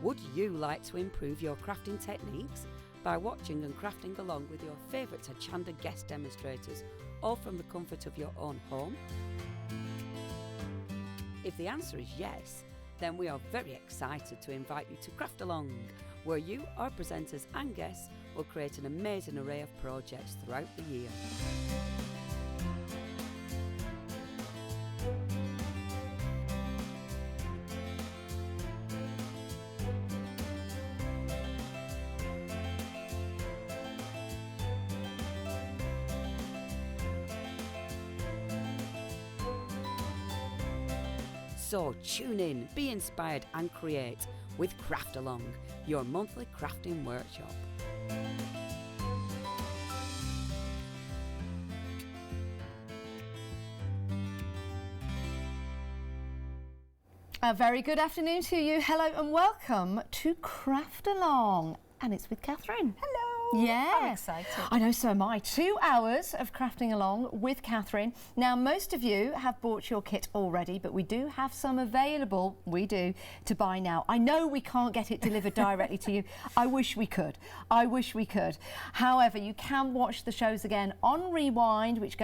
Would you like to improve your crafting techniques by watching and crafting along with your favourite Tachanda guest demonstrators, all from the comfort of your own home? If the answer is yes, then we are very excited to invite you to Craftalong, where you, our presenters and guests, will create an amazing array of projects throughout the year. So tune in, be inspired and create with Craftalong, your monthly crafting workshop. A very good afternoon to you. Hello and welcome to Craftalong. And it's with Kathryn. Hello. Yeah. I'm excited. I know, so am I. 2 hours of crafting along with Kathryn. Now, most of you have bought your kit already, but we do have some available, to buy now. I know we can't get it delivered directly to you. I wish we could. I wish we could. However, you can watch the shows again on Rewind, it's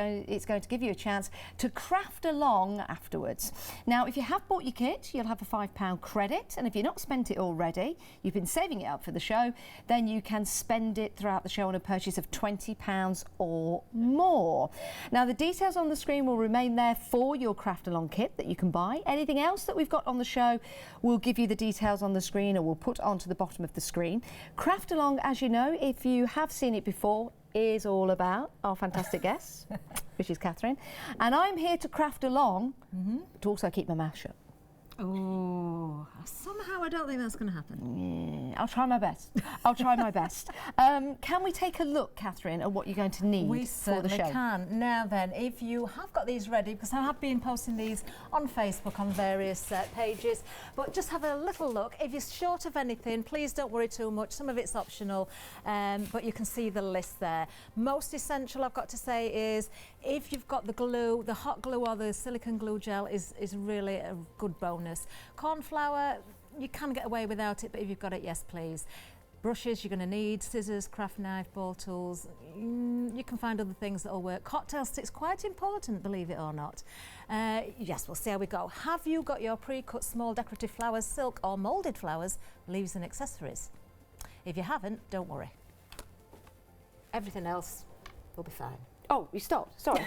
going to give you a chance to craft along afterwards. Now, if you have bought your kit, you'll have a £5 credit, and if you've not spent it already, you've been saving it up for the show, then you can spend it throughout the show on a purchase of £20 or more. Now, the details on the screen will remain there for your craft along kit that you can buy. Anything else that we've got on the show, we'll give you the details on the screen, or we'll put onto the bottom of the screen. Craft along, as you know, if you have seen it before, is all about our fantastic guest, which is Kathryn, and I'm here to craft along, to also keep my mouth shut. Oh, somehow I don't think that's going to happen. Yeah, I'll try my best. I'll try my best. Can we take a look, Kathryn, at what you're going to need for the show? We can. Now then, if you have got these ready, because I have been posting these on Facebook on various pages, but just have a little look. If you're short of anything, please don't worry too much. Some of it's optional, but you can see the list there. Most essential, I've got to say, is if you've got the glue, the hot glue or the silicone glue gel is really a good bonus. Corn flour, you can get away without it, but if you've got it, yes please. Brushes you're going to need, scissors, craft knife, ball tools, you can find other things that will work. Cocktail sticks, quite important, believe it or not. Yes, we'll see how we go. Have you got your pre-cut small decorative flowers, silk or moulded flowers, leaves and accessories? If you haven't, don't worry. Everything else will be fine. Oh, you stopped, sorry.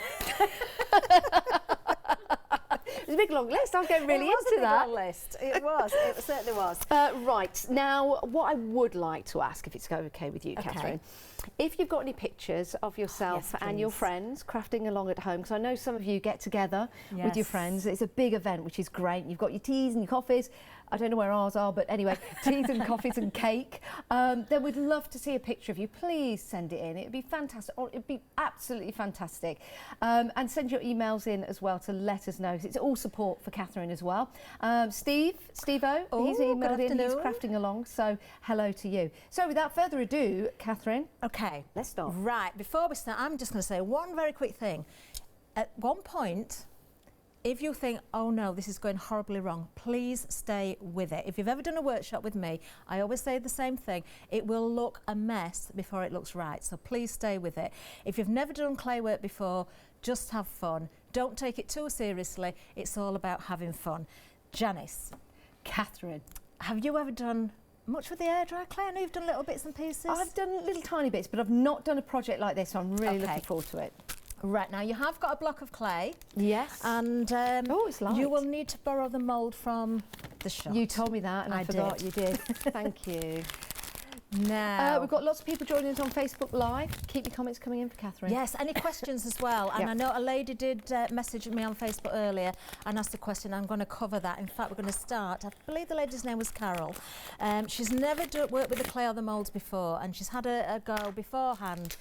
It's a big long list. I was getting really into that. It was a big long list. It was. It certainly was. Right. Now, what I would like to ask, if it's okay with you, Kathryn, if you've got any pictures of yourself and your friends crafting along at home, because I know some of you get together with your friends. It's a big event, which is great. You've got your teas and your coffees. I don't know where ours are, but anyway, teas and coffees and cake. Then we'd love to see a picture of you. Please send it in. It'd be fantastic. Oh, it'd be absolutely fantastic. And send your emails in as well to let us know. It's all support for Kathryn as well. Steve-O, he's emailed in. He's crafting along. So hello to you. So without further ado, Kathryn. Okay, let's start. Right, before we start, I'm just going to say one very quick thing. At one point, if you think, oh no, this is going horribly wrong, please stay with it. If you've ever done a workshop with me, I always say the same thing. It will look a mess before it looks right, so please stay with it. If you've never done clay work before, just have fun. Don't take it too seriously. It's all about having fun. Janice. Kathryn. Have you ever done much with the air dry clay? I know you've done little bits and pieces. I've done little tiny bits, but I've not done a project like this, so I'm really looking forward to it. Right, now you have got a block of clay. Yes. And it's light. you will need to borrow the mould from the shop. You told me that and I forgot you did. Thank you. Now, we've got lots of people joining us on Facebook Live. Keep your comments coming in for Kathryn. Yes, any questions as well. And I know a lady did message me on Facebook earlier and asked a question. I'm going to cover that. In fact, we're going to start. I believe the lady's name was Carol. She's never worked with the clay or the moulds before, and she's had a go beforehand.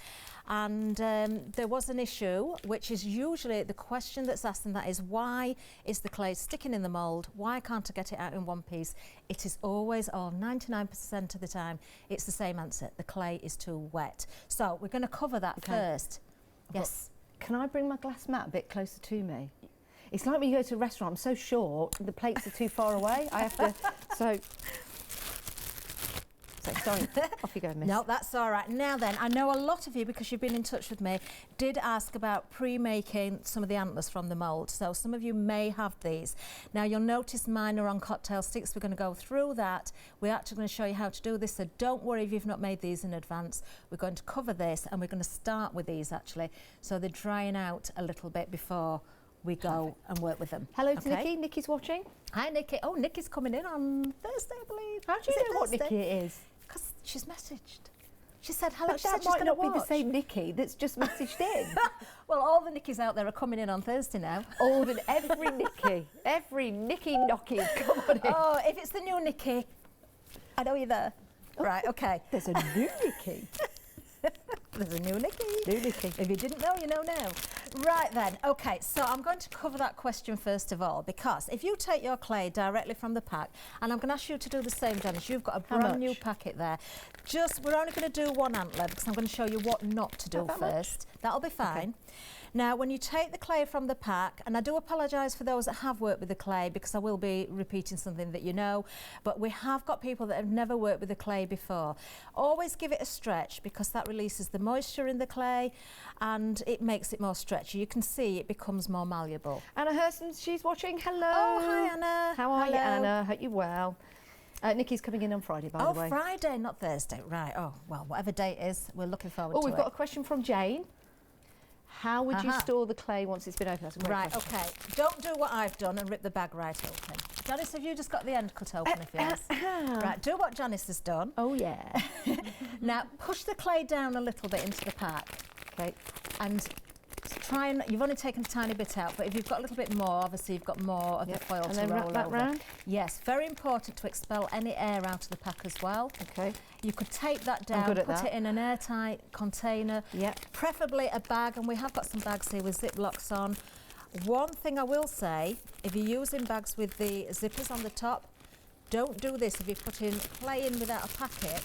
And there was an issue, which is usually the question that's asked, and that is, why is the clay sticking in the mould? Why can't I get it out in one piece? It is always, 99% of the time, it's the same answer. The clay is too wet. So we're going to cover that first. Yes. Can I bring my glass mat a bit closer to me? It's like when you go to a restaurant, I'm so short, the plates are too far away. I have to, so... say. Sorry, off you go, miss. No, that's all right. Now then, I know a lot of you, because you've been in touch with me, did ask about pre-making some of the antlers from the mould. So some of you may have these. Now you'll notice mine are on cocktail sticks. We're going to go through that. We're actually going to show you how to do this, so don't worry if you've not made these in advance. We're going to cover this, and we're going to start with these actually, so they're drying out a little bit before we go and work with them. Hello to Nikki. Nikki's watching. Hi, Nikki. Oh, Nikki's coming in on Thursday, I believe. How do you know what Nikki it is? Because she's messaged. She said hello. But She said that she's might gonna not be the watch. same Nikki that's just messaged in. Well, all the Nickies out there are coming in on Thursday now. Every Nikki Nocky, come on in. Oh, if it's the new Nikki, I know you're there. Right, okay. There's a new Nikki. There's a new Nikki. New Nikki. If you didn't know, you know now. Right then, okay, so I'm going to cover that question first of all, because if you take your clay directly from the pack, and I'm going to ask you to do the same, Janice, you've got a brand new packet there. We're only going to do one antler, because I'm going to show you what not to do first. That'll be fine. Okay. Now, when you take the clay from the pack, and I do apologise for those that have worked with the clay, because I will be repeating something that you know, but we have got people that have never worked with the clay before. Always give it a stretch, because that releases the moisture in the clay, and it makes it more stretchy. You can see it becomes more malleable. Anna Hurston, she's watching. Hello. Oh, hi, Anna. How are you, Anna? Hope you're well. Nikki's coming in on Friday, by the way. Oh, Friday, not Thursday. Right. Oh, well, whatever day it is, we're looking forward to it. Oh, we've got a question from Jane. How would you store the clay once it's been opened? That's a great question. Okay. Don't do what I've done and rip the bag right open. Janice, have you just got the end cut open of yours? Right, do what Janice has done. Oh, yeah. Now, push the clay down a little bit into the pack. Okay. And try and, you've only taken a tiny bit out, but if you've got a little bit more, obviously you've got more of the foil to roll over. And then wrap that round? Yes, very important to expel any air out of the pack as well. Okay. You could tape that down, put it in an airtight container, preferably a bag, and we have got some bags here with Ziplocs on. One thing I will say, if you're using bags with the zippers on the top, don't do this if you're putting clay in without a packet.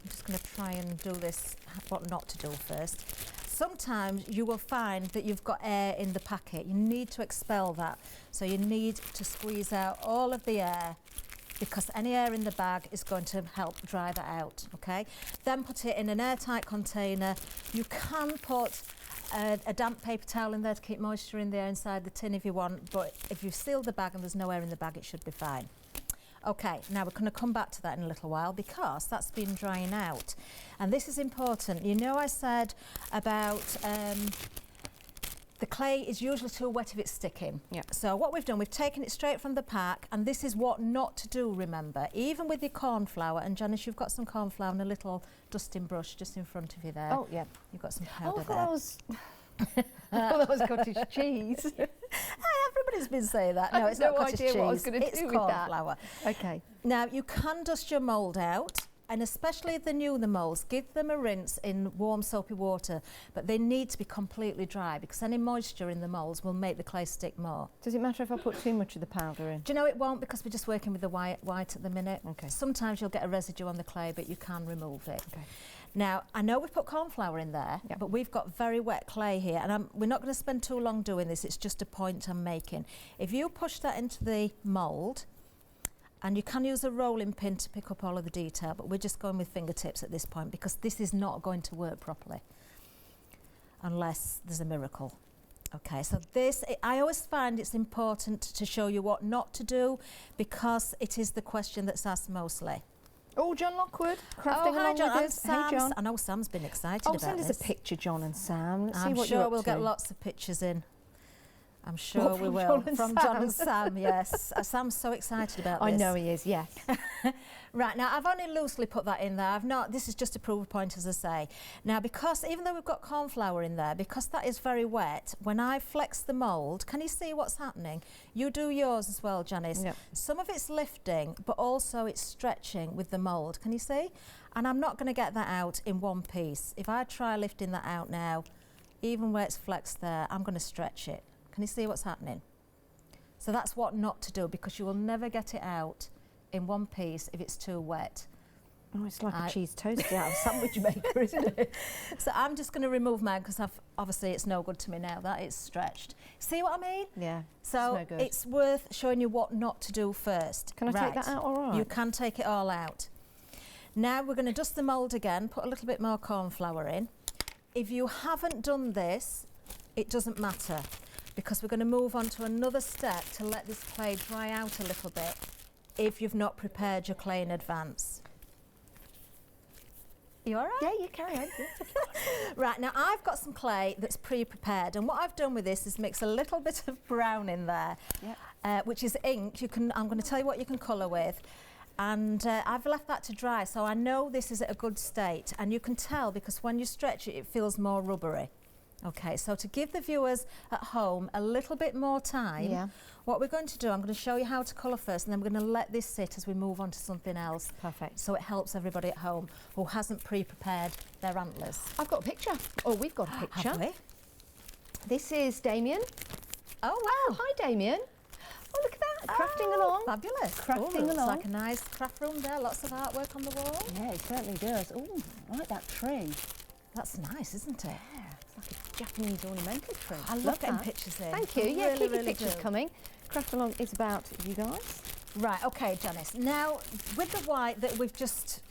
I'm just going to try and do this, what not to do first. Sometimes you will find that you've got air in the packet. You need to expel that. So you need to squeeze out all of the air, because any air in the bag is going to help dry that out, okay? Then put it in an airtight container. You can put a damp paper towel in there to keep moisture in there inside the tin if you want, but if you've sealed the bag and there's no air in the bag, it should be fine. Okay, now we're going to come back to that in a little while, because that's been drying out. And this is important. You know, I said about the clay is usually too wet if it's sticking. Yeah. So what we've done, we've taken it straight from the pack, and this is what not to do, remember. Even with your corn flour, and Janice, you've got some corn flour and a little dusting brush just in front of you there. Oh, yeah. You've got some powder there. Oh, that was cottage cheese. Everybody's been saying that. No, it's not cottage cheese. What I was going to do with corn flour. Okay. Now, you can dust your mould out, and especially if they're new, the moulds, give them a rinse in warm soapy water, but they need to be completely dry, because any moisture in the moulds will make the clay stick more. Does it matter if I put too much of the powder in? Do you know it won't, because we're just working with the white at the minute. Okay. Sometimes you'll get a residue on the clay, but you can remove it. Okay. Now, I know we've put corn flour in there, but we've got very wet clay here, and we're not going to spend too long doing this. It's just a point I'm making. If you push that into the mould, and you can use a rolling pin to pick up all of the detail, but we're just going with fingertips at this point, because this is not going to work properly unless there's a miracle. Okay, so this, I always find it's important to show you what not to do, because it is the question that's asked mostly. Oh, John Lockwood, crafting hi, along John. with us. Hey, John. I know Sam's been excited about this. Send us a picture, John and Sam. Let's see I'm what sure you're up we'll to. get lots of pictures in. I'm sure we will. From Sam? John and Sam, yes. Sam's so excited about this. I know he is, yes. Right, now I've only loosely put that in there. I've not, this is just a proof point, as I say. Now, because even though we've got corn flour in there, because that is very wet, when I flex the mould, can you see what's happening? You do yours as well, Janice. Yep. Some of it's lifting, but also it's stretching with the mould. Can you see? And I'm not going to get that out in one piece. If I try lifting that out now, even where it's flexed there, I'm going to stretch it. Can you see what's happening? So that's what not to do, because you will never get it out in one piece if it's too wet. Oh, it's like a cheese toastie out of a sandwich maker, isn't it? So I'm just going to remove mine, because obviously it's no good to me now that it's stretched. See what I mean? Yeah. So it's no good. It's worth showing you what not to do first. Can I take that out all right? You can take it all out. Now we're going to dust the mould again, put a little bit more corn flour in. If you haven't done this, it doesn't matter, because we're going to move on to another step to let this clay dry out a little bit if you've not prepared your clay in advance. You all right? Yeah, you carry on. Right, now I've got some clay that's pre-prepared, and what I've done with this is mix a little bit of brown in there, which is ink. I'm going to tell you what you can colour with. And I've left that to dry, so I know this is at a good state, and you can tell because when you stretch it, it feels more rubbery. Okay, so to give the viewers at home a little bit more time, what we're going to do, I'm going to show you how to colour first, and then we're going to let this sit as we move on to something else. Perfect. So it helps everybody at home who hasn't pre-prepared their antlers. I've got a picture. Oh, we've got a picture. Have we? This is Damien. Oh, wow. Oh, hi, Damien. Oh, look at that. Crafting along. Fabulous. Crafting looks along. like a nice craft room there. Lots of artwork on the wall. Yeah, it certainly does. Oh, I like that tree. That's nice, isn't it? Yeah, it's like a Japanese ornamental tree. I love getting pictures in. Thank you. I Yeah, really, keep your really pictures do. coming. Craftalong is about you guys. Right, okay, Janice. Now, with the white that we've just,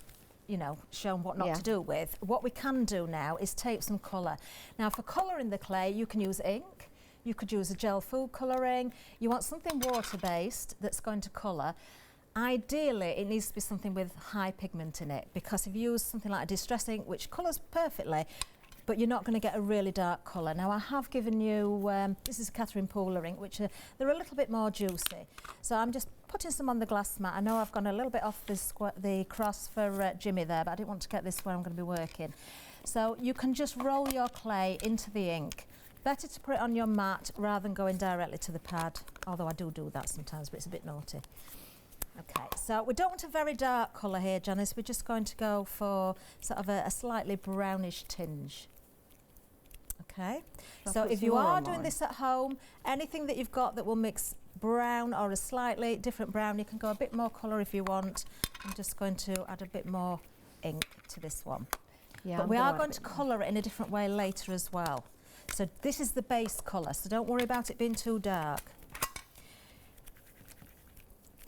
you know, shown what not to do with, what we can do now is take some colour. Now, for colouring the clay, you can use ink. You could use a gel food colouring. You want something water-based that's going to colour. Ideally, it needs to be something with high pigment in it, because if you use something like a distress ink, which colours perfectly, but you're not going to get a really dark colour. Now, I have given you, this is Kathryn Pooler ink, which they're a little bit more juicy. So I'm just putting some on the glass mat. I know I've gone a little bit off the cross for Jimmy there, but I didn't want to get this where I'm going to be working. So you can just roll your clay into the ink. Better to put it on your mat rather than going directly to the pad, although I do that sometimes, but it's a bit naughty. Okay, so we don't want a very dark colour here, Janice. We're just going to go for sort of a slightly brownish tinge. Okay, so if you are doing this at home, anything that you've got that will mix brown or a slightly different brown, you can go a bit more colour if you want. I'm just going to add a bit more ink to this one. Yeah, but we are going to colour it in a different way later as well. So this is the base colour, so don't worry about it being too dark.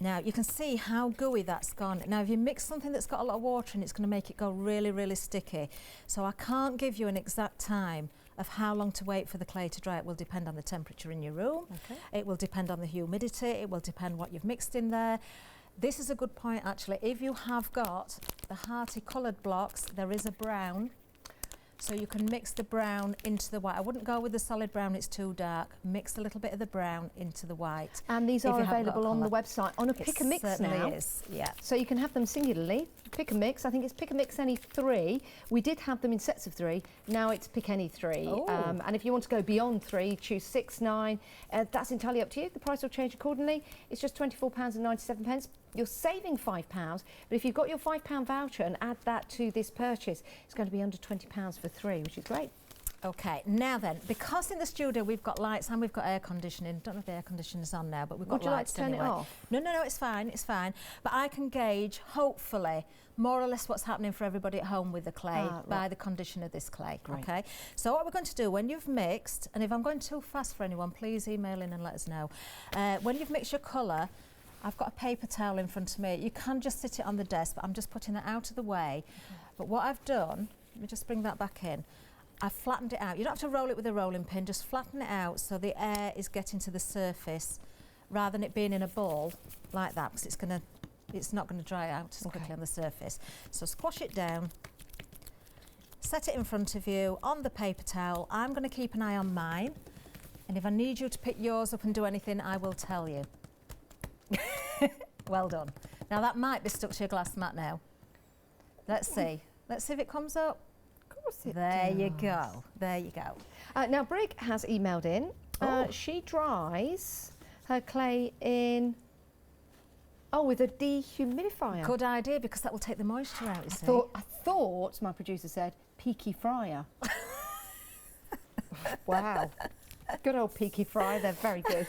Now you can see how gooey that's gone. Now if you mix something that's got a lot of water in, it's going to make it go really, really sticky. So I can't give you an exact time of how long to wait for the clay to dry. It will depend on the temperature in your room. Okay. It will depend on the humidity. It will depend what you've mixed in there. This is a good point actually. If you have got the hearty coloured blocks, there is a brown. So you can mix the brown into the white. I wouldn't go with the solid brown, it's too dark. Mix a little bit of the brown into the white. And these are available on the website on a pick and mix now. It certainly is, yeah. So you can have them singularly, pick and mix. I think it's pick and mix any 3. We did have them in sets of 3. Now it's pick any 3. And if you want to go beyond 3, choose 6, 9. That's entirely up to you. The price will change accordingly. It's just £24.97. You're saving £5, but if you've got your £5 voucher and add that to this purchase, it's going to be under £20 for 3, which is great. Okay, now then, because in the studio we've got lights and we've got air conditioning, don't know if the air conditioner's on now, but we've got lights anyway. Would you like to turn it off? No, it's fine, it's fine. But I can gauge, hopefully, more or less what's happening for everybody at home with the clay by the condition of this clay, okay? So what we're going to do, when you've mixed, and if I'm going too fast for anyone, please email in and let us know. When you've mixed your colour, I've got a paper towel in front of me. You can just sit it on the desk, but I'm just putting it out of the way. But what I've done, let me just bring that back in. I've flattened it out. You don't have to roll it with a rolling pin, just flatten it out so the air is getting to the surface rather than it being in a ball like that, because it's not going to dry out as quickly on the surface. So squash it down, set it in front of you on the paper towel. I'm going to keep an eye on mine, and if I need you to pick yours up and do anything, I will tell you. Well done. Now that might be stuck to your glass mat now. Let's see. Let's see if it comes up. Of course it does. You go. There you go. Now Brig has emailed in. She dries her clay in with a dehumidifier. Good idea, because that will take the moisture out, you see. I thought my producer said peaky fryer. Wow. Good old peaky fryer, they're very good.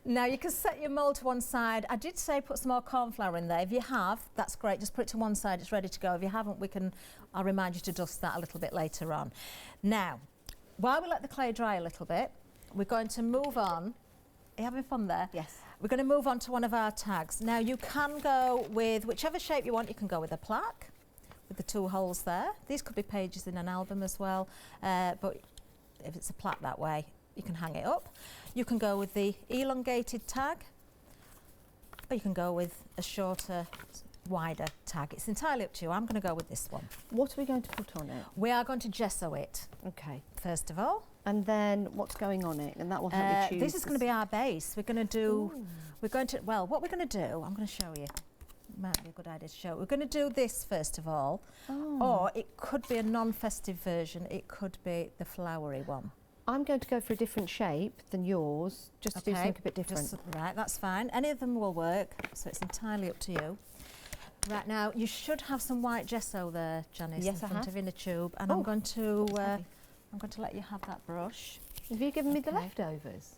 Now you can set your mould to one side. I did say put some more corn flour in there. If you have, that's great. Just put it to one side, it's ready to go. If you haven't, I'll remind you to dust that a little bit later on. Now, while we let the clay dry a little bit, we're going to move on. Are you having fun there? Yes. We're going to move on to one of our tags. Now you can go with whichever shape you want. You can go with a plaque with the 2 holes there. These could be pages in an album as well, but if it's a plaque that way, you can hang it up. You can go with the elongated tag, or you can go with a shorter, wider tag. It's entirely up to you. I'm going to go with this one. What are we going to put on it? We are going to gesso it. Okay. First of all. And then what's going on it? And that will help you choose. This is going to be our base. We're going to do, what we're going to do, I'm going to show you. Might be a good idea to show. We're going to do this first of all. Or it could be a non-festive version. It could be the flowery one. I'm going to go for a different shape than yours, just to do something a bit different. Right, that's fine. Any of them will work, so it's entirely up to you. Right, now you should have some white gesso there, Janice, yes, in front of you in a tube, and I'm going to let you have that brush. Have you given me the leftovers?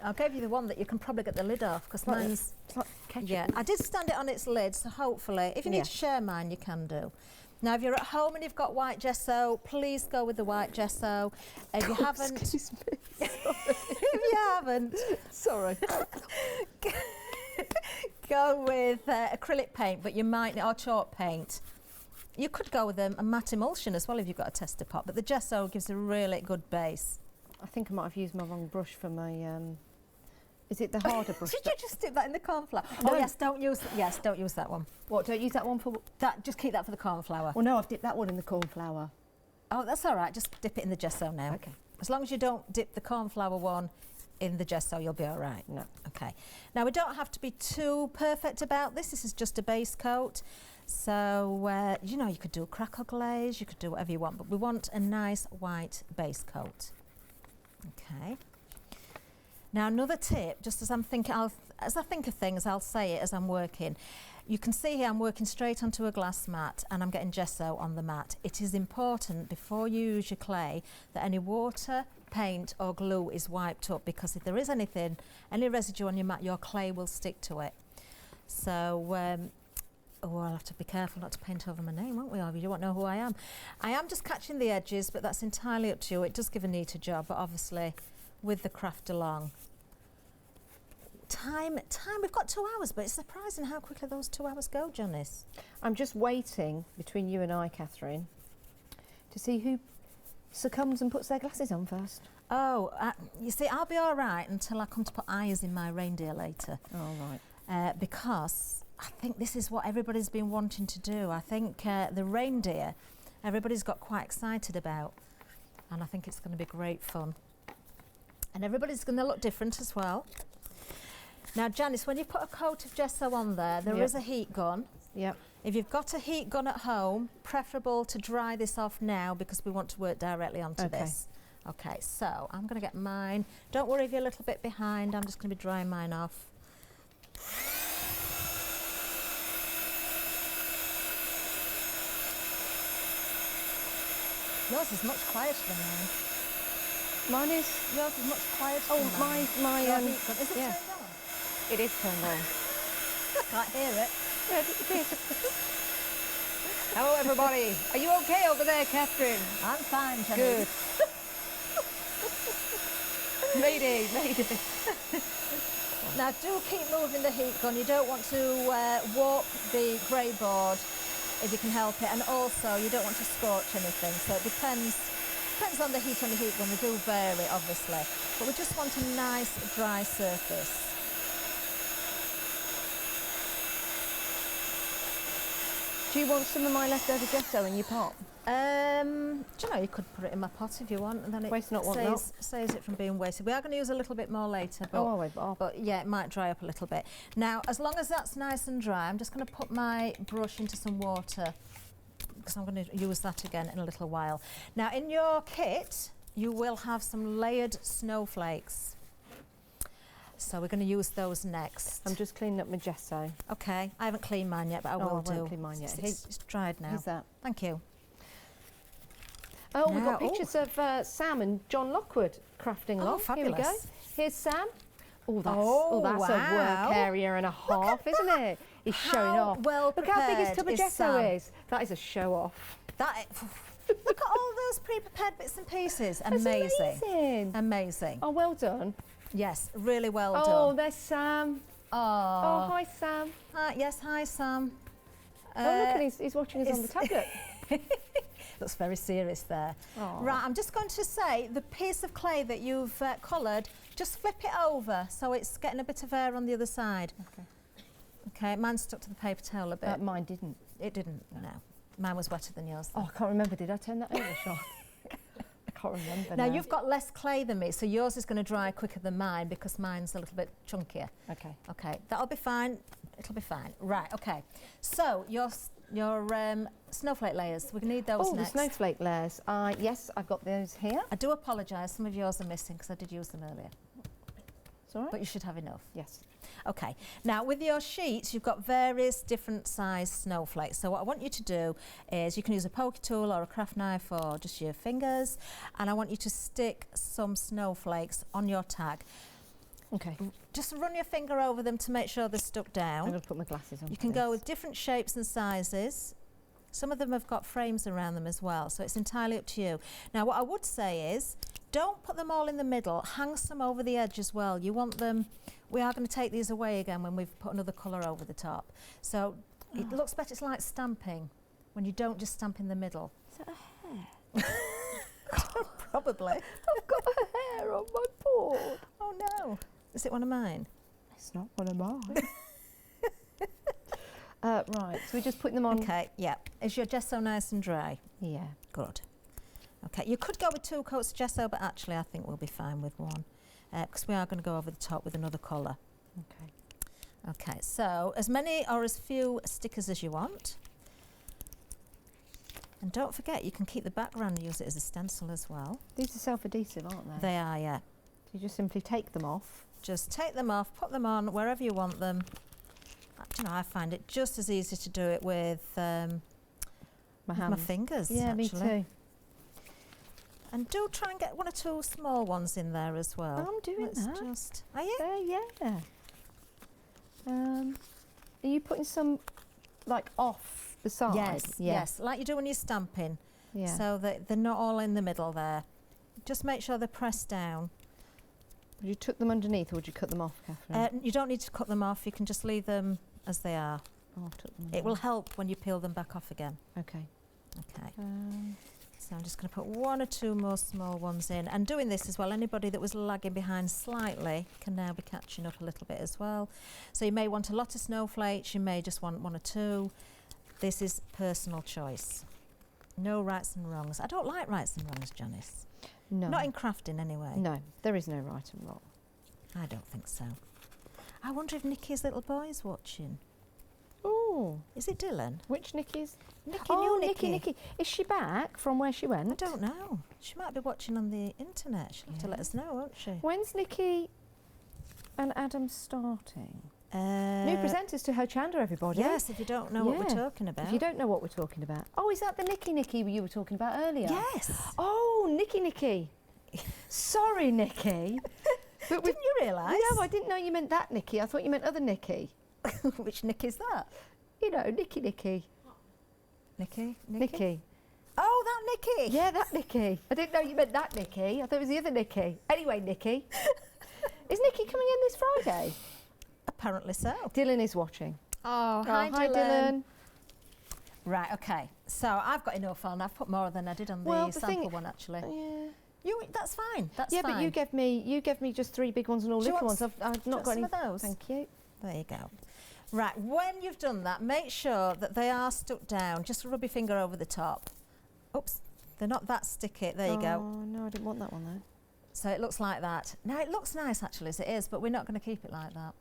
I'll give you the one that you can probably get the lid off, because mine's... It's like ketchup. Yeah, I did stand it on its lid, so hopefully, if you need to share mine, you can do. Now, if you're at home and you've got white gesso, please go with the white gesso. If you haven't... Excuse me. If you haven't... Sorry. Go with acrylic paint, but you might... or chalk paint. You could go with a matte emulsion as well if you've got a tester pot, but the gesso gives a really good base. I think I might have used my wrong brush for my... Is it the harder brush? Did you just dip that in the cornflower? No. Oh yes, don't use that one. What, don't use that one for... That, just keep that for the cornflower. Well, no, I've dipped that one in the cornflower. Oh, that's all right. Just dip it in the gesso now. Okay. As long as you don't dip the cornflower one in the gesso, you'll be all right. No. Okay. Now, we don't have to be too perfect about this. This is just a base coat. So, you know, you could do crackle glaze, you could do whatever you want, but we want a nice white base coat. Okay. Now, another tip, just as I'm thinking, as I think of things, I'll say it as I'm working. You can see here I'm working straight onto a glass mat and I'm getting gesso on the mat. It is important before you use your clay that any water, paint or glue is wiped up, because if there is anything, any residue on your mat, your clay will stick to it. So, I'll have to be careful not to paint over my name, won't we? Or you won't know who I am. I am just catching the edges, but that's entirely up to you. It does give a neater job, but obviously with the Craftalong. Time, we've got 2 hours, but it's surprising how quickly those 2 hours go, Janice. I'm just waiting between you and I, Kathryn, to see who succumbs and puts their glasses on first. Oh, you see, I'll be all right until I come to put eyes in my reindeer later. Oh, right. Because I think this is what everybody's been wanting to do. I think the reindeer, everybody's got quite excited about, and I think it's going to be great fun. And everybody's going to look different as well. Now, Janice, when you put a coat of gesso on there, there is a heat gun. Yep. If you've got a heat gun at home, preferable to dry this off now, because we want to work directly onto this. Okay, so I'm going to get mine. Don't worry if you're a little bit behind. I'm just going to be drying mine off. Yours is much quieter than mine. Mine is... Yours is much quieter Oh, than mine. my Your heat gun. Is it yeah. turned on? It is turned on. I can't hear it. It is. Hello, everybody. Are you okay over there, Kathryn? I'm fine, Jenny. Good. Mayday, mayday. Now, do keep moving the heat gun. You don't want to warp the grey board if you can help it, and also you don't want to scorch anything. So it depends on the heat on the heat gun. They do vary, obviously, but we just want a nice dry surface. Do you want some of my leftover gesso in your pot? Do you know, you could put it in my pot if you want, and then it Waste not, want not. saves it from being wasted. We are going to use a little bit more later, but, but yeah, it might dry up a little bit. Now, as long as that's nice and dry, I'm just going to put my brush into some water, because I'm going to use that again in a little while. Now, in your kit, you will have some layered snowflakes. So we're going to use those next. I'm just cleaning up my gesso. Okay, I haven't cleaned mine yet, but I will do. I won't clean mine yet. It's dried now. Who's that? Thank you. Oh, we've got pictures of Sam and John Lockwood crafting along. Fabulous. Here we go. Here's Sam. Oh, that's wow. a work area and a half, isn't it? He's showing off. Well Look how big his prepared tub of is gesso Sam. is. That is a show off. Look at all those pre-prepared bits and pieces. That's Amazing. amazing. Amazing. Oh, well done. Yes, really well done. Oh, there's Sam. Oh, Hi, Sam. yes, hi, Sam. Oh, look, and he's watching us on the tablet. Looks very serious there. Oh. Right, I'm just going to say the piece of clay that you've coloured, just flip it over so it's getting a bit of air on the other side. Okay. Okay, mine stuck to the paper towel a bit. Mine didn't. It didn't, no. Mine was wetter than yours. Oh, I can't remember. Did I turn that over, Sean? I can't remember Now, you've got less clay than me, so yours is going to dry quicker than mine because mine's a little bit chunkier. Okay. Okay, that'll be fine. It'll be fine. Right, okay. So, your snowflake layers, we're going to need those next. next. The snowflake layers. Yes, I've got those here. I do apologise, some of yours are missing because I did use them earlier. It's all right. But you should have enough. Yes. Okay, now with your sheets, you've got various different size snowflakes. So what I want you to do is you can use a poke tool or a craft knife or just your fingers, and I want you to stick some snowflakes on your tag. Okay. Just run your finger over them to make sure they're stuck down. I'm going to put my glasses on. You can go with different shapes and sizes. Some of them have got frames around them as well, so it's entirely up to you. Now, what I would say is, don't put them all in the middle, hang some over the edge as well. You want them, we are going to take these away again when we've put another colour over the top. So it looks better, it's like stamping, when you don't just stamp in the middle. Is that a hair? Probably. I've got a hair on my board. Oh no. Is it one of mine? It's not one of mine. Right, so we're just putting them on. Okay, yeah. Is your gesso nice and dry? Yeah. Good. Okay, you could go with 2 coats of gesso, but actually I think we'll be fine with one because we are going to go over the top with another colour. Okay. Okay, so as many or as few stickers as you want. And don't forget, you can keep the background and use it as a stencil as well. These are self-adhesive, aren't they? They are, yeah. So you just simply take them off. Just take them off, put them on wherever you want them. You know, I find it just as easy to do it with my fingers. Yeah, actually. me too. And do try and get 1 or 2 small ones in there as well. I'm doing that. Just, are you? Yeah. Are you putting some, like, off the side? Yes, yes, like you do when you're stamping. Yeah. So that they're not all in the middle there. Just make sure they're pressed down. Would you tuck them underneath or would you cut them off, Kathryn? You don't need to cut them off. You can just leave them as they are. Oh, I've tucked them It will help when you peel them back off again. Okay. Okay. So I'm just going to put 1 or 2 more small ones in. And doing this as well, anybody that was lagging behind slightly can now be catching up a little bit as well. So you may want a lot of snowflakes, you may just want 1 or 2. This is personal choice. No rights and wrongs. I don't like rights and wrongs, Janice. No. Not in crafting anyway. No, there is no right and wrong. I don't think so. I wonder if Nikki's little boy's watching. Oh. Is it Dylan? Which Nikki's? Nikki, Oh, new Nikki. Is she back from where she went? I don't know. She might be watching on the internet. She'll have to let us know, won't she? When's Nikki and Adam starting? New presenters to Ho Chanda, everybody. Yes, if you don't know what we're talking about. If you don't know what we're talking about. Oh, is that the Nikki you were talking about earlier? Yes. Oh, Nikki. Sorry, Nikki. Didn't you realise? No, I didn't know you meant that Nikki. I thought you meant other Nikki. Which Nikki's that? You know, Nikki. Nikki? Oh, that Nikki! Yeah, that Nikki. I didn't know you meant that Nikki. I thought it was the other Nikki. Anyway, Nikki. Is Nikki coming in this Friday? Apparently so. Dylan is watching. Oh, Hi, Dylan. Right, okay. So I've got enough on. I've put more than I did on the sample one, actually. Yeah. That's fine. That's yeah, fine. but you gave me just 3 big ones and all little ones. I've not got any of those. Thank you. There you go. Right, when you've done that, make sure that they are stuck down. Just rub your finger over the top. Oops, they're not that sticky. There you go. Oh, no, I didn't want that one though. So it looks like that. Now, it looks nice actually, as it is, but we're not going to keep it like that.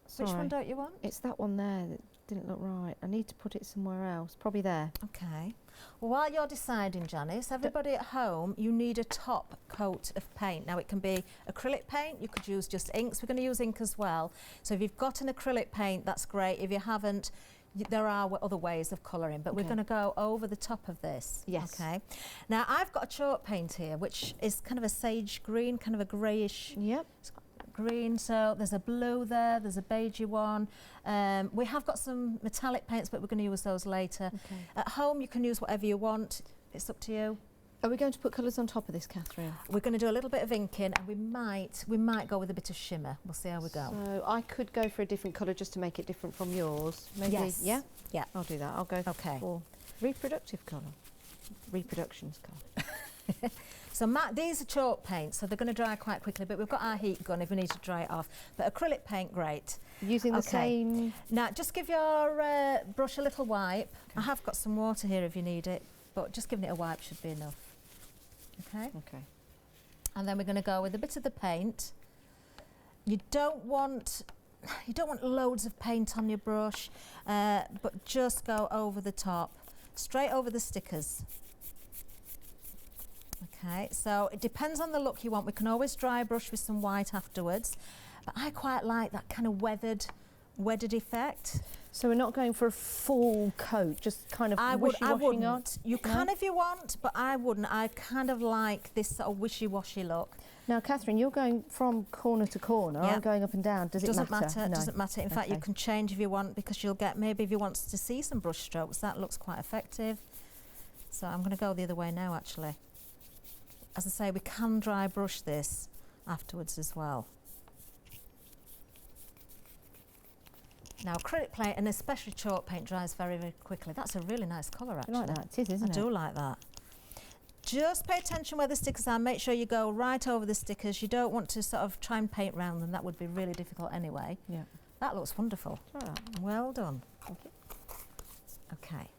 Sorry. Which one don't you want? It's that one there that didn't look right. I need to put it somewhere else. Probably there. Okay. Well, while you're deciding, Janice, everybody at home, you need a top coat of paint. Now, it can be acrylic paint. You could use just inks. We're going to use ink as well. So if you've got an acrylic paint, that's great. If you haven't, there are other ways of colouring, but we're going to go over the top of this. Yes. Okay. Now, I've got a chalk paint here, which is kind of a sage green, kind of a greyish green. So there's a blue there, there's a beigey one. We have got some metallic paints, but we're going to use those later. Okay. At home, you can use whatever you want. It's up to you. Are we going to put colours on top of this, Kathryn? We're going to do a little bit of inking, and we might go with a bit of shimmer. We'll see how we go. So I could go for a different colour just to make it different from yours. Maybe, Yes. yeah? Yeah. I'll do that. I'll go Okay. for reproductive colour. Reproductions colour. So these are chalk paints, so they're going to dry quite quickly, but we've got our heat gun if we need to dry it off. But acrylic paint, great. Using the same... Now, just give your brush a little wipe. I have got some water here if you need it, but just giving it a wipe should be enough. Okay? Okay. And then we're going to go with a bit of the paint. You don't want loads of paint on your brush, but just go over the top, straight over the stickers. Okay, so it depends on the look you want. We can always dry brush with some white afterwards, but I quite like that kind of weathered effect. So we're not going for a full coat, just kind of wishy-washy on? You can if you want, but I wouldn't. I kind of like this sort of wishy-washy look. Now, Kathryn, you're going from corner to corner. Yeah. I'm going up and down. Does it matter? No. Doesn't matter. In fact, you can change if you want, because you'll get, maybe if you want to see some brush strokes, that looks quite effective. So I'm going to go the other way now, actually. As I say, we can dry brush this afterwards as well. Now, acrylic paint, and especially chalk paint, dries very, very quickly. That's a really nice colour, actually. I like that. It is, isn't it? I do like that. Just pay attention where the stickers are. Make sure you go right over the stickers. You don't want to sort of try and paint round them. That would be really difficult anyway. Yeah. That looks wonderful. Right. Well done. Thank you. Okay.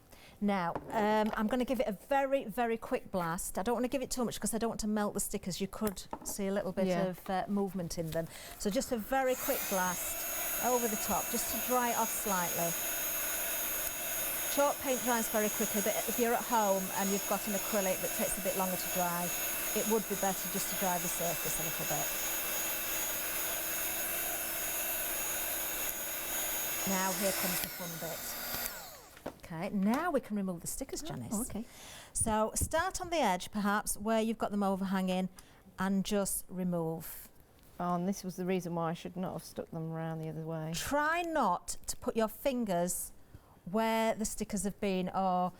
Now, I'm going to give it a very, very quick blast. I don't want to give it too much because I don't want to melt the stickers. You could see a little bit of movement in them. So just a very quick blast over the top, just to dry it off slightly. Chalk paint dries very quickly, but if you're at home and you've got an acrylic that takes a bit longer to dry, it would be better just to dry the surface a little bit. Now here comes the fun bit. Okay, now we can remove the stickers, Janice. Oh, okay. So start on the edge, perhaps, where you've got them overhanging, and just remove. Oh, and this was the reason why I should not have stuck them around the other way. Try not to put your fingers where the stickers have been, or...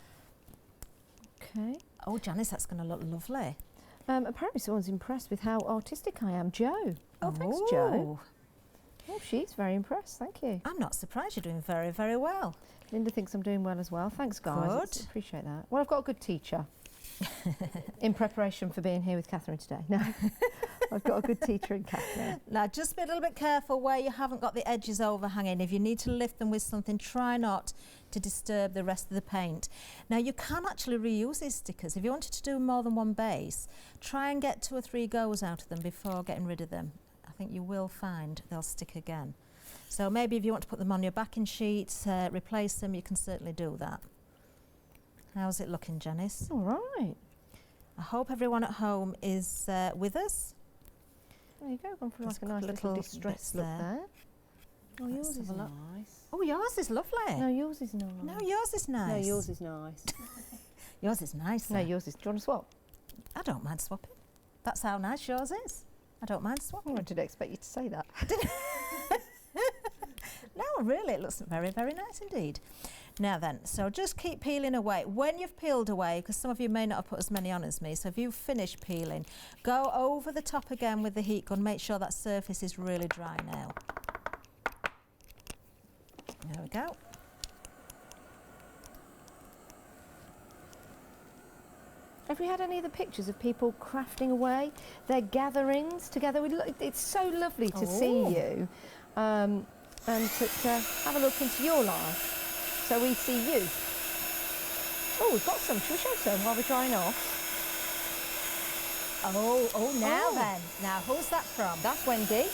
Okay. Oh, Janice, that's going to look lovely. Apparently someone's impressed with how artistic I am. Jo. Oh, thanks, Ooh. Jo. Oh, she's very impressed. Thank you. I'm not surprised. You're doing very, very well. Linda thinks I'm doing well as well. Thanks, guys. Good. Appreciate that. Well, I've got a good teacher. In preparation for being here with Kathryn today. No, I've got a good teacher in Kathryn. Now, just be a little bit careful where you haven't got the edges overhanging. If you need to lift them with something, try not to disturb the rest of the paint. Now, you can actually reuse these stickers. If you wanted to do more than one base, try and get 2 or 3 goes out of them before getting rid of them. I think you will find they'll stick again. So maybe if you want to put them on your backing sheets, replace them, you can certainly do that. How's it looking, Janice? All right. I hope everyone at home is with us. There you go. Gone for Just like a nice little bits distressed look there. Oh, Let's yours have is a look. nice. Oh, yours is lovely. No, yours is nice. No, yours is nice. No, yours is nice. Yours is nice. No, yours is. Do you want to swap? I don't mind swapping. That's how nice yours is. I don't mind swapping. Oh, I didn't expect you to say that. No, really, it looks very, very nice indeed. Now then, so just keep peeling away. When you've peeled away, because some of you may not have put as many on as me, so if you've finished peeling, go over the top again with the heat gun. Make sure that surface is really dry now. There we go. Have we had any of the pictures of people crafting away, their gatherings together? It's so lovely to see you and to have a look into your life. So we see you. Oh, we've got some. Shall we show some while we're drying off? Oh, now then. Now, who's that from? That's Wendy.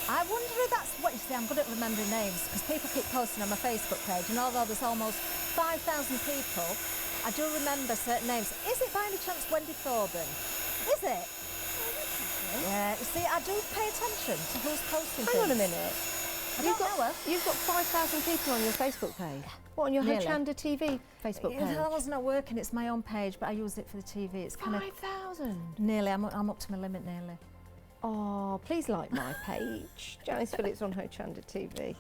I wonder if that's what you see. I'm good at remembering names because people keep posting on my Facebook page, and although there's almost 5,000 people, I do remember certain names. Is it by any chance Wendy Thorburn? Is it? Yeah, you see, I do pay attention to who's posting Hang on a things. minute. You've got You've got 5,000 people on your Facebook page. What, on your Nearly. Hochanda TV Facebook page? That was not working. It's my own page, but I use it for the TV. It's kind of 5,000? nearly. I'm up to my limit nearly. Oh, please like my page. Janice Phillips on Hochanda TV.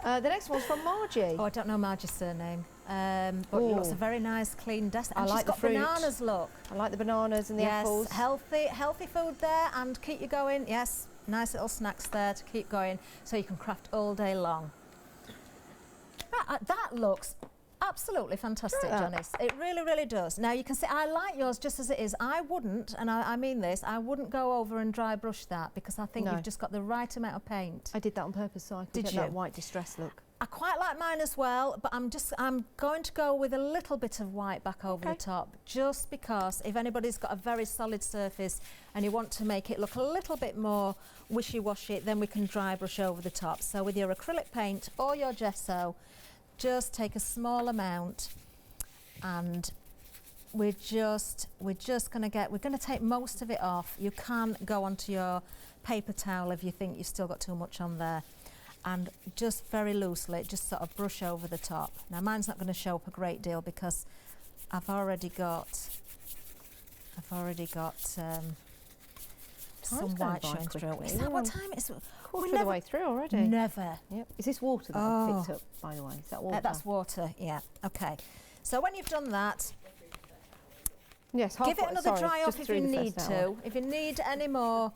The next one's from Margie. Oh, I don't know Margie's surname, but it looks a very nice, clean desk. I And like she's the got fruit. bananas, look. I like the bananas and the apples. Healthy food there, and keep you going. Yes, nice little snacks there to keep going, so you can craft all day long. That looks absolutely fantastic, Janice. It really, really does. Now you can see I like yours just as it is. I wouldn't, and I mean this, I wouldn't go over and dry brush that because I think you've just got the right amount of paint. I did that on purpose so I could get that white distress look. I quite like mine as well, but I'm going to go with a little bit of white back over the top, just because if anybody's got a very solid surface and you want to make it look a little bit more wishy-washy, then we can dry brush over the top. So with your acrylic paint or your gesso, just take a small amount, and we're going to take most of it off. You can go onto your paper towel if you think you've still got too much on there, and just very loosely, just sort of brush over the top. Now mine's not going to show up a great deal because I've already got some white showing through. Is that what time it is? Quarter of the way through already. Never. Yep. Is this water that I've picked up, by the way? Is that water? That's water, yeah. Okay. So when you've done that, yes, give it another dry off if you need to. If you need any more,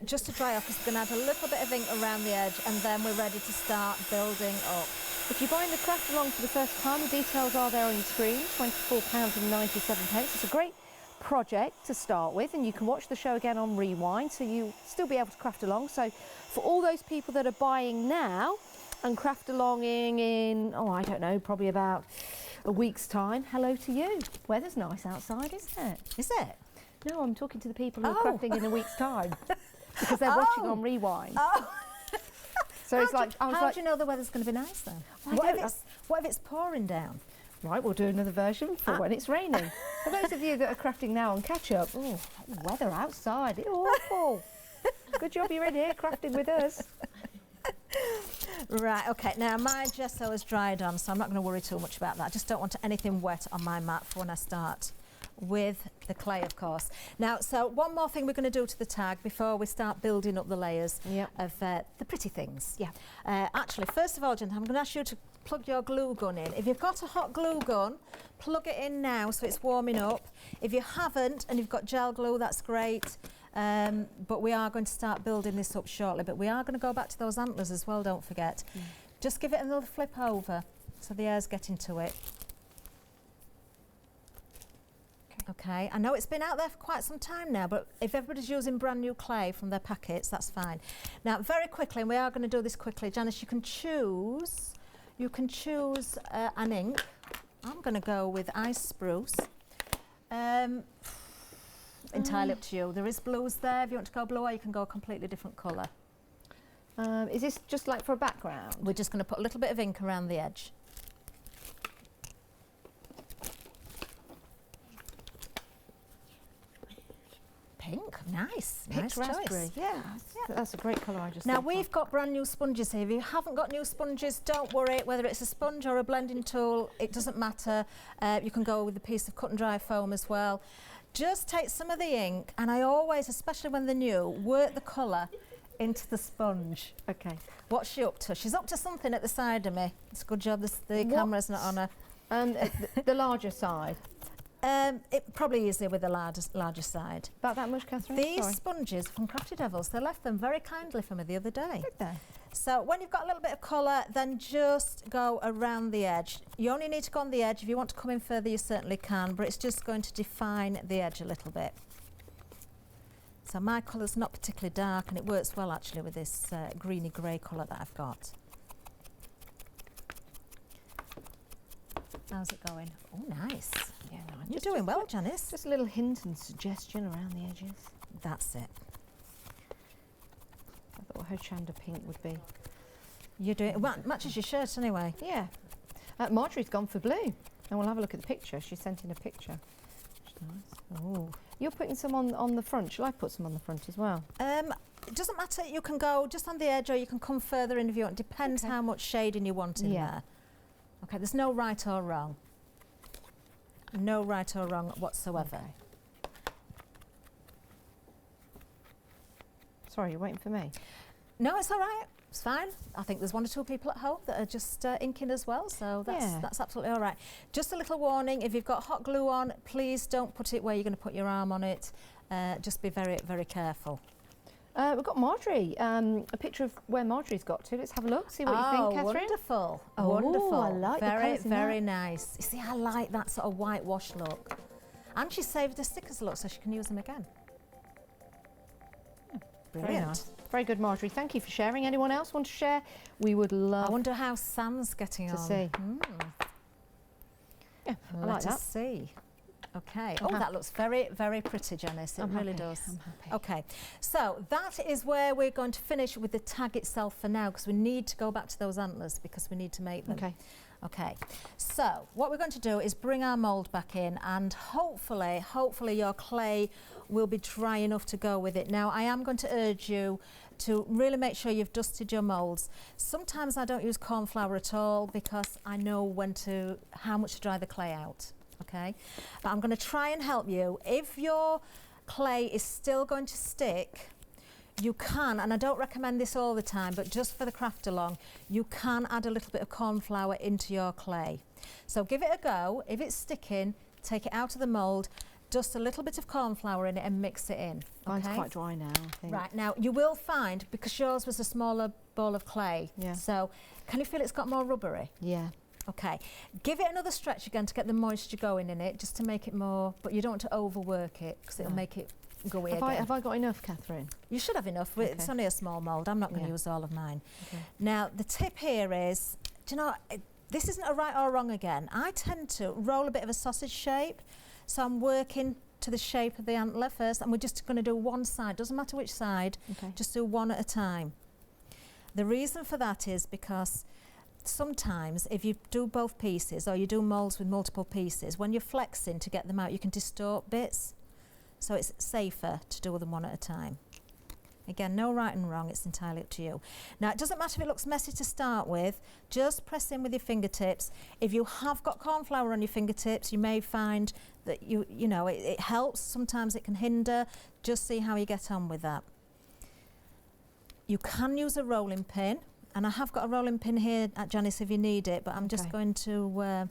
just to dry off, because we're going to add a little bit of ink around the edge, and then we're ready to start building up. If you're buying the Craftalong for the first time, the details are there on your screen, £24.97. It's a great project to start with, and you can watch the show again on Rewind, so you'll still be able to craft along. So for all those people that are buying now and craft alonging in, I don't know, probably about a week's time, hello to you. Weather's nice outside, isn't it? Is it? No, I'm talking to the people who are crafting in a week's time because they're watching on Rewind. So it's like, how do you know the weather's going to be nice then? What if it's pouring down? Right, we'll do another version for when it's raining. For those of you that are crafting now on catch-up, weather outside, it's awful. Good job you're in here crafting with us. Right, okay, now my gesso is dried on, so I'm not going to worry too much about that. I just don't want anything wet on my mat for when I start with the clay, of course. Now, so one more thing we're going to do to the tag before we start building up the layers of the pretty things. Yeah. Actually, first of all, Jen, I'm going to ask you to plug your glue gun in. If you've got a hot glue gun, plug it in now so it's warming up. If you haven't and you've got gel glue, that's great. But we are going to start building this up shortly. But we are going to go back to those antlers as well, don't forget. Just give it another flip over so the air's getting to it. Okay, I know it's been out there for quite some time now, but if everybody's using brand new clay from their packets, that's fine. Now, very quickly, and we are going to do this quickly, Janice, you can choose an ink. I'm going to go with ice spruce. Entirely up to you. There is blues there. If you want to go blue, or you can go a completely different colour. Is this just like for a background? We're just going to put a little bit of ink around the edge. Pink, nice raspberry. Choice. Yeah, that's a great colour. I just now we've got brand new sponges here. If you haven't got new sponges, don't worry. Whether it's a sponge or a blending tool, it doesn't matter. You can go with a piece of cut and dry foam as well. Just take some of the ink, and I always, especially when they're new, work the colour into the sponge. Okay. What's she up to? She's up to something at the side of me. It's a good job the camera's not on her. The larger side. It probably easier with the larger side. About that much, Kathryn? These sponges from Crafty Devils, they left them very kindly for me the other day. Did they? So when you've got a little bit of colour, then just go around the edge. You only need to go on the edge. If you want to come in further, you certainly can, but it's just going to define the edge a little bit. So my colour's not particularly dark, and it works well actually with this greeny grey colour that I've got. How's it going? Oh, nice. Yeah, no, you're doing well, Janice. Just a little hint and suggestion around the edges. That's it. I thought her Chanda pink would be. You're doing it. Matches your shirt anyway. Yeah. Marjorie's gone for blue. And we'll have a look at the picture. She's sent in a picture. Nice. Oh. You're putting some on the front. Shall I put some on the front as well? It doesn't matter. You can go just on the edge, or you can come further in if you want. Depends how much shading you want in there. Okay, there's no right or wrong. No right or wrong whatsoever. Okay. Sorry, you're waiting for me? No, it's all right. It's fine. I think there's 1 or 2 people at home that are just inking as well, so that's absolutely all right. Just a little warning, if you've got hot glue on, please don't put it where you're going to put your arm on it. Just be very, very careful. We've got Marjorie, a picture of where Marjorie's got to. Let's have a look, see what you think, Kathryn. Wonderful. Oh, wonderful. I like the very, colours in very that. nice. You see, I like that sort of whitewash look. And she saved the stickers look so she can use them again. Brilliant. Very nice. Very good, Marjorie. Thank you for sharing. Anyone else want to share? We would love I wonder how Sam's getting to on. see. Yeah, I like Let that. us see. Okay. I'm That looks very, very pretty, Janice. It I'm really happy. does. I'm happy. Okay. So that is where we're going to finish with the tag itself for now, because we need to go back to those antlers because we need to make them. Okay. Okay. So what we're going to do is bring our mould back in, and hopefully your clay will be dry enough to go with it. Now I am going to urge you to really make sure you've dusted your moulds. Sometimes I don't use corn flour at all because I know how much to dry the clay out. Okay, but I'm going to try and help you. If your clay is still going to stick, you can, and I don't recommend this all the time, but just for the Craftalong, you can add a little bit of corn flour into your clay. So give it a go. If it's sticking, take it out of the mould, dust a little bit of corn flour in it and mix it in. Mine's okay? quite dry now, I think. Right, now you will find, because yours was a smaller ball of clay, so can you feel it's got more rubbery? Yeah. Okay, give it another stretch again to get the moisture going in it, just to make it more, but you don't want to overwork it because it'll make it gooey again. Have I got enough, Kathryn? You should have enough. Okay. It's only a small mould. I'm not going to use all of mine. Okay. Now, the tip here is, do you know, this isn't a right or wrong again. I tend to roll a bit of a sausage shape, so I'm working to the shape of the antler first, and we're just going to do one side. Doesn't matter which side, just do one at a time. The reason for that is because sometimes if you do both pieces or you do moulds with multiple pieces, when you're flexing to get them out, you can distort bits. So it's safer to do them one at a time. Again, no right and wrong, it's entirely up to you. Now, it doesn't matter if it looks messy to start with, just press in with your fingertips. If you have got corn flour on your fingertips, you may find that you know, it helps. Sometimes it can hinder. Just see how you get on with that. You can use a rolling pin. And I have got a rolling pin here at Janice if you need it, but I'm just going to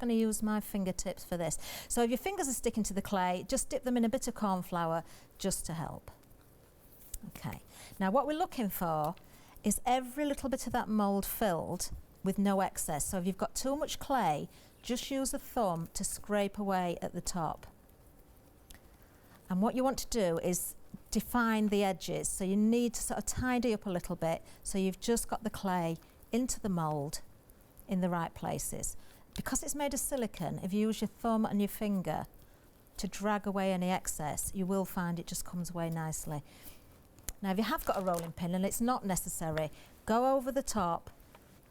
use my fingertips for this. So if your fingers are sticking to the clay, just dip them in a bit of corn flour just to help. Okay. Now what we're looking for is every little bit of that mould filled with no excess. So if you've got too much clay, just use a thumb to scrape away at the top. And what you want to do is define the edges, so you need to sort of tidy up a little bit so you've just got the clay into the mould in the right places. Because it's made of silicone, if you use your thumb and your finger to drag away any excess, you will find it just comes away nicely. Now if you have got a rolling pin and it's not necessary, go over the top,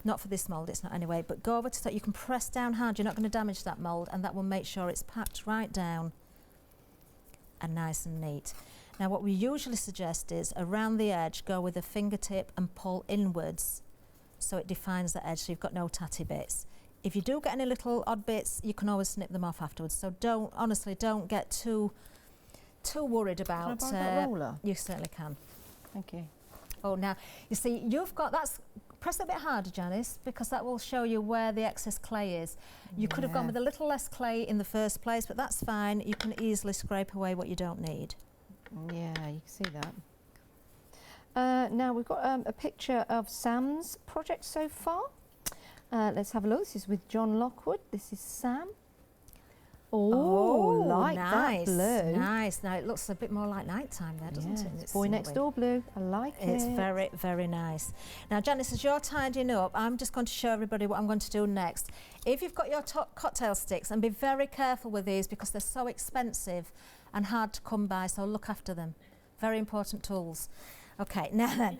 not for this mould, it's not anyway, but go over to the top. You can press down hard, you're not going to damage that mould, and that will make sure it's packed right down and nice and neat. Now what we usually suggest is around the edge, go with a fingertip and pull inwards so it defines the edge so you've got no tatty bits. If you do get any little odd bits, you can always snip them off afterwards. So honestly don't get too worried about. Can I borrow that roller? You certainly can. Thank you. Oh, now you see you've got press a bit harder, Janice, because that will show you where the excess clay is. You could have gone with a little less clay in the first place, but that's fine. You can easily scrape away what you don't need. Yeah, you can see that. Now we've got a picture of Sam's project so far. Let's have a look. This is with John Lockwood. This is Sam. Oh, like nice, that blue. Nice. Now it looks a bit more like nighttime there, doesn't it? It's Boy Next Door blue. I like it. It's very, very nice. Now, Janice, as you're tidying up, I'm just going to show everybody what I'm going to do next. If you've got your cocktail sticks, and be very careful with these because they're so expensive and hard to come by, so look after them. Very important tools. Okay, now then,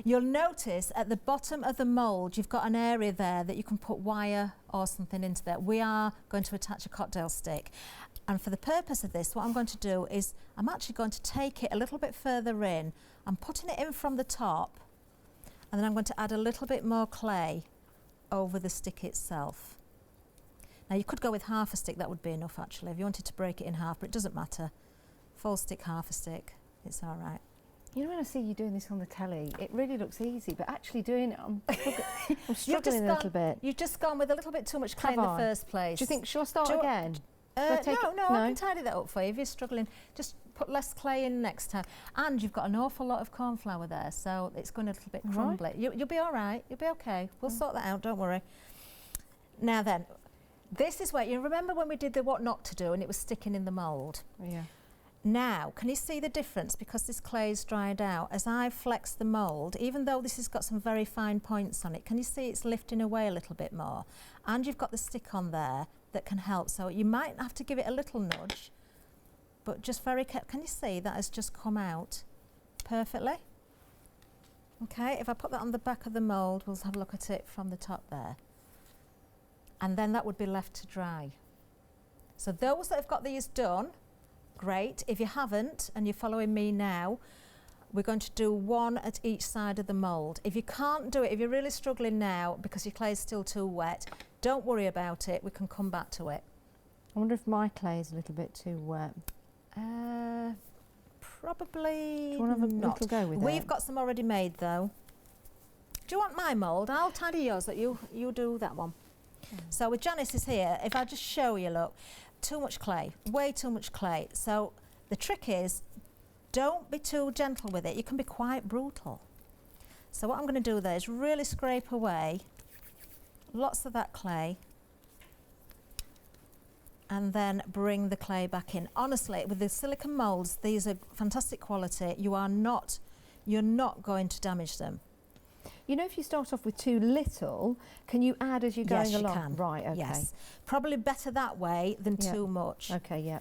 you'll notice at the bottom of the mould you've got an area there that you can put wire or something into there. We are going to attach a cocktail stick, and for the purpose of this what I'm going to do is I'm actually going to take it a little bit further in. I'm putting it in from the top, and then I'm going to add a little bit more clay over the stick itself. Now you could go with half a stick, that would be enough actually if you wanted to break it in half, but it doesn't matter. Full stick, half a stick, it's all right. You know, when I see you doing this on the telly, it really looks easy, but actually doing it, I'm struggling a little bit. You've just gone with a little bit too much clay in the first place. Do you think, shall I start again? No, I can tidy that up for you if you're struggling. Just put less clay in next time. And you've got an awful lot of corn flour there, so it's going a little bit crumbly. You'll be all right. You'll be okay. We'll sort that out, don't worry. Now then, this is where, you remember when we did the what not to do and it was sticking in the mould? Yeah. Now, can you see the difference? Because this clay's dried out, as I flex the mould, even though this has got some very fine points on it, can you see it's lifting away a little bit more? And you've got the stick on there that can help. So you might have to give it a little nudge, but just very careful. Can you see that has just come out perfectly? Okay, if I put that on the back of the mould, we'll have a look at it from the top there. And then that would be left to dry. So those that have got these done, great. If you haven't and you're following me now, we're going to do one at each side of the mould. If you can't do it, if you're really struggling now because your clay is still too wet, don't worry about it. We can come back to it. I wonder if my clay is a little bit too wet. Probably do you want to have a little go with it? We've got some already made though. Do you want my mould? I'll tidy yours, that you do that one. So with Janice is here, if I just show you, look, too much clay, way too much clay. So the trick is, don't be too gentle with it. You can be quite brutal. So what I'm going to do there is really scrape away lots of that clay and then bring the clay back in. Honestly, with the silicone moulds, these are fantastic quality. You're not going to damage them. You know, if you start off with too little, can you add as you're going along? Yes, you can. Right, okay. Yes. Probably better that way than too much. Okay, yeah.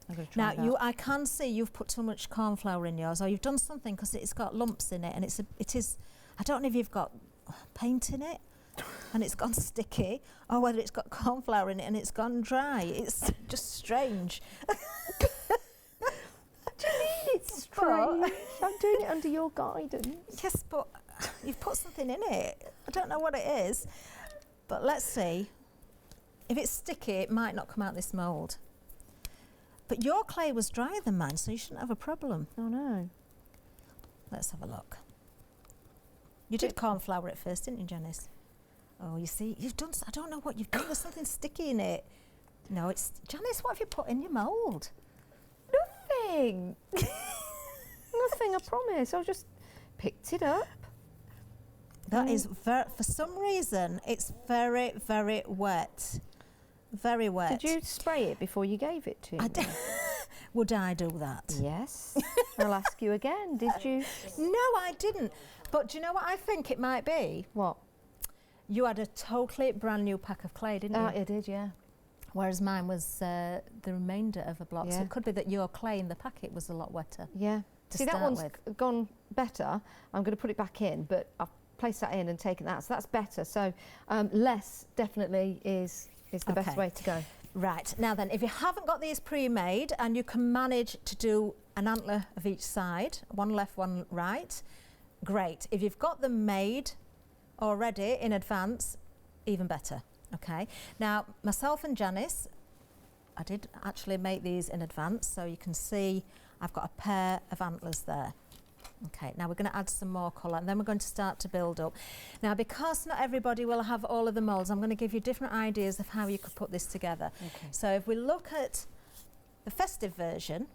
I'm going to try now, I can see you've put too much corn flour in yours, or you've done something because it's got lumps in it, and it is, I don't know if you've got paint in it, and it's gone sticky, or whether it's got corn flour in it and it's gone dry. It's just strange. What do you mean it's strange? I'm doing it under your guidance. Yes, but you've put something in it. I don't know what it is, but let's see. If it's sticky, it might not come out this mould. But your clay was drier than mine, so you shouldn't have a problem. Oh no. Let's have a look. You did corn flour at first, didn't you, Janice? Oh, you see, you've done, I don't know what you've done. There's something sticky in it. No, it's, Janice, what have you put in your mould? Nothing. Nothing, I promise. I just picked it up. That is, for some reason, it's very, very wet. Very wet. Did you spray it before you gave it to me? Would I do that? Yes. I'll ask you again. Did you? No, I didn't. But do you know what I think it might be? What? You had a totally brand new pack of clay, didn't you? I did, yeah. Whereas mine was the remainder of a block. Yeah. So it could be that your clay in the packet was a lot wetter. Yeah. See, that one's gone better. I'm going to put it back in, but I've placed that in and taken that. So that's better. So less definitely is the best way to go. Right. Now then, if you haven't got these pre-made and you can manage to do an antler of each side, one left, one right, great. If you've got them made already in advance, even better. Okay. Now, myself and Janice, I did actually make these in advance, so you can see I've got a pair of antlers there. Okay, now we're going to add some more colour and then we're going to start to build up. Now, because not everybody will have all of the moulds, I'm going to give you different ideas of how you could put this together. Okay. So if we look at the festive version,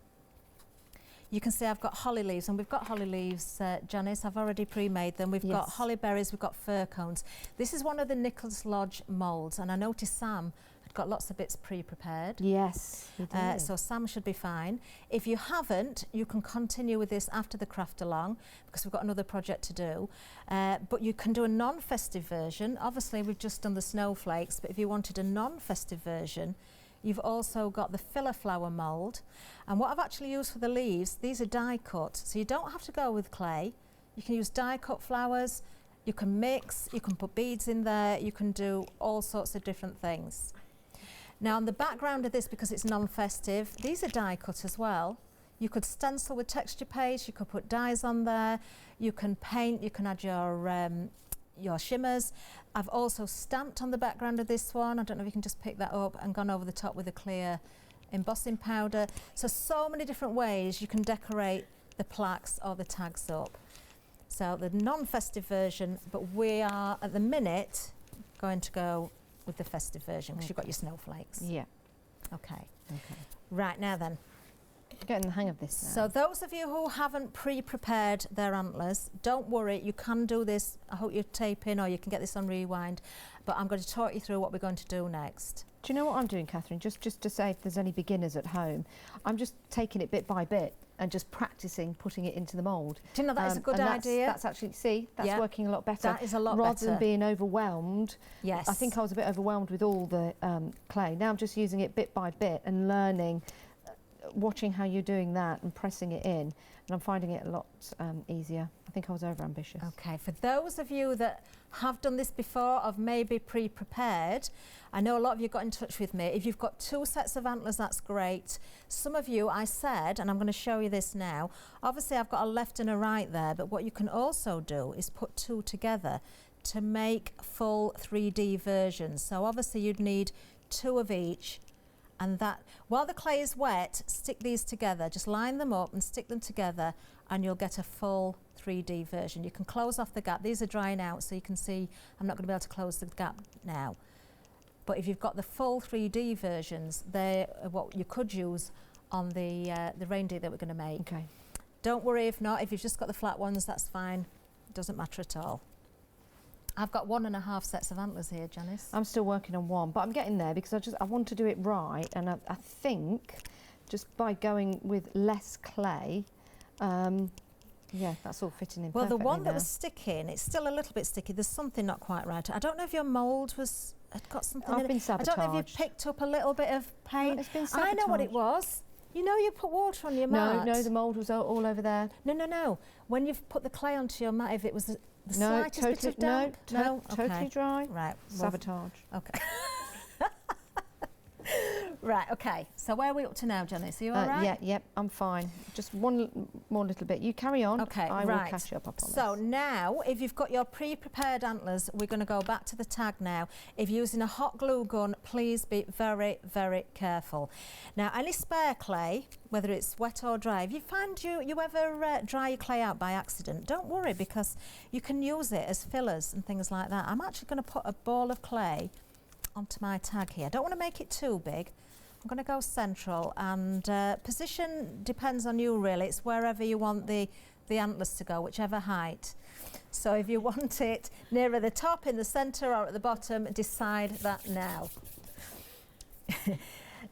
you can see I've got holly leaves, and we've got holly leaves, Janice, I've already pre-made them. We've got holly berries, we've got fir cones. This is one of the Nicholas Lodge moulds, and I noticed Sam had got lots of bits pre-prepared. Yes, he did. So Sam should be fine. If you haven't, you can continue with this after the Craftalong, because we've got another project to do. But you can do a non-festive version. Obviously, we've just done the snowflakes, but if you wanted a non-festive version, you've also got the filler flower mould. And what I've actually used for the leaves, these are die cut. So you don't have to go with clay. You can use die cut flowers. You can mix, you can put beads in there. You can do all sorts of different things. Now on the background of this, because it's non-festive, these are die cut as well. You could stencil with texture paste. You could put dies on there. You can paint, you can add your shimmers. I've also stamped on the background of this one. I don't know if you can just pick that up, and gone over the top with a clear embossing powder. So many different ways you can decorate the plaques or the tags up. So the non-festive version, but we are at the minute going to go with the festive version because you've got your snowflakes. Yeah. Okay. Okay. Right, now then. Getting the hang of this now. So those of you who haven't pre-prepared their antlers, don't worry, you can do this. I hope you're taping or you can get this on rewind, but I'm going to talk you through what we're going to do next. Do you know what I'm doing, Kathryn? Just to say if there's any beginners at home, I'm just taking it bit by bit and just practicing putting it into the mould. Do you know that is a good idea? That's actually, see, that's working a lot better. That is a lot rather better. than being overwhelmed. Yes. I think I was a bit overwhelmed with all the clay. Now I'm just using it bit by bit and learning, watching how you're doing that and pressing it in, and I'm finding it a lot easier. I think I was over ambitious. Okay, for those of you that have done this before, of maybe pre-prepared, I know a lot of you got in touch with me. If you've got 2 sets of antlers, that's great. Some of you, I said, and I'm going to show you this now, obviously I've got a left and a right there, but what you can also do is put 2 together to make full 3D versions. So obviously you'd need 2 of each, and that, while the clay is wet, stick these together, just line them up and stick them together, and you'll get a full 3D version. You can close off the gap. These are drying out, so you can see I'm not going to be able to close the gap now. But if you've got the full 3D versions, they're what you could use on the reindeer that we're going to make. Okay. Don't worry if not. If you've just got the flat ones, that's fine. It doesn't matter at all. I've got 1.5 sets of antlers here, Janice. I'm still working on one, but I'm getting there because I want to do it right, and I think just by going with less clay, yeah, that's all fitting in. Well, the one that now. was sticking, it's still a little bit sticky. There's something not quite right. I don't know if your mould had got something in I've been it. sabotaged. I don't know if you picked up a little bit of paint. No, it's been I know what it sabotaged. was. You know, you put water on your mat. No, the mould was all over there. No. When you've put the clay onto your mat, if it was the No, slightest bit of damp. no, Okay. totally dry. Right. Sabotage. Okay. Right, okay. So where are we up to now, Janice? Are you all right? Yeah, yep, I'm fine. Just one more little bit. You carry on. Okay, I right. will catch up, I promise. So now, if you've got your pre-prepared antlers, we're going to go back to the tag now. If you're using a hot glue gun, please be very, very careful. Now, any spare clay, whether it's wet or dry, if you find you ever dry your clay out by accident, don't worry, because you can use it as fillers and things like that. I'm actually going to put a ball of clay onto my tag here. I don't want to make it too big. I'm going to go central, and position depends on you really. It's wherever you want the antlers to go, whichever height. So if you want it nearer the top, in the centre or at the bottom, decide that now.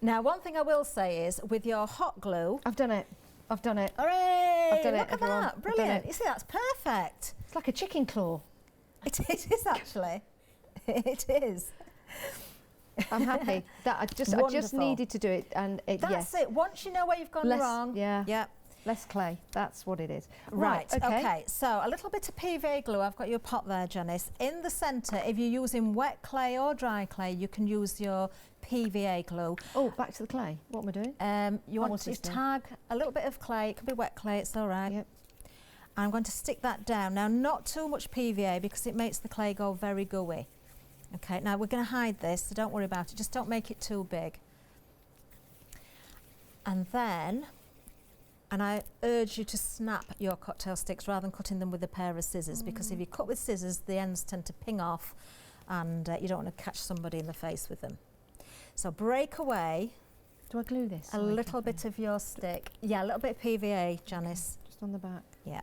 Now, one thing I will say is, with your hot glue... I've done it. Hooray! I've done it, Look at everyone. that, I've done brilliant. it. You see, that's perfect. It's like a chicken claw. It is actually. It is. I'm happy. I just Wonderful. needed to do it, and That's it. Once you know where you've gone less, wrong. Yeah. Yep. Less clay. That's what it is. Right. Okay. So a little bit of PVA glue. I've got your pot there, Janice. In the centre, if you're using wet clay or dry clay, you can use your PVA glue. Oh, back to the clay. What am I doing? You want to tag a little bit of clay. It could be wet clay. It's all right. Yep. I'm going to stick that down. Now, not too much PVA because it makes the clay go very gooey. Okay, now we're going to hide this, so don't worry about it. Just don't make it too big. And then, and I urge you to snap your cocktail sticks rather than cutting them with a pair of scissors, because if you cut with scissors, the ends tend to ping off, and you don't want to catch somebody in the face with them. So break away. Do I glue this? A little bit of your stick. Yeah, a little bit of PVA, Janice. Just on the back. Yeah.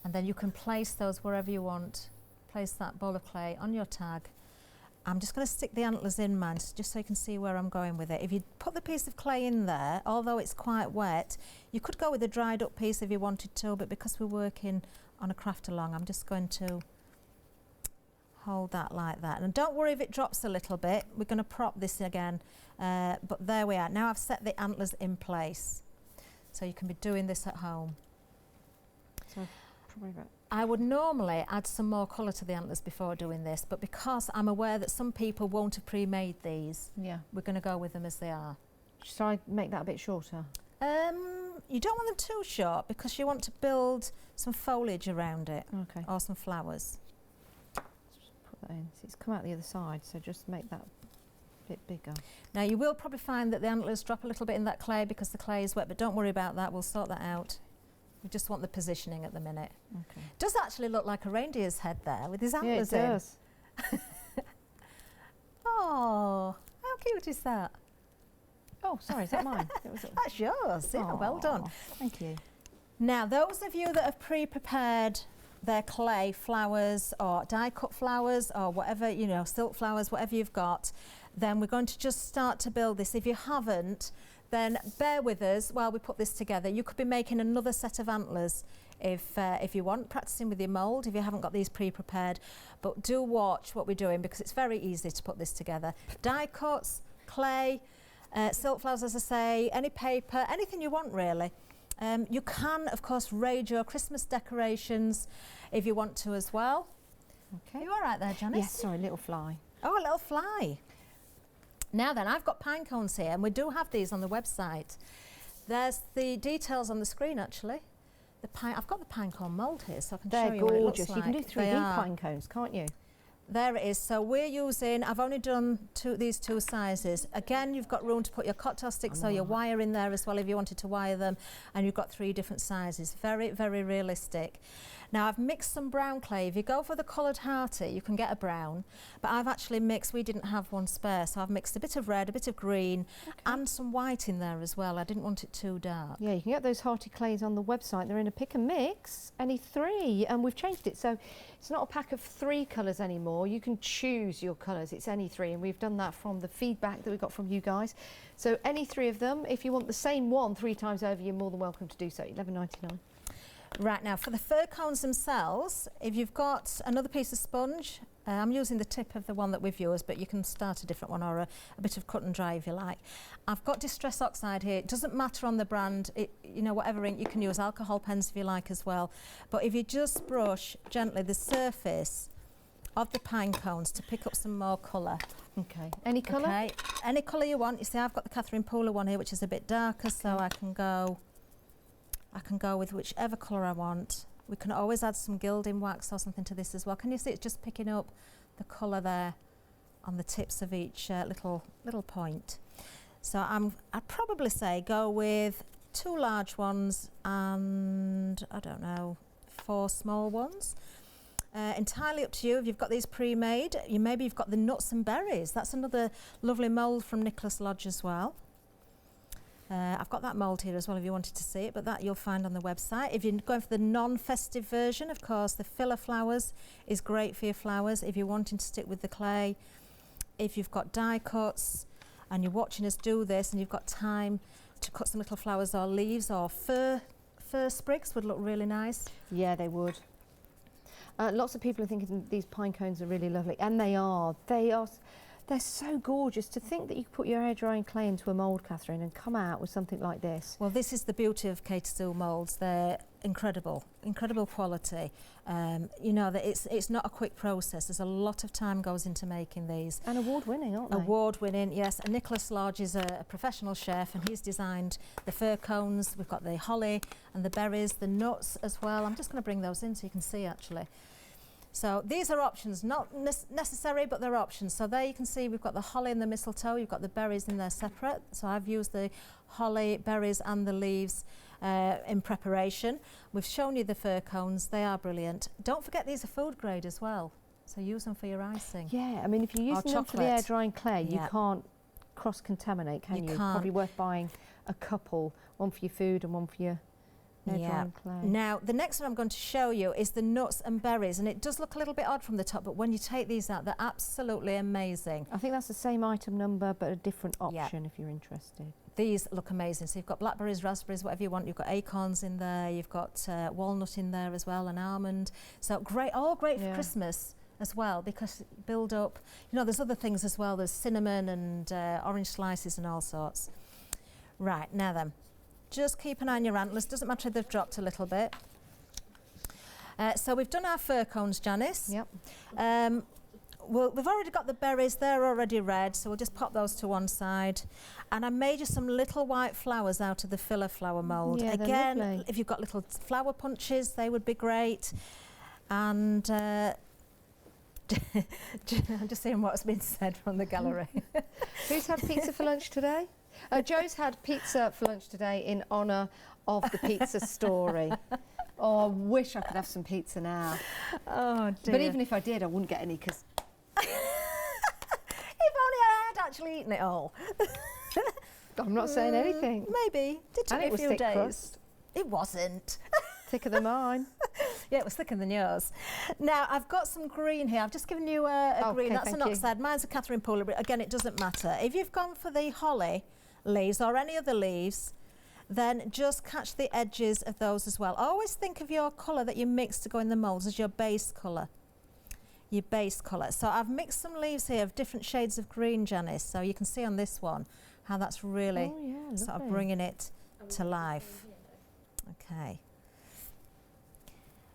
And then you can place those wherever you want. Place that ball of clay on your tag. I'm just going to stick the antlers in mine, just so you can see where I'm going with it. If you put the piece of clay in there, although it's quite wet, you could go with a dried up piece if you wanted to, but because we're working on a Craftalong, I'm just going to hold that like that. And don't worry if it drops a little bit. We're going to prop this again, but there we are. Now I've set the antlers in place, so you can be doing this at home. So probably about. I would normally add some more colour to the antlers before doing this, but because I'm aware that some people won't have pre-made these, we're going to go with them as they are. Should I make that a bit shorter? You don't want them too short because you want to build some foliage around it, or some flowers. Just put that in. See, it's come out the other side, so just make that bit bigger. Now you will probably find that the antlers drop a little bit in that clay because the clay is wet, but don't worry about that, we'll sort that out. We just want the positioning at the minute. Okay. Does actually look like a reindeer's head there with his antlers Yeah, it does. Oh, how cute is that? Oh, sorry, is that mine? That's yours, yeah, well done. Thank you. Now, those of you that have pre-prepared their clay flowers or die-cut flowers or whatever, you know, silk flowers, whatever you've got, then we're going to just start to build this. If you haven't, then bear with us while we put this together. You could be making another set of antlers if you want, practicing with your mould if you haven't got these pre-prepared. But do watch what we're doing because it's very easy to put this together. Die cuts, clay, silk flowers, as I say, any paper, anything you want really. You can, of course, raid your Christmas decorations if you want to as well. Okay. Are you all right there, Janice? Yes, sorry, little fly. Oh, a little fly. Now then, I've got pine cones here, and we do have these on the website. There's the details on the screen, actually. I've got the pine cone mould here, so I can show you what it looks like. You can do 3D pine cones, can't you? There it is. So we're using, I've only done these two sizes. Again, you've got room to put your cocktail sticks or your wire in there as well if you wanted to wire them. And you've got 3 different sizes. Very, very realistic. Now I've mixed some brown clay. If you go for the coloured hearty, you can get a brown. But I've actually mixed, we didn't have one spare, so I've mixed a bit of red, a bit of green, and some white in there as well. I didn't want it too dark. Yeah, you can get those hearty clays on the website. They're in a pick and mix, any 3, and we've changed it. So it's not a pack of 3 colours anymore. You can choose your colours. It's any 3, and we've done that from the feedback that we got from you guys. So any 3 of them. If you want the same one 3 times over, you're more than welcome to do so. $11.99. Right, now for the fir cones themselves, if you've got another piece of sponge, I'm using the tip of the one that we've used, but you can start a different one or a bit of cut and dry if you like. I've got Distress Oxide here. It doesn't matter on the brand, you know, whatever ink, you can use alcohol pens if you like as well. But if you just brush gently the surface of the pine cones to pick up some more colour. Okay. Any colour? Okay, any colour you want. You see, I've got the Kathryn Pooler one here, which is a bit darker, so I can go with whichever colour I want. We can always add some gilding wax or something to this as well. Can you see it's just picking up the colour there on the tips of each little point. So I'd probably say go with 2 large ones and, I don't know, 4 small ones. Entirely up to you. If you've got these pre-made, maybe you've got the nuts and berries. That's another lovely mould from Nicholas Lodge as well. I've got that mould here as well if you wanted to see it, but that you'll find on the website. If you're going for the non-festive version, of course, the filler flowers is great for your flowers if you're wanting to stick with the clay. If you've got die cuts and you're watching us do this and you've got time to cut some little flowers or leaves or fir sprigs would look really nice. Yeah, they would. Lots of people are thinking these pine cones are really lovely, and they are. They're so gorgeous. To think that you could put your air drying clay into a mould, Kathryn, and come out with something like this. Well, this is the beauty of Katie Steel moulds. They're incredible quality. You know, that it's not a quick process. There's a lot of time goes into making these. And award-winning, aren't they? Award-winning, yes. And Nicholas Lodge is a professional chef, and he's designed the fir cones. We've got the holly and the berries, the nuts as well. I'm just going to bring those in so you can see, actually. So these are options, not necessary, but they're options. So there you can see we've got the holly and the mistletoe. You've got the berries in there separate. So I've used the holly, berries and the leaves in preparation. We've shown you the fir cones. They are brilliant. Don't forget these are food grade as well. So use them for your icing. Yeah, I mean, if you're using them for the air drying clay, you can't cross-contaminate, can you? You It's can't. probably worth buying a couple, one for your food and one for your air drying clay. Now, the next one I'm going to show you is the nuts and berries, and it does look a little bit odd from the top, but when you take these out, they're absolutely amazing. I think that's the same item number, but a different option if you're interested. These look amazing. So you've got blackberries, raspberries, whatever you want. You've got acorns in there. You've got walnut in there as well, and almond. So great, all great for Christmas as well, because build up. You know, there's other things as well. There's cinnamon and orange slices and all sorts. Right, now then. Just keep an eye on your antlers. Doesn't matter if they've dropped a little bit. So we've done our fir cones, Janice. Yep. Well, we've already got the berries. They're already red, so we'll just pop those to one side. And I made you some little white flowers out of the filler flower mould. Yeah, again, lovely. if you've got little flower punches, they would be great. And I'm just seeing what's been said from the gallery. Who's had pizza for lunch today? Joe's had pizza for lunch today in honour of the pizza story. Oh, I wish I could have some pizza now. Oh dear. But even if I did, I wouldn't get any because... If only I had actually eaten it all. I'm not saying anything. Maybe. Did take And me it a was few thick days. crust. It wasn't. Thicker than mine. Yeah, it was thicker than yours. Now, I've got some green here. I've just given you a green. Okay, That's an thank you. oxide. Mine's a Kathryn Pooler, but again, it doesn't matter. If you've gone for the holly leaves or any other leaves, then just catch the edges of those as well. Always think of your colour that you mix to go in the moulds as your base colour. Your base colour. So I've mixed some leaves here of different shades of green, Janice. So you can see on this one how that's really sort of bringing it to life. Okay.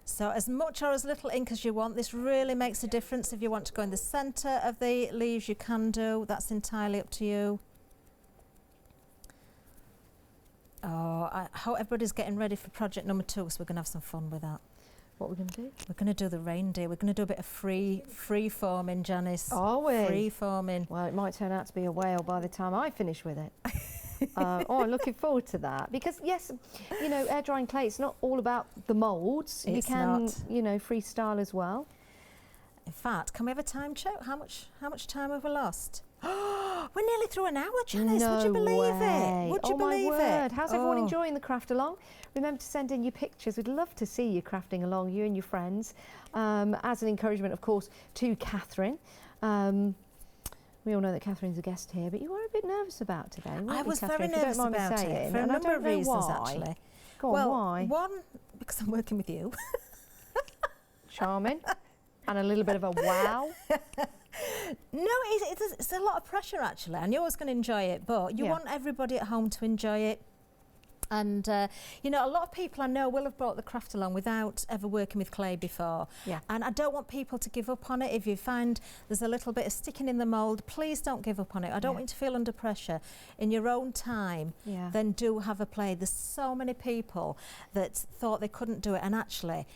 So as much or as little ink as you want. This really makes a difference. If you want to go in the centre of the leaves, you can do. That's entirely up to you. Oh, I hope everybody's getting ready for project number 2, so we're going to have some fun with that. What are we going to do? We're going to do the reindeer. We're going to do a bit of free forming, Janice. Are we? Free forming. Well, it might turn out to be a whale by the time I finish with it. Oh, I'm looking forward to that because yes, you know, air drying clay. It's not all about the moulds. You It's can, not. you know, freestyle as well. In fact, can we have a time check? How much time have we lost? We're nearly through an hour, Janice. No Would you believe way. it? Would you Oh my believe word. it? How's everyone enjoying the craft along? Remember to send in your pictures. We'd love to see you crafting along, you and your friends. As an encouragement, of course, to Kathryn. We all know that Kathryn's a guest here, but you were a bit nervous about today, weren't I you, was Kathryn, very if you don't nervous mind me about it saying? for a And I number don't of know reasons, why. actually. Go on, Well, why? one, because I'm working with you. Charming. And a little bit of a wow. No, it's a lot of pressure, actually. I knew I was going to enjoy it, but you want everybody at home to enjoy it. And, you know, a lot of people I know will have brought the craft along without ever working with clay before. Yeah. And I don't want people to give up on it. If you find there's a little bit of sticking in the mould, please don't give up on it. I don't want you to feel under pressure. In your own time, then do have a play. There's so many people that thought they couldn't do it. And actually,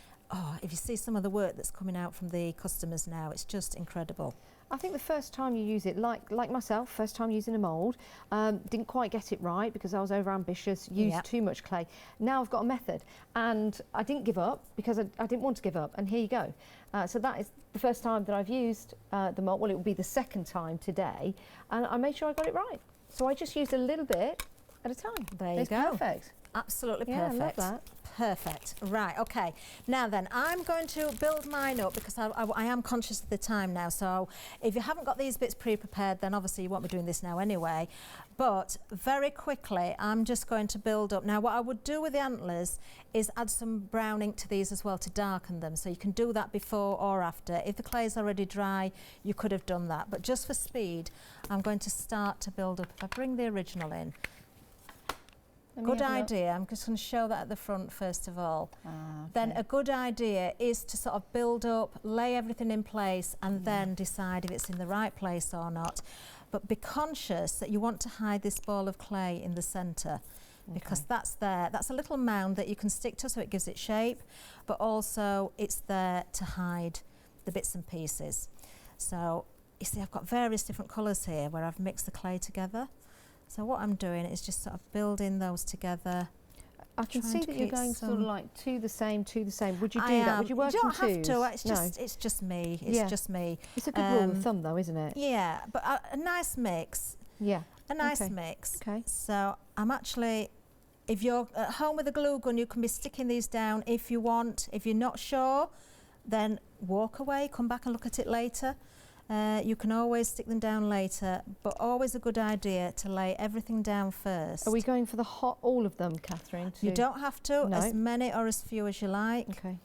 if you see some of the work that's coming out from the customers now, it's just incredible. I think the first time you use it, like myself, first time using a mould, didn't quite get it right because I was over ambitious, used too much clay. Now I've got a method and I didn't give up because I didn't want to give up, and here you go. So that is the first time that I've used the mould. Well, it will be the second time today, and I made sure I got it right. So I just used a little bit at a time. There you It's go. perfect. Absolutely Yeah, perfect. I love that. Perfect. Right, okay. Now then, I'm going to build mine up because I am conscious of the time now. So if you haven't got these bits pre-prepared, then obviously you won't be doing this now anyway. But very quickly, I'm just going to build up. Now, what I would do with the antlers is add some brown ink to these as well to darken them. So you can do that before or after. If the clay is already dry, you could have done that. But just for speed, I'm going to start to build up. If I bring the original in, good idea. I'm just going to show that at the front first of all. Then a good idea is to sort of build up, lay everything in place, and then decide if it's in the right place or not. But be conscious that you want to hide this ball of clay in the centre, because that's there. That's a little mound that you can stick to so it gives it shape, but also it's there to hide the bits and pieces. So you see I've got various different colours here where I've mixed the clay together. So what I'm doing is just sort of building those together. I can see that you're going sort of like to the same. Would you do I that? am. Would you work You in don't have twos? to. It's No. just me. It's just me. It's a good rule of thumb though, isn't it? Yeah, but a nice mix. Yeah. A nice mix. Okay. So I'm actually, if you're at home with a glue gun, you can be sticking these down if you want. If you're not sure, then walk away, come back and look at it later. You can always stick them down later, but always a good idea to lay everything down first. Are we going for the all of them, Kathryn? You don't have to, No. as many or as few as you like. Okay.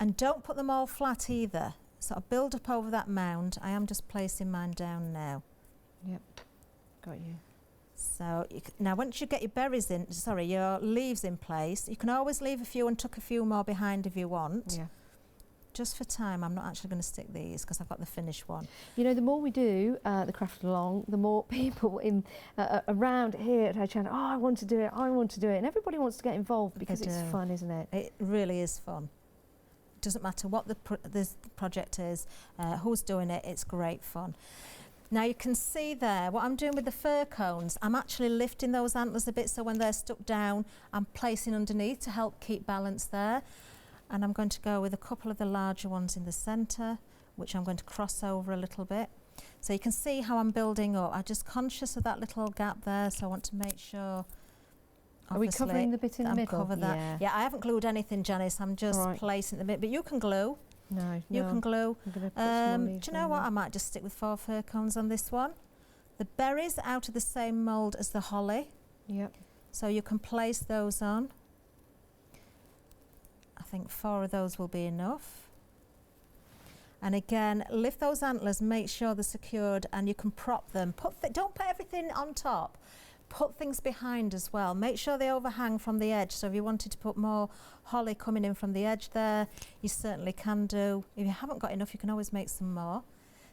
And don't put them all flat either. Sort of build up over that mound. I am just placing mine down now. Yep. Got you. So now once you get your berries in, your leaves in place, you can always leave a few and tuck a few more behind if you want. Yeah. Just for time, I'm not actually going to stick these because I've got the finished one. You know, the more we do the craft along, the more people in around here at our channel, I want to do it, and everybody wants to get involved because it's fun, isn't it? It really is fun. It doesn't matter what this project is, who's doing it, it's great fun. Now you can see there what I'm doing with the fir cones. I'm actually lifting those antlers a bit, so when they're stuck down, I'm placing underneath to help keep balance there. And I'm going to go with a couple of the larger ones in the centre, which I'm going to cross over a little bit. So you can see how I'm building up. I'm just conscious of that little gap there, so I want to make sure. Are we covering the bit in the middle? Cover that. Yeah, I haven't glued anything, Janice. I'm just placing the bit, but you can glue. No, you can glue. I'm gonna put some do you know what? I might just stick with 4 fir cones on this one. The berries out of the same mould as the holly. Yep. So you can place those on. I think 4 of those will be enough. And again, lift those antlers, make sure they're secured, and you can prop them. Don't put everything on top. Put things behind as well. Make sure they overhang from the edge. So if you wanted to put more holly coming in from the edge there, you certainly can do. If you haven't got enough, you can always make some more.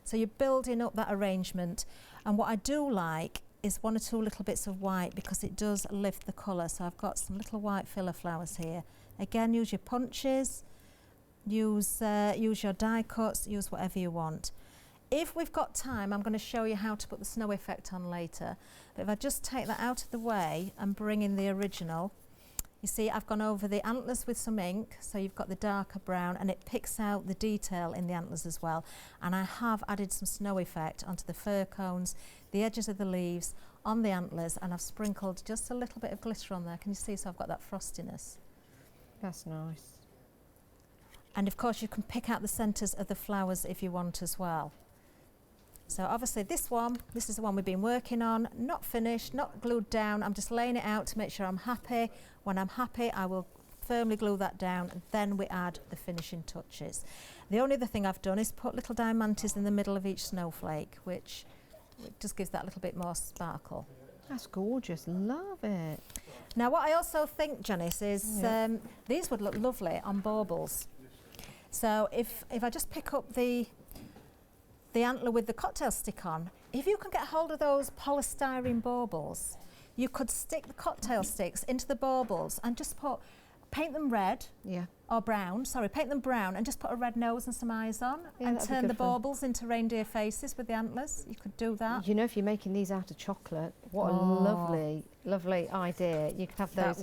So you're building up that arrangement. And what I do like is 1 or 2 little bits of white, because it does lift the colour. So I've got some little white filler flowers here. Again, use your punches, use your die cuts, use whatever you want. If we've got time, I'm going to show you how to put the snow effect on later. But if I just take that out of the way and bring in the original, you see I've gone over the antlers with some ink, so you've got the darker brown, and it picks out the detail in the antlers as well. And I have added some snow effect onto the fir cones, the edges of the leaves, on the antlers, and I've sprinkled just a little bit of glitter on there. Can you see? So I've got that frostiness. That's nice. And of course you can pick out the centres of the flowers if you want as well. So obviously this is the one we've been working on, not finished, not glued down. I'm just laying it out to make sure I'm happy. When I'm happy, I will firmly glue that down, and then we add the finishing touches. The only other thing I've done is put little diamantes in the middle of each snowflake, which just gives that little bit more sparkle. That's gorgeous, love it. Now what I also think, Janice, is these would look lovely on baubles. So if I just pick up the antler with the cocktail stick on, if you can get hold of those polystyrene baubles, you could stick the cocktail sticks into the baubles and just paint them red or brown, paint them brown and just put a red nose and some eyes on and turn the baubles into reindeer faces with the antlers. You could do that. You know, if you're making these out of chocolate, what a lovely, lovely idea. You could have those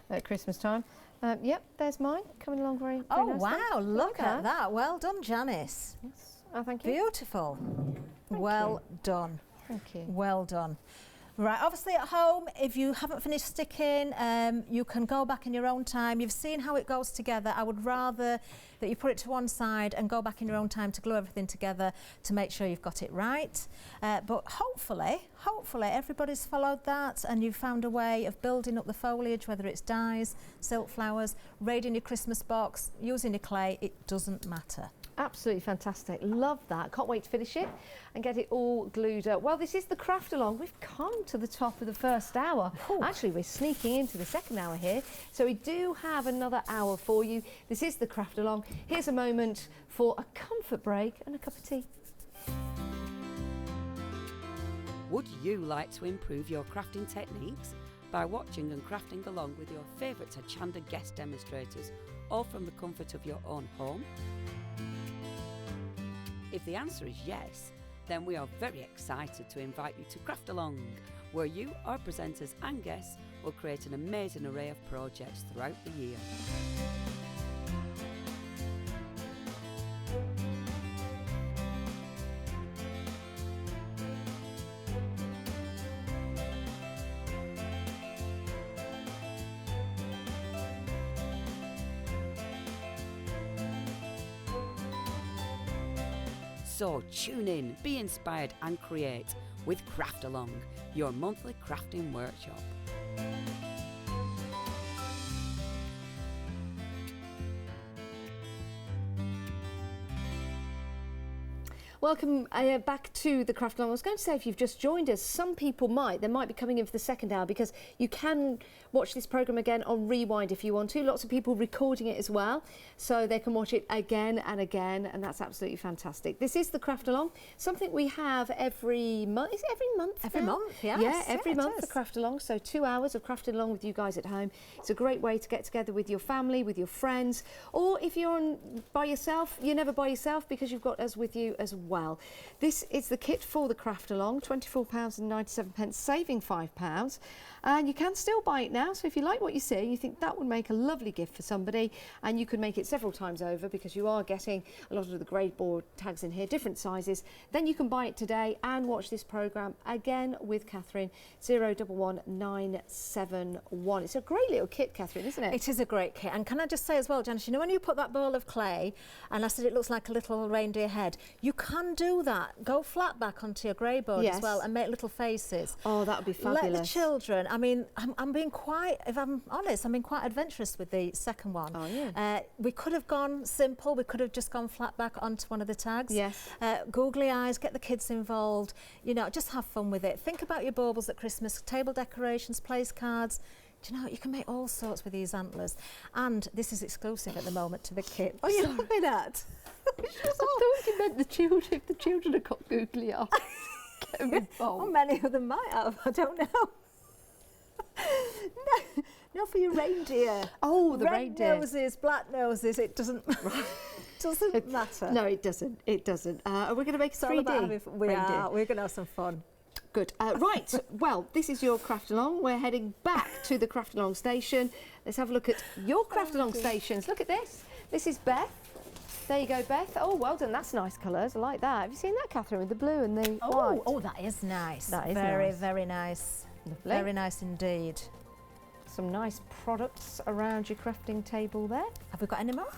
at Christmas time. Yep, there's mine coming along very nicely. Wow, look at that. Well done, Janice. Yes. Oh, thank you. Beautiful. Well done. Thank you. Well done. Right, obviously at home, if you haven't finished sticking, you can go back in your own time. You've seen how it goes together. I would rather that you put it to one side and go back in your own time to glue everything together to make sure you've got it right. But hopefully everybody's followed that and you've found a way of building up the foliage, whether it's dies, silk flowers, raiding your Christmas box, using your clay, it doesn't matter. Absolutely fantastic. Love that. Can't wait to finish it and get it all glued up. Well, this is the Craftalong. We've come to the top of the first hour. Ooh. Actually, we're sneaking into the second hour here. So we do have another hour for you. This is the Craftalong. Here's a moment for a comfort break and a cup of tea. Would you like to improve your crafting techniques by watching and crafting along with your favourite Hachanda guest demonstrators, all from the comfort of your own home? If the answer is yes, then we are very excited to invite you to Craftalong, where you, our presenters and guests, will create an amazing array of projects throughout the year. So tune in, be inspired and create with Craftalong, your monthly crafting workshop. Welcome back to the Craftalong. I was going to say, if you've just joined us, some people might. They might be coming in for the second hour because you can watch this programme again on Rewind if you want to. Lots of people recording it as well, so they can watch it again, and that's absolutely fantastic. This is the Craftalong, something we have every month. Is it every month? Every month, yes. Yeah, every month the Craftalong. So 2 hours of crafting along with you guys at home. It's a great way to get together with your family, with your friends, or if you're by yourself, you're never by yourself because you've got us with you as well. This is the kit for the Craftalong, £24.97, saving £5. And you can still buy it now, so if you like what you see, you think that would make a lovely gift for somebody, and you could make it several times over because you are getting a lot of the grade board tags in here, different sizes, then you can buy it today and watch this programme again with Kathryn, 011971. It's a great little kit, Kathryn, isn't it? It is a great kit. And can I just say as well, Janice, you know when you put that ball of clay, and I said it looks like a little reindeer head, you can do that. Go flat back onto your grey board as well and make little faces. Oh, that would be fabulous. Let the children, I mean, I'm being quite, if I'm honest, I'm being quite adventurous with the second one. Oh, yeah. We could have gone simple. We could have just gone flat back onto one of the tags. Yes. Googly eyes, get the kids involved. You know, just have fun with it. Think about your baubles at Christmas, table decorations, place cards. Do you know, you can make all sorts with these antlers. And this is exclusive at the moment to the kit. Oh, you're laughing at? I thought you meant the children. If the children have got googly eyes, get them involved. Well, many of them might have. I don't know. No, for your reindeer. Oh, the Red reindeer. noses, black noses. It doesn't doesn't matter. No, it doesn't. It doesn't. We're going to make It's all 3D. about having fun. We're going to have some fun. Good. Right. Well, this is your Craftalong. We're heading back to the Craftalong station. Let's have a look at your Craftalong stations. Look at this. This is Beth. There you go, Beth. Oh, well done. That's nice colours. I like that. Have you seen that, Kathryn, with the blue and the white? Oh, that is nice. That is very, nice. very nice. Lovely. Very nice indeed. Some nice products around your crafting table there. Have we got any more?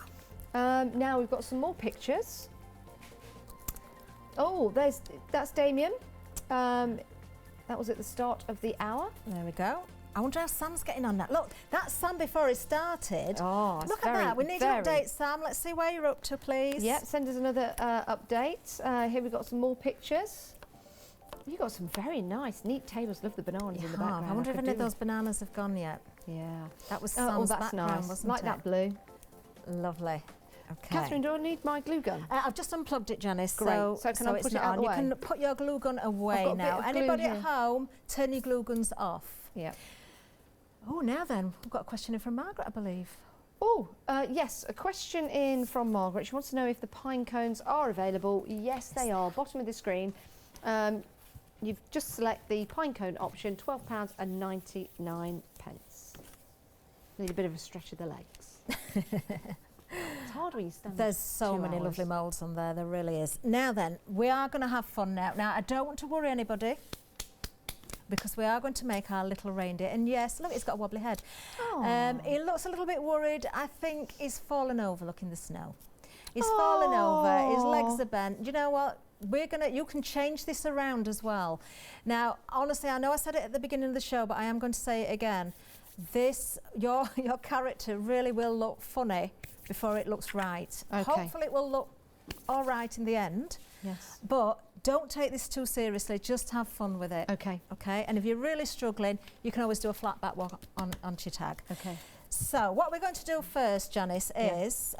Now we've got some more pictures. Oh, that's Damien. That was at the start of the hour. There we go. I wonder how Sam's getting on that. Look, that's Sam before it started. Oh, look at that. We need an update, Sam. Let's see where you're up to, please. Yep, send us another update. Here we've got some more pictures. You've got some very nice, neat tables. Love the bananas in the background. I wonder if any of those bananas have gone yet. Yeah. That was Sam's background, nice. wasn't like it? That blue. Lovely. Okay. Kathryn, do I need my glue gun? I've just unplugged it, Janice. Great. So can I put it out of the way? You can put your glue gun away now. Anybody at home, turn your glue guns off. Yeah. Oh, now then, we've got a question in from Margaret, I believe. Oh, yes, a question in from Margaret. She wants to know if the pine cones are available. Yes, they are. Bottom of the screen. You've just select the pine cone option, £12.99. Need a bit of a stretch of the legs. It's hard when you stand. There's so many lovely moulds on there, there really is. Now then, we are going to have fun now. Now, I don't want to worry anybody because we are going to make our little reindeer. And yes, look, it's got a wobbly head. He looks a little bit worried. I think he's fallen over, look in the snow. He's fallen over, his legs are bent. You know what? You can change this around as well. Now, honestly, I know I said it at the beginning of the show, but I am going to say it again. Your character really will look funny before it looks right. Okay. Hopefully it will look all right in the end. Yes. But don't take this too seriously, just have fun with it. Okay. Okay, and if you're really struggling, you can always do a flat back walk onto your tag. Okay. So what we're going to do first, Janice, is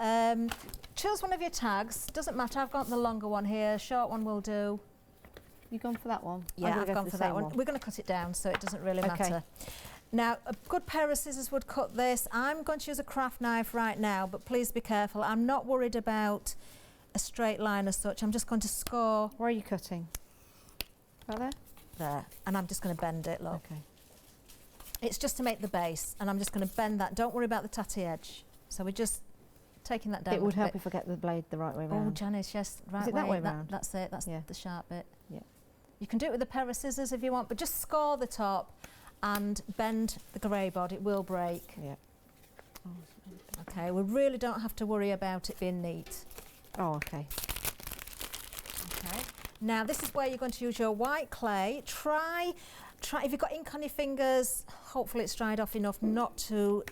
choose one of your tags. Doesn't matter, I've got the longer one here, short one will do. You gone for that one? Yeah, I've gone for that one. We're going to cut it down so it doesn't really matter. Now, a good pair of scissors would cut this. I'm going to use a craft knife right now, but please be careful. I'm not worried about a straight line as such. I'm just going to score. Where are you cutting? Right there? There. And I'm just going to bend it, look. Okay. It's just to make the base, and I'm just going to bend that. Don't worry about the tatty edge. So we're just taking that down. It would help if I get the blade the right way round. Oh, Janice, yes, right Is it that way round? That's it. That's the sharp bit. Yeah. You can do it with a pair of scissors if you want, but just score the top and bend the grey board. It will break. Yeah. Okay, we really don't have to worry about it being neat. Oh, okay. Okay. Now this is where you're going to use your white clay. Try if you've got ink on your fingers, hopefully it's dried off enough not to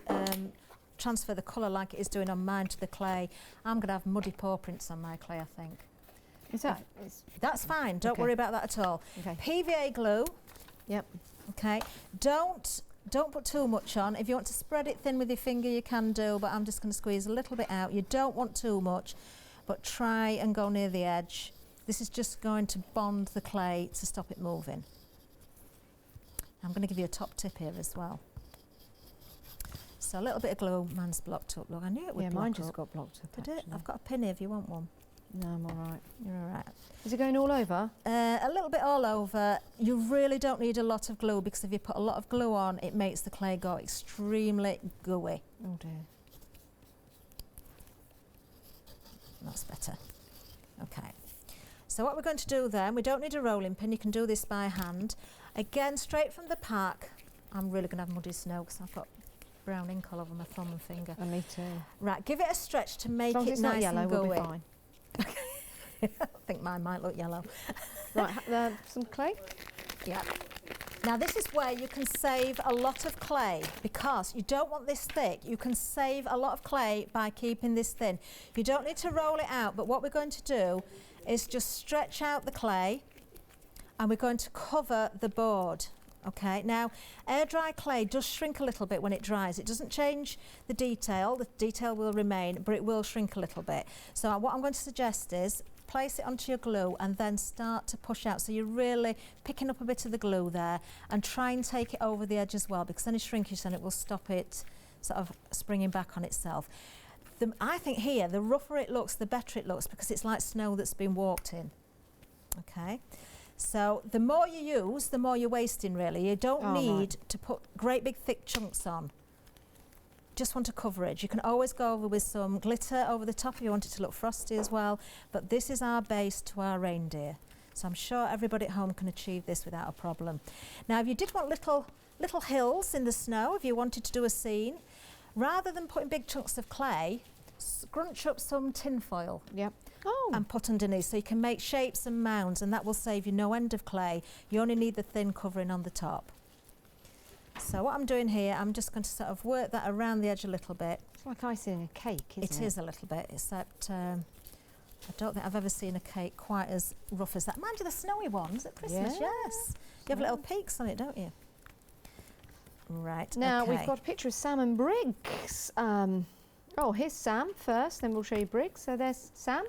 transfer the colour like it is doing on mine to the clay. I'm going to have muddy paw prints on my clay, I think. Is that? That's fine. Don't Okay. worry about that at all. Okay. PVA glue. Yep. Okay. Don't put too much on. If you want to spread it thin with your finger, you can do, but I'm just going to squeeze a little bit out. You don't want too much, but try and go near the edge. This is just going to bond the clay to stop it moving. I'm going to give you a top tip here as well. So a little bit of glue. Mine's blocked up. Look, I knew it would block mine up. just got blocked up. Did it? actually. I've got a pin here if you want one. No, I'm all right. You're all right. Is it going all over? A little bit all over. You really don't need a lot of glue because if you put a lot of glue on, it makes the clay go extremely gooey. Oh dear. That's better. Okay. So what we're going to do then, we don't need a rolling pin. You can do this by hand. Again, straight from the pack. I'm really going to have muddy snow because I've got brown ink all over my thumb and finger. And me too. Right, give it a stretch to make As long as it it's nice not yellow, and we'll gooey. be fine. I think mine might look yellow. Right, some clay. Yeah. Now this is where you can save a lot of clay because you don't want this thick. You can save a lot of clay by keeping this thin. You don't need to roll it out, but what we're going to do is just stretch out the clay and we're going to cover the board. Okay, now air dry clay does shrink a little bit when it dries. It doesn't change the detail will remain, but it will shrink a little bit. So what I'm going to suggest is place it onto your glue and then start to push out. So you're really picking up a bit of the glue there and try and take it over the edge as well because any shrinkage then it will stop it sort of springing back on itself. I think here the rougher it looks, the better it looks because it's like snow that's been walked in. Okay. So the more you use, the more you're wasting really. You don't need to put great big thick chunks on. Just want a coverage. You can always go over with some glitter over the top if you want it to look frosty as well. But this is our base to our reindeer. So I'm sure everybody at home can achieve this without a problem. Now if you did want little hills in the snow, if you wanted to do a scene, rather than putting big chunks of clay, scrunch up some tin foil. Yep. Oh. And put underneath so you can make shapes and mounds and that will save you no end of clay. You only need the thin covering on the top. So what I'm doing here, I'm just going to sort of work that around the edge a little bit. It's like icing a cake, isn't it? It is a little bit, except I don't think I've ever seen a cake quite as rough as that. Mind you, the snowy ones at Christmas, yes. You have little peaks on it, don't you? Right, Now okay. we've got a picture of Sam and Briggs. Oh, here's Sam first, then we'll show you Briggs. So there's Sam.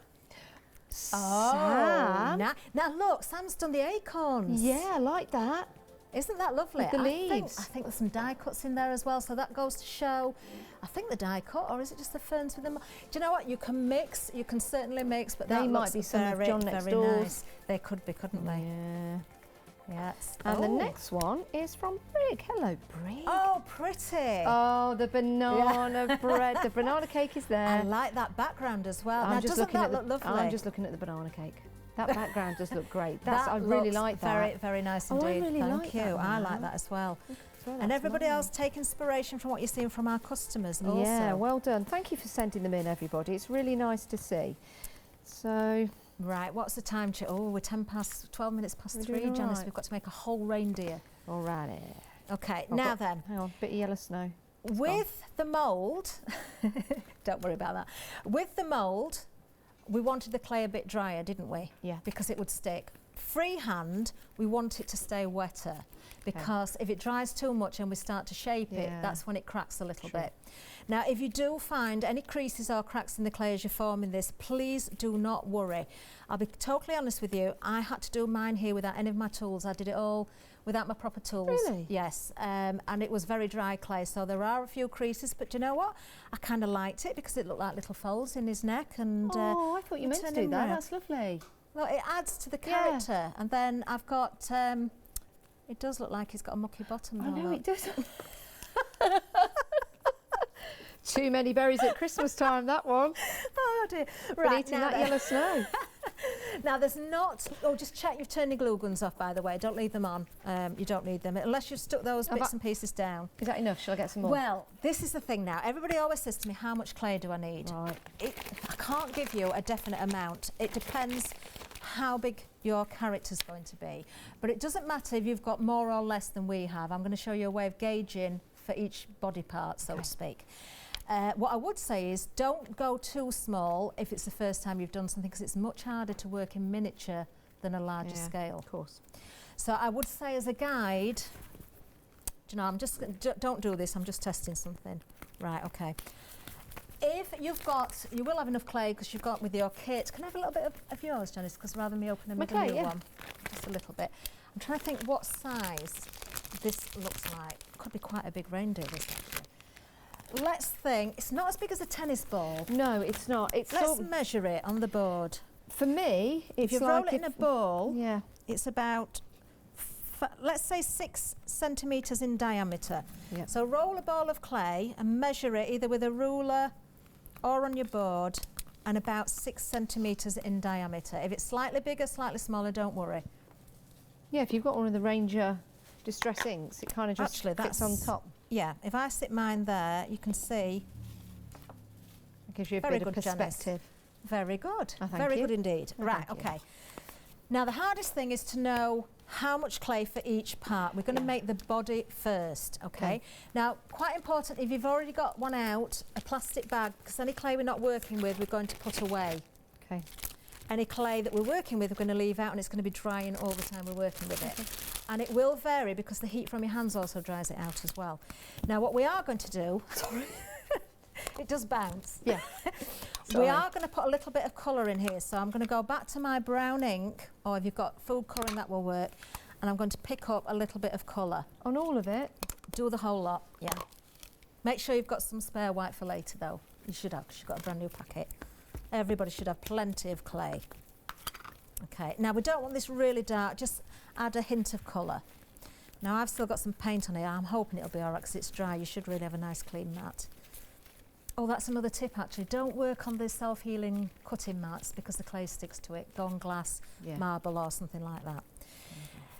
Oh, Sam. now look, Sam's done the acorns. Yeah, I like that. Isn't that lovely? With the leaves. I think there's some die cuts in there as well, so that goes to show, I think the die cut, or is it just the ferns with them? Do you know what? You can mix, you can certainly mix, but They that might looks be some of very, John next very door's. nice. They could be, couldn't they? Yeah. Yes. And the next one is from Brig. Hello, Brig. Oh, pretty. Oh, the banana bread. The banana cake is there. I like that background as well. Now, doesn't that look lovely? I'm just looking at the banana cake. That background does look great. I really looks like very, that. very nice Oh, I indeed. really Thank like you. that I one. like that as well. Well, And that's everybody nice. else take inspiration from what you're seeing from our customers also. Yeah, well done. Thank you for sending them in, everybody. It's really nice to see. So, Right, what's the time? Oh, we're 12 minutes past We're 3, doing all Janice. right. We've got to make a whole reindeer. alrighty. Okay, I've now got- then, Hang on, bit of yellow snow. with the mould, don't worry about that. With the mould, we wanted the clay a bit drier, didn't we? Yeah. Because it would stick. Freehand, we want it to stay wetter because if it dries too much and we start to shape it, Yeah. that's when it cracks a little True. bit. Now, if you do find any creases or cracks in the clay as you're forming this, please do not worry. I'll be totally honest with you, I had to do mine here without any of my tools. I did it all without my proper tools. Really? Yes, and it was very dry clay, so there are a few creases, but do you know what? I kind of liked it because it looked like little folds in his neck. And Oh, I thought you meant to turn do him that. round. That's lovely. Well, it adds to the Yeah. character. And then I've got, it does look like he's got a mucky bottom. I though, know look. it does. Too many berries at Christmas time, that one. Oh dear. Been Right, eating now, that yellow snow. now there's not, just check you've turned your glue guns off, by the way. Don't leave them on. You don't need them, unless you've stuck those bits and pieces down. Is that enough? Shall I get some more? Well, this is the thing now. Everybody always says to me, how much clay do I need? Right. I can't give you a definite amount. It depends how big your character's going to be. But it doesn't matter if you've got more or less than we have. I'm going to show you a way of gauging for each body part, so to speak. What I would say is don't go too small if it's the first time you've done something, because it's much harder to work in miniature than a larger scale. Of course. So I would say as a guide, do you know, don't do this, I'm just testing something. Right, okay. If you've got, you will have enough clay because you've got with your kit. Can I have a little bit of yours, Janice? Because rather than me opening a new one, just a little bit. I'm trying to think what size this looks like. Could be quite a big reindeer, this actually. Let's think, it's not as big as a tennis ball. No, it's not. Let's measure it on the board. For me, if you roll it in a ball, yeah, it's about, let's say 6 centimetres in diameter. Yep. So roll a ball of clay and measure it either with a ruler or on your board, and about 6 centimetres in diameter. If it's slightly bigger, slightly smaller, don't worry. Yeah, if you've got one of the Ranger Distress inks, it kind of just fits on top. Yeah, if I sit mine there, you can see. It gives you a Very bit of good, perspective. Janice. Very good. Oh, thank Very you. good indeed. Oh, right, thank you. okay. Now the hardest thing is to know how much clay for each part. We're going to make the body first, okay? Now, quite important, if you've already got one out, a plastic bag, because any clay we're not working with, we're going to put away. Okay. Any clay that we're working with, we're going to leave out, and it's going to be drying all the time we're working with it. And it will vary because the heat from your hands also dries it out as well. Now, what we are going to do, sorry, it does bounce. Yeah. We are going to put a little bit of colour in here, so I'm going to go back to my brown ink, or if you've got food colouring, that will work, and I'm going to pick up a little bit of colour. On all of it? Do the whole lot, yeah. Make sure you've got some spare white for later though. You should have, because you've got a brand new packet. Everybody should have plenty of clay. Okay, now we don't want this really dark, just add a hint of colour. Now I've still got some paint on it, I'm hoping it'll be alright because it's dry. You should really have a nice clean mat. Oh, that's another tip actually. Don't work on the self-healing cutting mats because the clay sticks to it. Go on glass, marble or something like that.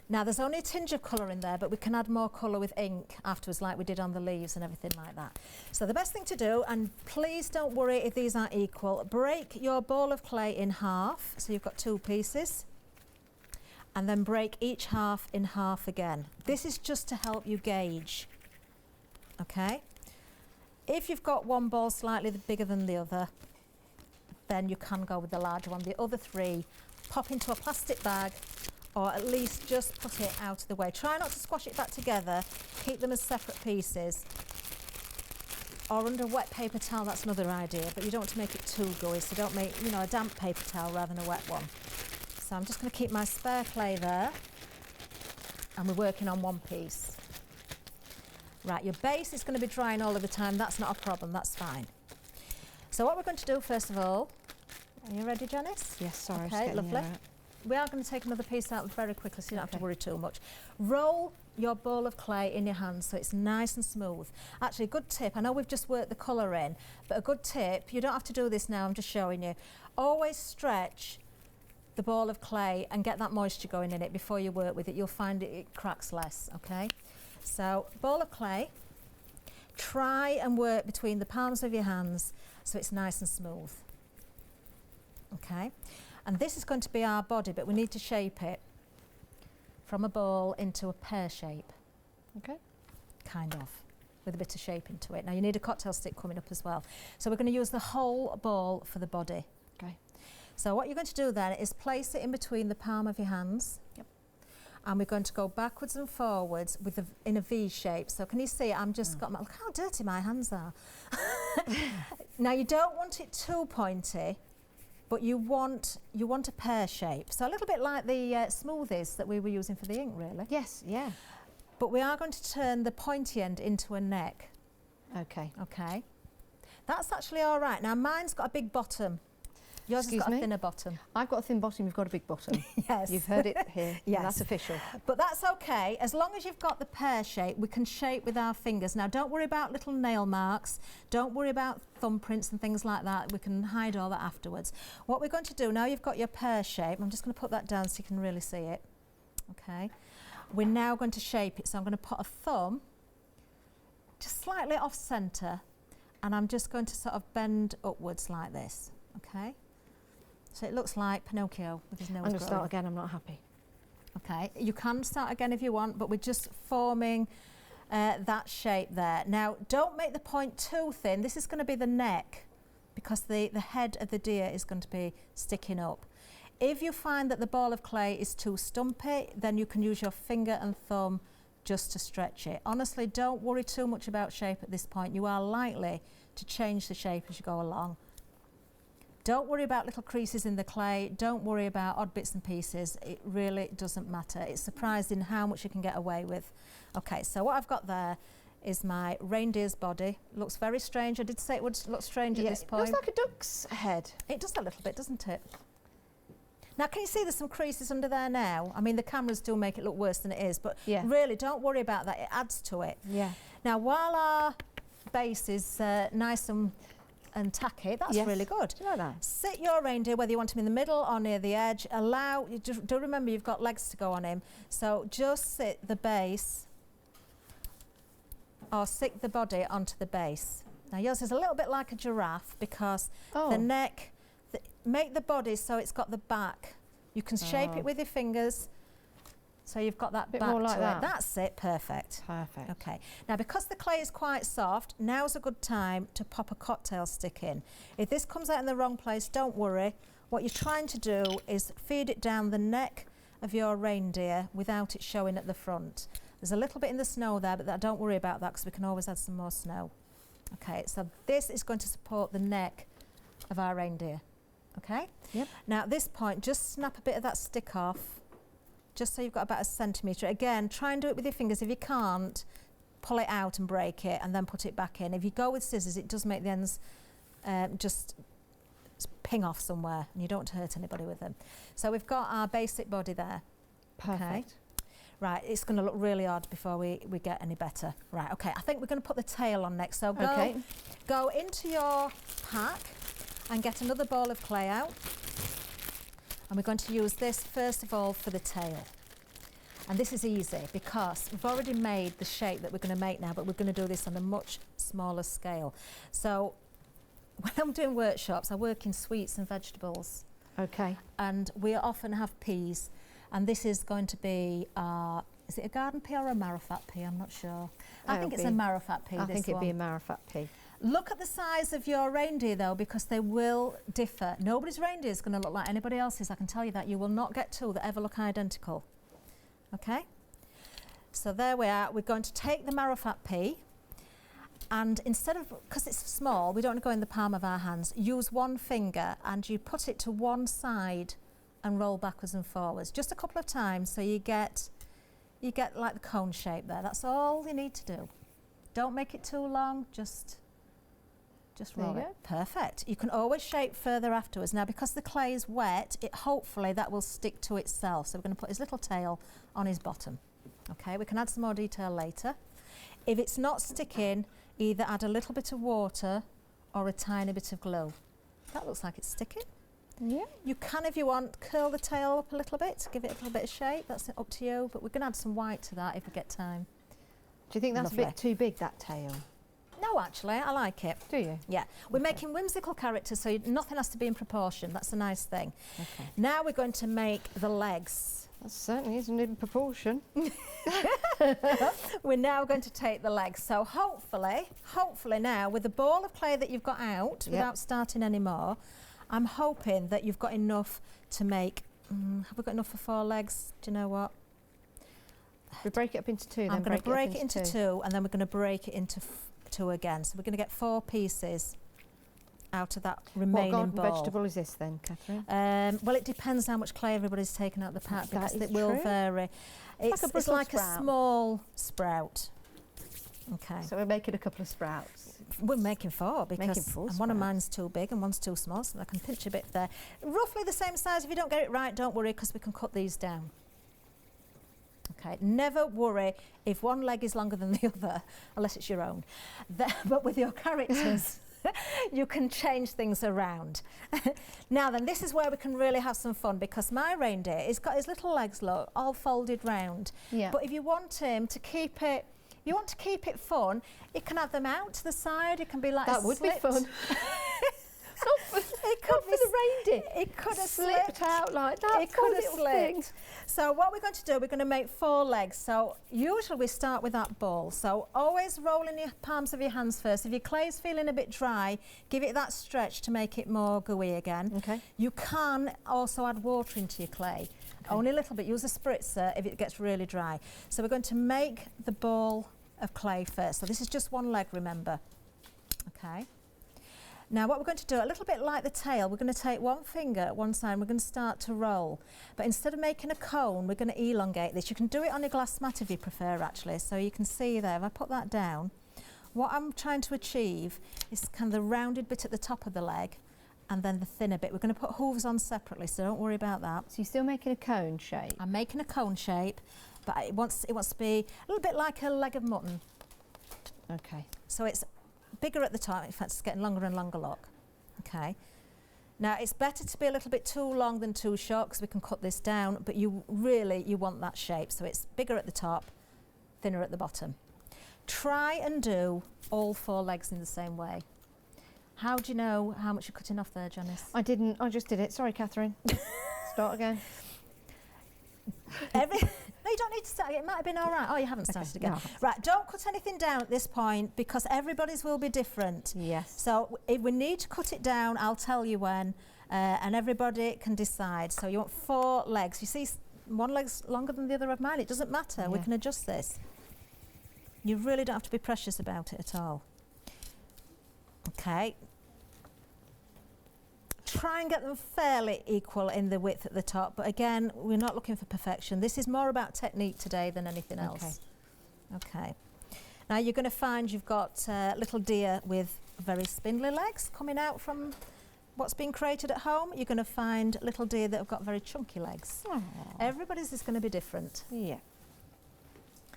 Now there's only a tinge of colour in there, but we can add more colour with ink afterwards like we did on the leaves and everything like that. So the best thing to do, and please don't worry if these aren't equal, break your ball of clay in half, so you've got 2 pieces, and then break each half in half again. This is just to help you gauge, okay? If you've got one ball slightly bigger than the other, then you can go with the larger one. The other 3, pop into a plastic bag, or at least just put it out of the way. Try not to squash it back together, keep them as separate pieces. Or under a wet paper towel, that's another idea, but you don't want to make it too gooey, so don't make, you know, a damp paper towel rather than a wet one. So I'm just going to keep my spare clay there, and we're working on one piece. Right, your base is going to be drying all of the time, that's not a problem, that's fine. So what we're going to do first of all, are you ready, Janice? Yes, sorry. Okay, lovely. We are going to take another piece out very quickly so you don't have to worry too much. Roll your ball of clay in your hands so it's nice and smooth. Actually, a good tip, I know we've just worked the colour in, but a good tip, you don't have to do this now, I'm just showing you. Always stretch the ball of clay and get that moisture going in it before you work with it. You'll find it cracks less, okay? So, ball of clay, try and work between the palms of your hands so it's nice and smooth. Okay, and this is going to be our body, but we need to shape it from a ball into a pear shape. Okay, kind of, with a bit of shape into it. Now you need a cocktail stick coming up as well. So we're going to use the whole ball for the body. Okay, so what you're going to do then is place it in between the palm of your hands. Yep. And we're going to go backwards and forwards with in a V shape. So can you see? I'm just got look how dirty my hands are. Now you don't want it too pointy, but you want a pear shape. So a little bit like the smoothies that we were using for the ink, really. Yes, yeah. But we are going to turn the pointy end into a neck. Okay. Okay. That's actually all right. Now mine's got a big bottom. Yours has got a thinner bottom. I've got a thin bottom, you've got a big bottom. Yes. You've heard it here. Yes. That's official. But that's okay. As long as you've got the pear shape, we can shape with our fingers. Now, don't worry about little nail marks. Don't worry about thumbprints and things like that. We can hide all that afterwards. What we're going to do, now you've got your pear shape, I'm just going to put that down so you can really see it. Okay. We're now going to shape it. So I'm going to put a thumb just slightly off centre, and I'm just going to sort of bend upwards like this. Okay. So it looks like Pinocchio with his nose. I'm going to start again, I'm not happy. Okay, you can start again if you want, but we're just forming that shape there. Now, don't make the point too thin. This is going to be the neck, because the head of the deer is going to be sticking up. If you find that the ball of clay is too stumpy, then you can use your finger and thumb just to stretch it. Honestly, don't worry too much about shape at this point. You are likely to change the shape as you go along. Don't worry about little creases in the clay. Don't worry about odd bits and pieces. It really doesn't matter. It's surprising how much you can get away with. Okay, so what I've got there is my reindeer's body. Looks very strange. I did say it would look strange at this point. It looks like a duck's head. It does a little bit, doesn't it? Now, can you see there's some creases under there now? I mean, the cameras do make it look worse than it is, but really don't worry about that. It adds to it. Yeah. Now, while our base is nice and tacky, that's really good. Do you know that? Sit your reindeer, whether you want him in the middle or near the edge. Do remember you've got legs to go on him. So just sit the base or stick the body onto the base. Now yours is a little bit like a giraffe because the neck, make the body so it's got the back. You can shape it with your fingers. So you've got that back more like to that. it. That's it, perfect. Perfect. Okay, now because the clay is quite soft, now's a good time to pop a cocktail stick in. If this comes out in the wrong place, don't worry. What you're trying to do is feed it down the neck of your reindeer without it showing at the front. There's a little bit in the snow there, but don't worry about that because we can always add some more snow. Okay, so this is going to support the neck of our reindeer. Okay? Yep. Now at this point, just snap a bit of that stick off, just so you've got about a centimetre. Again, try and do it with your fingers. If you can't, pull it out and break it and then put it back in. If you go with scissors, it does make the ends just ping off somewhere and you don't want to hurt anybody with them. So we've got our basic body there. Perfect. Okay. Right, it's going to look really odd before we get any better. Right, okay, I think we're going to put the tail on next. So go into your pack and get another ball of clay out. And we're going to use this first of all for the tail. And this is easy because we've already made the shape that we're going to make now, but we're going to do this on a much smaller scale. So when I'm doing workshops, I work in sweets and vegetables. Okay. And we often have peas. And this is going to be, is it a garden pea or a marrowfat pea? I'm not sure. I think it's a marrowfat pea. I think it'd be a marrowfat pea. Look at the size of your reindeer though, because they will differ. Nobody's reindeer is going to look like anybody else's, I can tell you that. You will not get two that ever look identical. Okay? So there we are. We're going to take the marrowfat pea and instead of, because it's small, we don't want to go in the palm of our hands, use one finger and you put it to one side and roll backwards and forwards. Just a couple of times so you get like the cone shape there. That's all you need to do. Don't make it too long, just roll it. Perfect. You can always shape further afterwards. Now because the clay is wet, hopefully that will stick to itself. So we're going to put his little tail on his bottom. Okay, we can add some more detail later. If it's not sticking, either add a little bit of water or a tiny bit of glue. That looks like it's sticking. Yeah. You can, if you want, curl the tail up a little bit, give it a little bit of shape. That's up to you, but we're going to add some white to that if we get time. Do you think that's a bit too big, that tail? No, actually, I like it. Do you? Yeah. We're making whimsical characters, so nothing has to be in proportion. That's a nice thing. Okay. Now we're going to make the legs. That certainly isn't in proportion. We're now going to take the legs. So hopefully now, with the ball of clay that you've got out, without starting any more, I'm hoping that you've got enough to make, have we got enough for 4 legs? Do you know what? We break it up into 2, then I'm going to break it into 2 and then we're going to break it into 2 again. So we're going to get 4 pieces out of that remaining ball. What garden vegetable is this then, Kathryn? Well, it depends how much clay everybody's taken out of the pack because it will vary. It's like a small sprout. Okay. So we're making a couple of sprouts. We're making 4 because one of mine's too big and one's too small, so I can pinch a bit there. Roughly the same size. If you don't get it right, don't worry because we can cut these down. Okay, never worry if one leg is longer than the other, unless it's your own. But with your characters, you can change things around. Now then, this is where we can really have some fun because my reindeer, he's got his little legs, look, all folded round. Yeah. But if you want him to keep it, fun, you can have them out to the side. It can be like that would be fun. It God, could for the reindeer. It could have slipped out like that. It could have little slipped. thing. So what we're going to do, we're going to make 4 legs. So usually we start with that ball. So always roll in your palms of your hands first. If your clay's feeling a bit dry, give it that stretch to make it more gooey again. Okay. You can also add water into your clay. Okay. Only a little bit. Use a spritzer if it gets really dry. So we're going to make the ball of clay first. So this is just 1 leg, remember. Okay. Now what we're going to do, a little bit like the tail, we're going to take 1 finger at one side and we're going to start to roll. But instead of making a cone, we're going to elongate this. You can do it on a glass mat if you prefer, actually. So you can see there, if I put that down, what I'm trying to achieve is kind of the rounded bit at the top of the leg and then the thinner bit. We're going to put hooves on separately, so don't worry about that. So you're still making a cone shape? I'm making a cone shape, but it wants to be a little bit like a leg of mutton. Okay. So it's bigger at the top. In fact, it's getting longer and longer, look. Okay. Now, it's better to be a little bit too long than too short because we can cut this down, but you want that shape. So it's bigger at the top, thinner at the bottom. Try and do all 4 legs in the same way. How do you know how much you're cutting off there, Janice? I didn't. I just did it. Sorry, Kathryn. Start again. No, you don't need to start. It might have been all right. Oh, you haven't started again. No. Right, don't cut anything down at this point because everybody's will be different. Yes. So if we need to cut it down, I'll tell you when, and everybody can decide. So you want 4 legs. You see, 1 leg's longer than the other of mine. It doesn't matter. Yeah. We can adjust this. You really don't have to be precious about it at all. Okay. Try and get them fairly equal in the width at the top, but again, we're not looking for perfection. This is more about technique today than anything else. Okay. Now you're going to find you've got little deer with very spindly legs coming out from what's been created at home. You're going to find little deer that have got very chunky legs. Aww. Everybody's is going to be different. Yeah.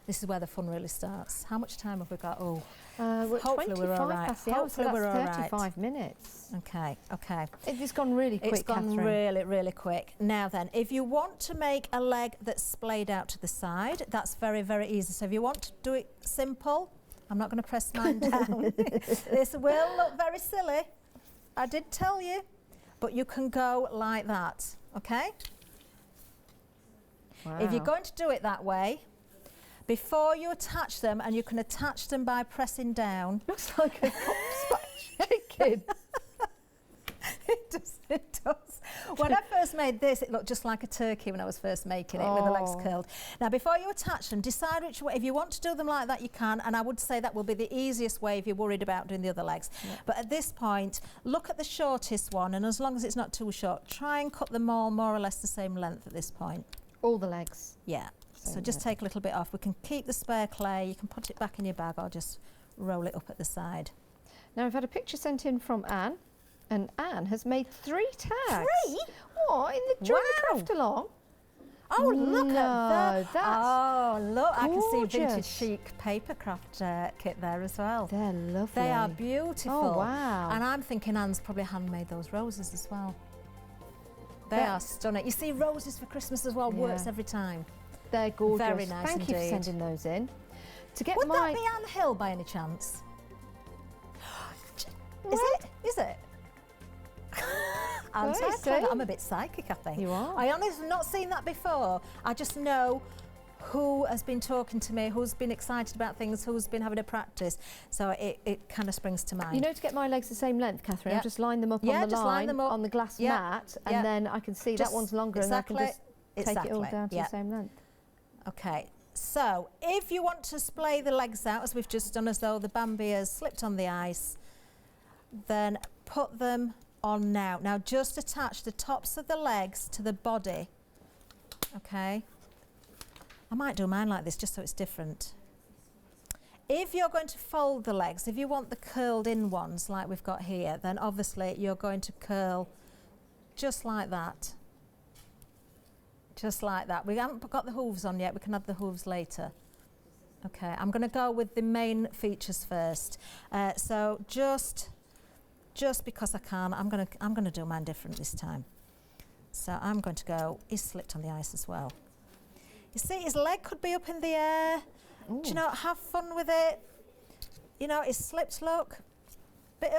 This is where the fun really starts. How much time have we got? Oh, hopefully we're all right. Hopefully we're all right. 35 minutes. Okay, okay. It's gone really quick, It's gone Kathryn. really, really quick. Now then, if you want to make a leg that's splayed out to the side, that's very, very easy. So if you want to do it simple, I'm not going to press mine down. This will look very silly. I did tell you, but you can go like that, okay? Wow. If you're going to do it that way, before you attach them, and you can attach them by pressing down. Looks like a hopscotch chicken. It does. When I first made this, it looked just like a turkey when I was first making it with the legs curled. Now, before you attach them, decide which way. If you want to do them like that, you can, and I would say that will be the easiest way if you're worried about doing the other legs. Yeah. But at this point, look at the shortest one, and as long as it's not too short, try and cut them all more or less the same length at this point. All the legs? Yeah. So just take a little bit off. We can keep the spare clay. You can put it back in your bag or just roll it up at the side. Now, I've had a picture sent in from Anne, and Anne has made 3 tags. 3? What? During the Craftalong? Oh, look at that. That's look, gorgeous. I can see vintage chic paper craft kit there as well. They're lovely. They are beautiful. Oh, wow. And I'm thinking Anne's probably handmade those roses as well. They are stunning. You see, roses for Christmas as well works every time. They're gorgeous. Very nice Thank you for sending those in. To get Would that be Anne Hill by any chance? Is it? I'm a bit psychic, I think. You are. I honestly have not seen that before. I just know who has been talking to me, who's been excited about things, who's been having a practice. So it kind of springs to mind. You know, to get my legs the same length, Kathryn, I'll just line them up on the line on the glass mat, and then I can see that one's longer, and I can just take it all down to the same length. Okay, so if you want to splay the legs out, as we've just done, as though the Bambi has slipped on the ice, then put them on now. Now just attach the tops of the legs to the body, okay? I might do mine like this just so it's different. If you're going to fold the legs, if you want the curled in ones like we've got here, then obviously you're going to curl just like that. Just like that. We haven't got the hooves on yet, we can add the hooves later. Okay, I'm going to go with the main features first. So just because I can, I'm going to do mine different this time. So I'm going to go, he's slipped on the ice as well. You see, his leg could be up in the air. Ooh. Do you know, have fun with it. You know, he's slipped, look. bit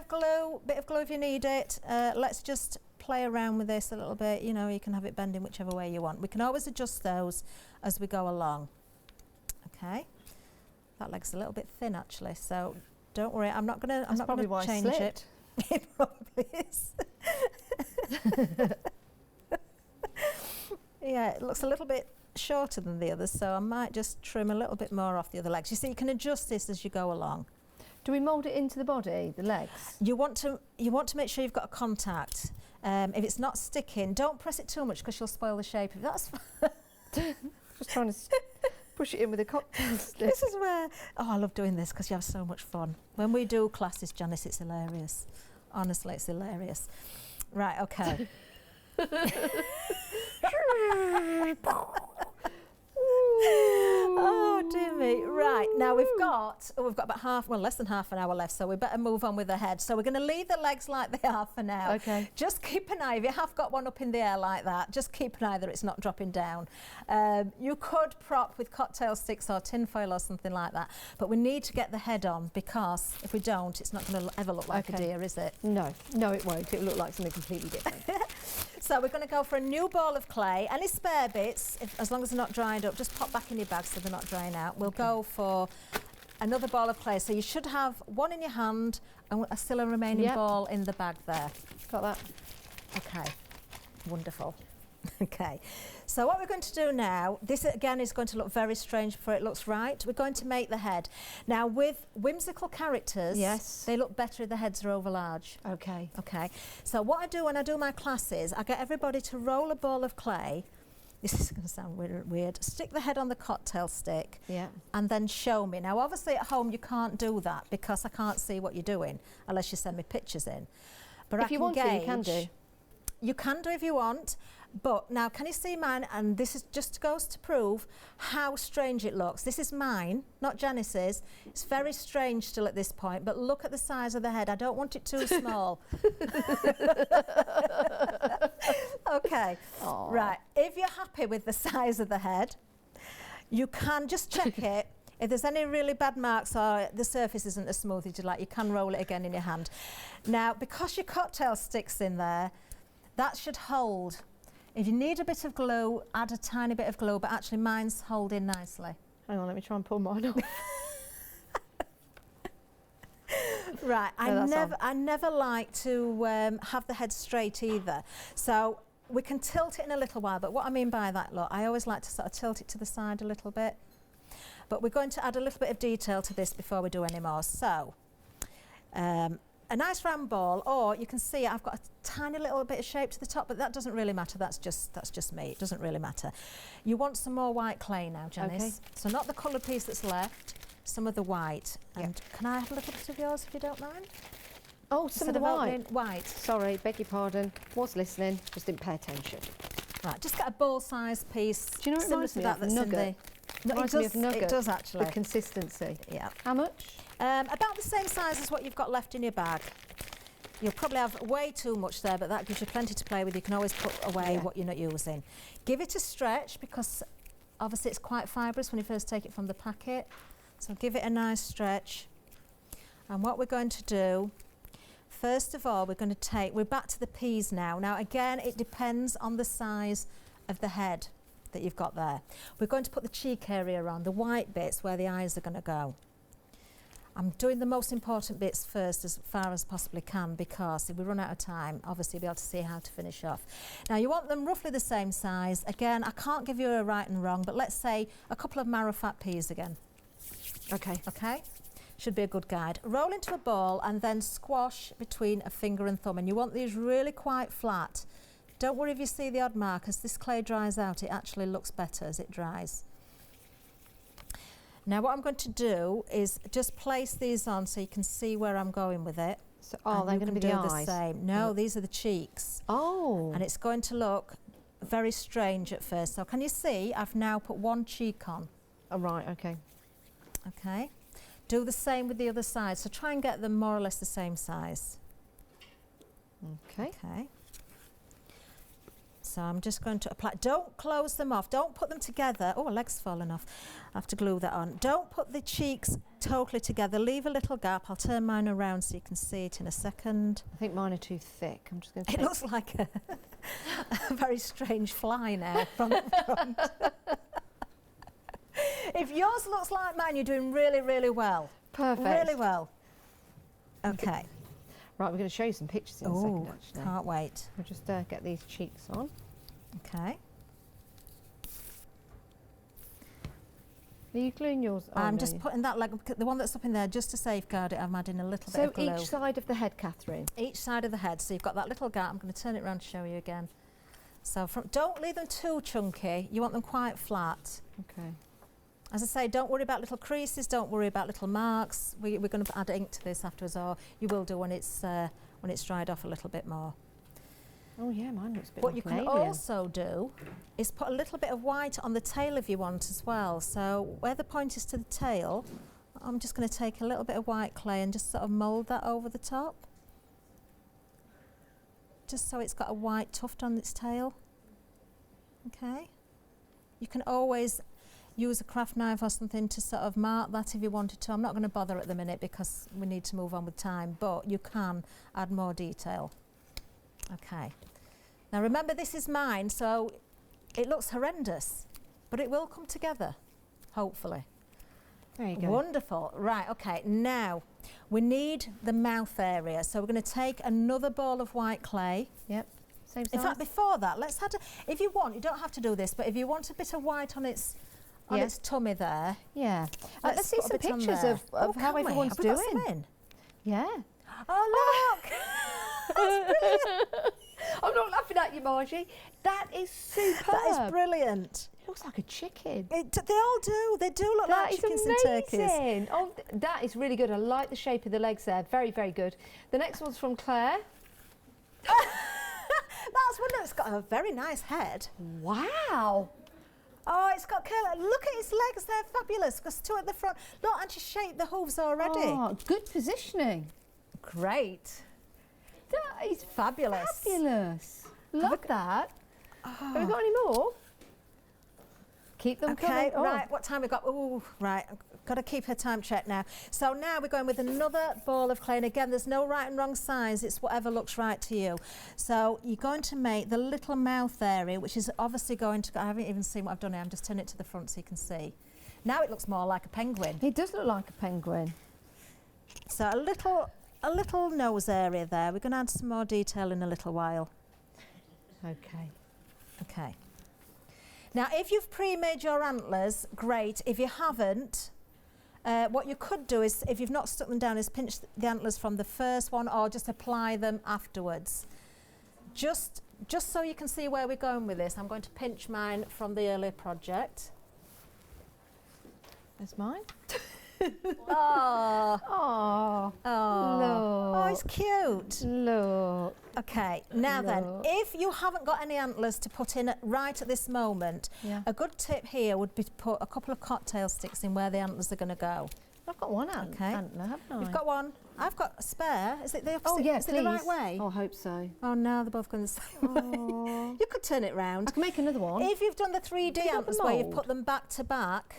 of glue if you need it. Let's just play around with this a little bit. You know, you can have it bending whichever way you want. We can always adjust those as we go along. Okay, that leg's a little bit thin actually, so don't worry. I'm not gonna change it. It probably is. Yeah, it looks a little bit shorter than the others, so I might just trim a little bit more off the other legs. You see, you can adjust this as you go along. Do we mould it into the body, the legs? You want to make sure you've got a contact. If it's not sticking, don't press it too much because you'll spoil the shape. If that's Just trying to push it in with a cocktail stick. This is where I love doing this because you have so much fun. When we do classes, Janice, it's hilarious. Honestly, it's hilarious. Right, okay. Oh dear me. Right, now we've got about less than half an hour left, so we better move on with the head. So we're going to leave the legs like they are for now. Okay. Just keep an eye, if you have got one up in the air like that, just keep an eye that it's not dropping down. You could prop with cocktail sticks or tin foil or something like that, but we need to get the head on because if we don't, it's not going to ever look like a deer, is it? No, it won't. It'll look like something completely different. So we're going to go for a new ball of clay. Any spare bits, as long as they're not dried up, just pop back in your bag so they're not drying out. We'll go for another ball of clay. So you should have one in your hand and still a remaining ball in the bag there. Got that. Okay, wonderful. Okay, so what we're going to do now, this again is going to look very strange before it looks right. We're going to make the head. Now with whimsical characters, they look better if the heads are over large. Okay. Okay, so what I do when I do my classes, I get everybody to roll a ball of clay. This is going to sound weird. Stick the head on the cocktail stick and then show me. Now obviously at home you can't do that because I can't see what you're doing unless you send me pictures in. But if you want to, you can do. You can do if you want. But now, can you see mine? And this is just goes to prove how strange it looks. This is mine, not Janice's. It's very strange still at this point, but look at the size of the head. I don't want it too small. Okay, right. If you're happy with the size of the head, you can just check it. If there's any really bad marks or the surface isn't as smooth as you'd like, you can roll it again in your hand. Now, because your cocktail stick's in there, that should hold. If you need a bit of glue, add a tiny bit of glue, but actually mine's holding nicely. Hang on, let me try and pull mine off. Right, I never like to have the head straight either. So we can tilt it in a little while, but what I mean by that, look, I always like to sort of tilt it to the side a little bit. But we're going to add a little bit of detail to this before we do any more. So, a nice round ball, or you can see I've got a tiny little bit of shape to the top, but that doesn't really matter. That's just me. It doesn't really matter. You want some more white clay now, Janice. Okay. So not the coloured piece that's left, some of the white. And can I have a little bit of yours if you don't mind? Oh, some of the white. White. Sorry, beg your pardon. Was listening, just didn't pay attention. Right, just get a ball-sized piece. Do you know what it reminds me of? Nugget. It does actually. The consistency. Yeah. How much? About the same size as what you've got left in your bag. You'll probably have way too much there, but that gives you plenty to play with. You can always put away what you're not using. Give it a stretch because obviously it's quite fibrous when you first take it from the packet. So give it a nice stretch. And what we're going to do, first of all, we're back to the peas now. Now again, it depends on the size of the head that you've got there. We're going to put the cheek area on, the white bits where the eyes are going to go. I'm doing the most important bits first as far as possibly can because if we run out of time, obviously you'll be able to see how to finish off. Now you want them roughly the same size. Again, I can't give you a right and wrong, but let's say a couple of marrow fat peas again. Okay. Okay? Should be a good guide. Roll into a ball and then squash between a finger and thumb, and you want these really quite flat. Don't worry if you see the odd mark. As this clay dries out, it actually looks better as it dries. Now what I'm going to do is just place these on so you can see where I'm going with it. So, they're going to be the eyes? Same. No, these are the cheeks. Oh. And it's going to look very strange at first. So can you see I've now put one cheek on? Oh, right, okay. Okay. Do the same with the other side. So try and get them more or less the same size. Okay. Okay. So I'm just going to apply. Don't close them off. Don't put them together. Oh, a leg's fallen off. I have to glue that on. Don't put the cheeks totally together. Leave a little gap. I'll turn mine around so you can see it in a second. I think mine are too thick. I'm just going to. It looks like a very strange fly now from the front. If yours looks like mine, you're doing really, really well. Perfect. Really well. Okay. Right, we're going to show you some pictures in a second, actually. Can't wait. We'll just get these cheeks on. Okay. Are you gluing yours on? I'm just putting that leg, the one that's up in there, just to safeguard it. I'm adding a little bit of glue. So each side of the head, Kathryn? Each side of the head. So you've got that little gap. I'm going to turn it around to show you again. So don't leave them too chunky. You want them quite flat. Okay. As I say, don't worry about little creases. Don't worry about little marks. We're going to add ink to this afterwards, or you will do when it's dried off a little bit more. Oh yeah, mine looks a bit What like you an can alien. also do is put a little bit of white on the tail if you want as well. So where the point is to the tail, I'm just going to take a little bit of white clay and just sort of mould that over the top. Just so it's got a white tuft on its tail. Okay. You can always use a craft knife or something to sort of mark that if you wanted to. I'm not going to bother at the minute because we need to move on with time, but you can add more detail. Okay. Now remember, this is mine, so it looks horrendous, but it will come together, hopefully. There you go. Wonderful. Right, okay, now we need the mouth area. So we're going to take another ball of white clay. Yep. Same size. In fact, before that, let's have to, if you want, you don't have to do this, but if you want a bit of white on its tummy there. Yeah. Let's see put a some bit on pictures there. of how everyone's Have we got doing. some in? Yeah. Oh, look! That's brilliant. I'm not laughing at you, Margie. That is superb. That is brilliant. It looks like a chicken. They all do. They do look That like is chickens amazing. and turkeys. Oh, that is really good. I like the shape of the legs there. Very, very good. The next one's from Claire. That's one that's got a very nice head. Wow. Oh, it's got curl. Look at its legs. They're fabulous. There's two at the front. Look, and she's shaped the hooves already. Oh, good positioning. Great. That is Fabulous. fabulous. Love that. Have we got any more? Keep them coming. Okay, Oh. right, what time we got? Oh, right, I've got to keep her time check now. So now we're going with another ball of clay, and again, there's no right and wrong size, it's whatever looks right to you. So you're going to make the little mouth area, which is obviously going to, I haven't even seen what I've done here, I'm just turning it to the front so you can see. Now it looks more like a penguin. It does look like a penguin. So a little nose area there. We're going to add some more detail in a little while. Okay. Okay. Now, if you've pre-made your antlers, great. If you haven't, what you could do is, if you've not stuck them down, is pinch the antlers from the first one or just apply them afterwards. Just so you can see where we're going with this, I'm going to pinch mine from the earlier project. That's mine. Oh, Oh, oh, look. it's cute. Look. Okay, now then, Look. if you haven't got any antlers to put in right at this moment, Yeah. a good tip here would be to put a couple of cocktail sticks in where the antlers are going to go. I've got one Okay. antler, haven't I? You've got one. I've got a spare. Is it the opposite? Oh, yeah, Is please. it the right way? Oh, I hope so. Oh, no, they're both going the same way. Oh. You could turn it round. I can make another one. If you've done the 3D Have you got antlers the where you've mould? put them back to back,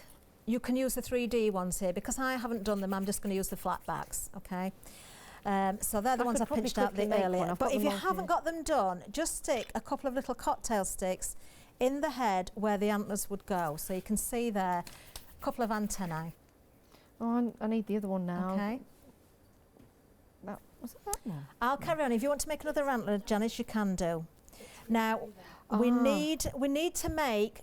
you can use the 3D ones here. Because I haven't done them, I'm just going to use the flat backs, okay? So they're the I ones could I probably pinched out quickly the make one. earlier. I've But got if you them all haven't here. got them done, just stick a couple of little cocktail sticks in the head where the antlers would go. So you can see there a couple of antennae, Oh, I need the other one now. okay? Was it that one? I'll carry on. If you want to make another antler, Janice, you can do. Now, we need to make,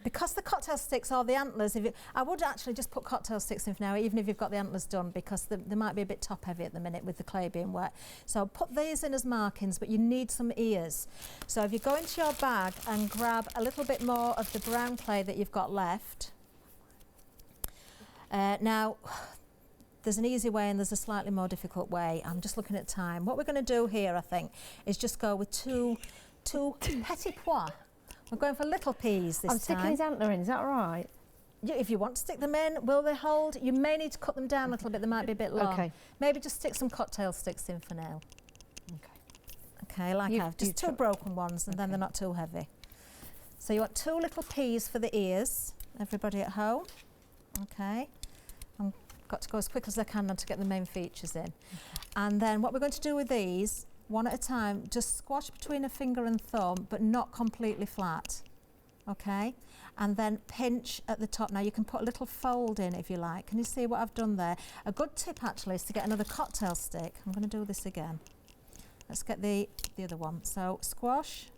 because the cocktail sticks are the antlers, I would actually just put cocktail sticks in for now, even if you've got the antlers done, because they might be a bit top heavy at the minute with the clay being wet. So put these in as markings, but you need some ears. So if you go into your bag and grab a little bit more of the brown clay that you've got left. Now, there's an easy way and there's a slightly more difficult way. I'm just looking at time. What we're going to do here, I think, is just go with two petit pois. We're going for little peas this I'm sticking time. his antler in, is that right? If you want to stick them in, will they hold? You may need to cut them down a little bit. They might be a bit long. Okay. Maybe just stick some cocktail sticks in for now. Okay. Okay, like I've just two broken ones, and then they're not too heavy. So you want 2 little peas for the ears, everybody at home. Okay, I've got to go as quick as I can now to get the main features in. And then what we're going to do with these, one at a time, just squash between a finger and thumb, but not completely flat. Okay, and then pinch at the top. Now you can put a little fold in if you like. Can you see what I've done there? A good tip actually is to get another cocktail stick. I'm going to do this again. Let's get the other one. So squash,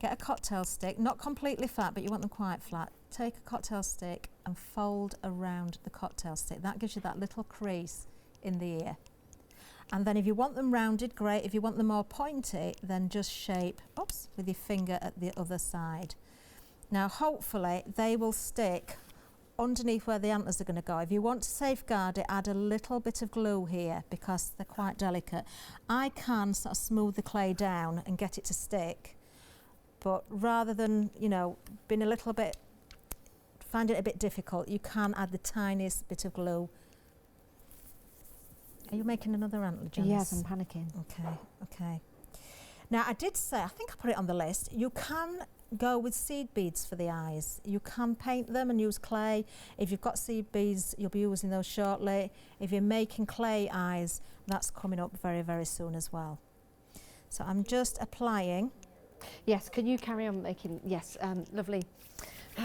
get a cocktail stick, not completely flat, but you want them quite flat. Take a cocktail stick and fold around the cocktail stick. That gives you that little crease in the ear. And then if you want them rounded, great. If you want them more pointy, then just shape, oops, with your finger at the other side. Now hopefully they will stick underneath where the antlers are going to go. If you want to safeguard it, add a little bit of glue here because they're quite delicate. I can sort of smooth the clay down and get it to stick, but rather than, you know, being a little bit, find it a bit difficult, you can add the tiniest bit of glue. Are you making another antler, Janice? Yes, I'm panicking. Okay. Now I did say, I think I put it on the list, you can go with seed beads for the eyes. You can paint them and use clay. If you've got seed beads, you'll be using those shortly. If you're making clay eyes, that's coming up very, very soon as well. So I'm just applying. Yes, can you carry on making, yes, lovely.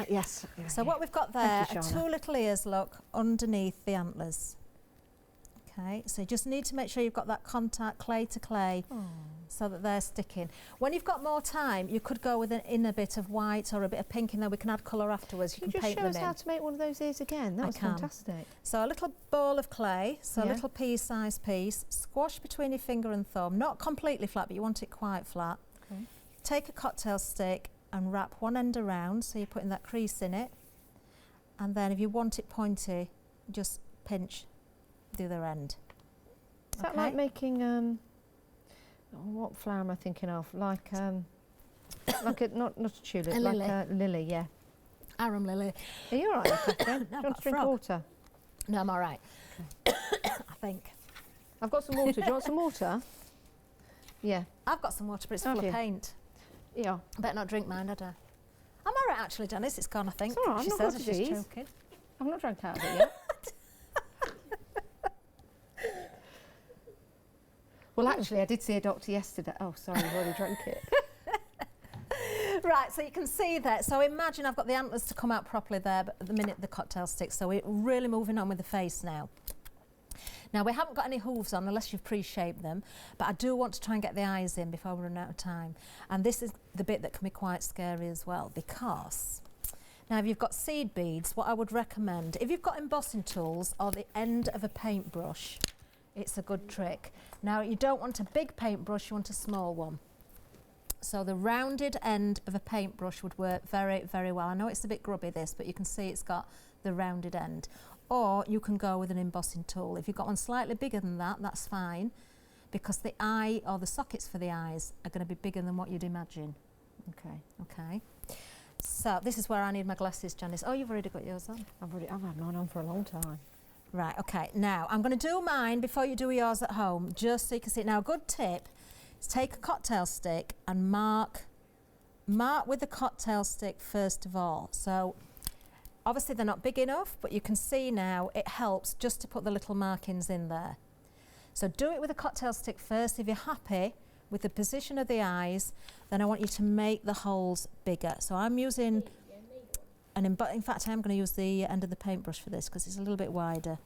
Yes. So what we've got there you, are 2 little ears, look, underneath the antlers. Okay, so you just need to make sure you've got that contact clay to clay so that they're sticking. When you've got more time, you could go with in a bit of white or a bit of pink in there. We can add colour afterwards. You can paint them in. Just show us how to make one of those ears again. That was fantastic. So a little ball of clay, so a little pea-sized piece, squash between your finger and thumb, not completely flat, but you want it quite flat. Okay. Take a cocktail stick and wrap one end around, so you're putting that crease in it. And then if you want it pointy, just pinch the other end. Is that like making what flower am I thinking of? Like like a not a tulip, like lily. A lily, yeah. Arum lily. Are you all right, Kathryn? Do you want to drink water? No, I'm all right. Okay. I think. I've got some water. Do you want some water? Yeah. I've got some water, but it's full of paint. Yeah. I better not drink mine, had I? I'm all right, actually, Janice. It's gone, I think. It's all right. She says as she's choking. I've not drank out of it yet. Well, actually, I did see a doctor yesterday. Oh, sorry, I've already drank it. Right, so you can see that. So imagine I've got the antlers to come out properly there, but at the minute the cocktail sticks. So we're really moving on with the face now. Now, we haven't got any hooves on unless you've pre-shaped them, but I do want to try and get the eyes in before we run out of time. And this is the bit that can be quite scary as well, because now if you've got seed beads, what I would recommend, if you've got embossing tools or the end of a paintbrush, it's a good trick. Now, you don't want a big paintbrush, you want a small one. So the rounded end of a paintbrush would work very, very well. I know it's a bit grubby, this, but you can see it's got the rounded end. Or you can go with an embossing tool. If you've got one slightly bigger than that, that's fine, because the eye or the sockets for the eyes are going to be bigger than what you'd imagine. Okay. So this is where I need my glasses, Janice. Oh, you've already got yours on? I've had mine on for a long time. Right, okay. Now, I'm going to do mine before you do yours at home, just so you can see. Now, a good tip is take a cocktail stick and mark with the cocktail stick first of all. So, obviously they're not big enough, but you can see now it helps just to put the little markings in there. So do it with a cocktail stick first. If you're happy with the position of the eyes, then I want you to make the holes bigger. So I'm using in fact, I'm going to use the end of the paintbrush for this because it's a little bit wider.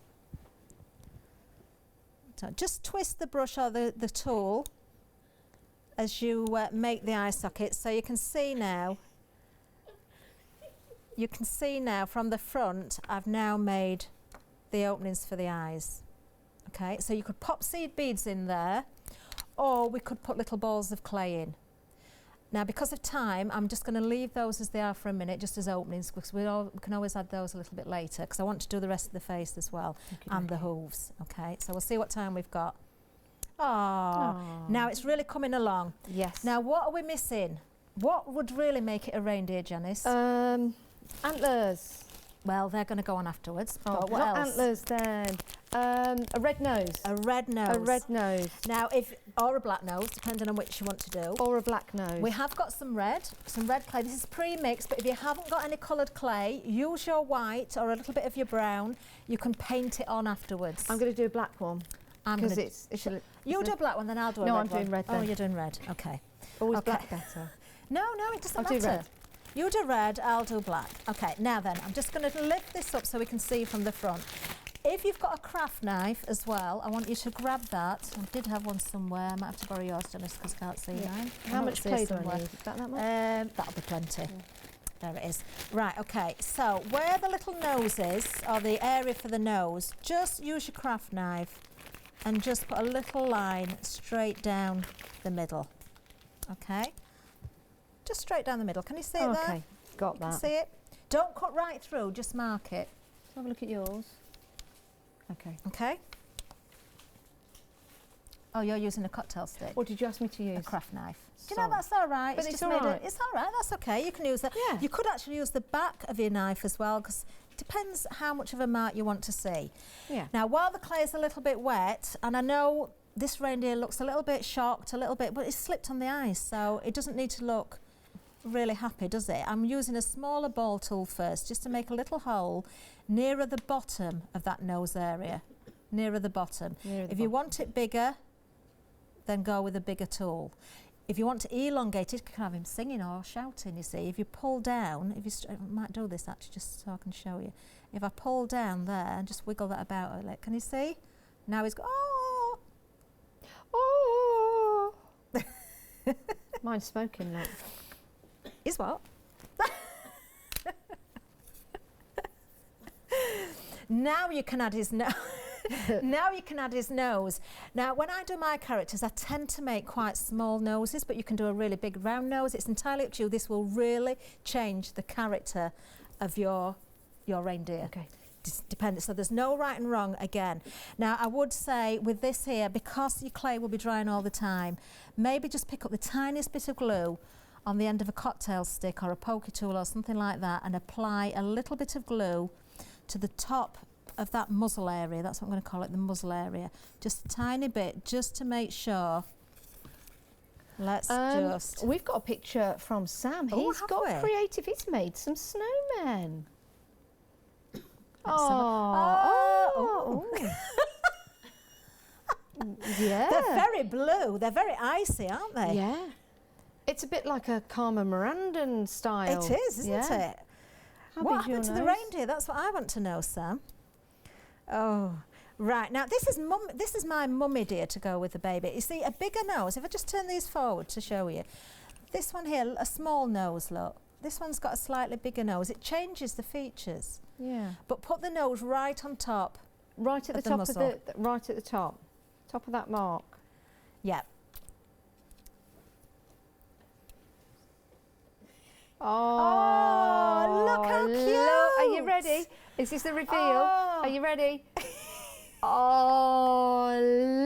So just twist the brush or the tool as you make the eye socket. So you can see now from the front, I've now made the openings for the eyes. Okay, so you could pop seed beads in there, or we could put little balls of clay in. Now, because of time, I'm just going to leave those as they are for a minute, just as openings, because we can always add those a little bit later, because I want to do the rest of the face as well, and the hooves. Okay, so we'll see what time we've got. Oh, now it's really coming along. Yes. Now, what are we missing? What would really make it a reindeer, Janice? Antlers. Well, they're going to go on afterwards. Oh, but what not else? antlers then. A red nose. A red nose. A red nose. Now, or a black nose, depending on which you want to do. Or a black nose. We have got some red clay. This is pre-mixed, but if you haven't got any coloured clay, use your white or a little bit of your brown. You can paint it on afterwards. I'm going to do a black one. Because you do a black one, then I'll do a red one. No, I'm doing red then. Oh, you're doing red. Okay. Always black better. No, it doesn't matter. I'll do red. You do red, I'll do black. Okay, now then, I'm just going to lift this up so we can see from the front. If you've got a craft knife as well, I want you to grab that. I did have one somewhere. I might have to borrow yours, Dennis, because I can't see mine. How much clay do I need? Is that much? That'll be plenty. Yeah. There it is. Right, okay, so where the little nose is, or the area for the nose, just use your craft knife and just put a little line straight down the middle. Okay? Just straight down the middle. Can you see it there? Okay, got that. See it? Don't cut right through, just mark it. Let's have a look at yours. Okay. Okay. Oh, you're using a cocktail stick. What did you ask me to use? A craft knife. Do you know, that's all right. But it's all right. It's all right, that's okay. You can use that. Yeah. You could actually use the back of your knife as well, because it depends how much of a mark you want to see. Yeah. Now, while the clay is a little bit wet, and I know this reindeer looks a little bit shocked, but it's slipped on the ice, so it doesn't need to look really happy, does it? I'm using a smaller ball tool first, just to make a little hole nearer the bottom of that nose area. Nearer the bottom. If you want it bigger, then go with a bigger tool. If you want to elongate it, you can have him singing or shouting, you see. If you pull down, I might do this actually just so I can show you. If I pull down there and just wiggle that about a little, can you see? Now he's got, oh! Oh! Mine's smoking, look. Is what? Now you can add his nose. Now you can add his nose. Now, when I do my characters, I tend to make quite small noses, but you can do a really big round nose. It's entirely up to you. This will really change the character of your reindeer. Okay. Depends. So there's no right and wrong again. Now, I would say with this here, because your clay will be drying all the time, maybe just pick up the tiniest bit of glue on the end of a cocktail stick or a pokey tool or something like that, and apply a little bit of glue to the top of that muzzle area. That's what I'm going to call it, the muzzle area. Just a tiny bit, just to make sure. Let's just... We've got a picture from Sam. He's got creative. He's made some snowmen. Oh. Yeah. They're very blue. They're very icy, aren't they? Yeah. It's a bit like a Carmen Mirandan style. It is, isn't it? What happened to the reindeer? That's what I want to know, Sam. Oh, right. Now, this is my mummy deer to go with the baby. You see, a bigger nose. If I just turn these forward to show you. This one here, a small nose, look. This one's got a slightly bigger nose. It changes the features. Yeah. But put the nose right on top. Right at the top of the... Right at the top. Top of that mark. Yeah. Oh, look how cute! Are you ready? Is this the reveal? Are you ready? Oh,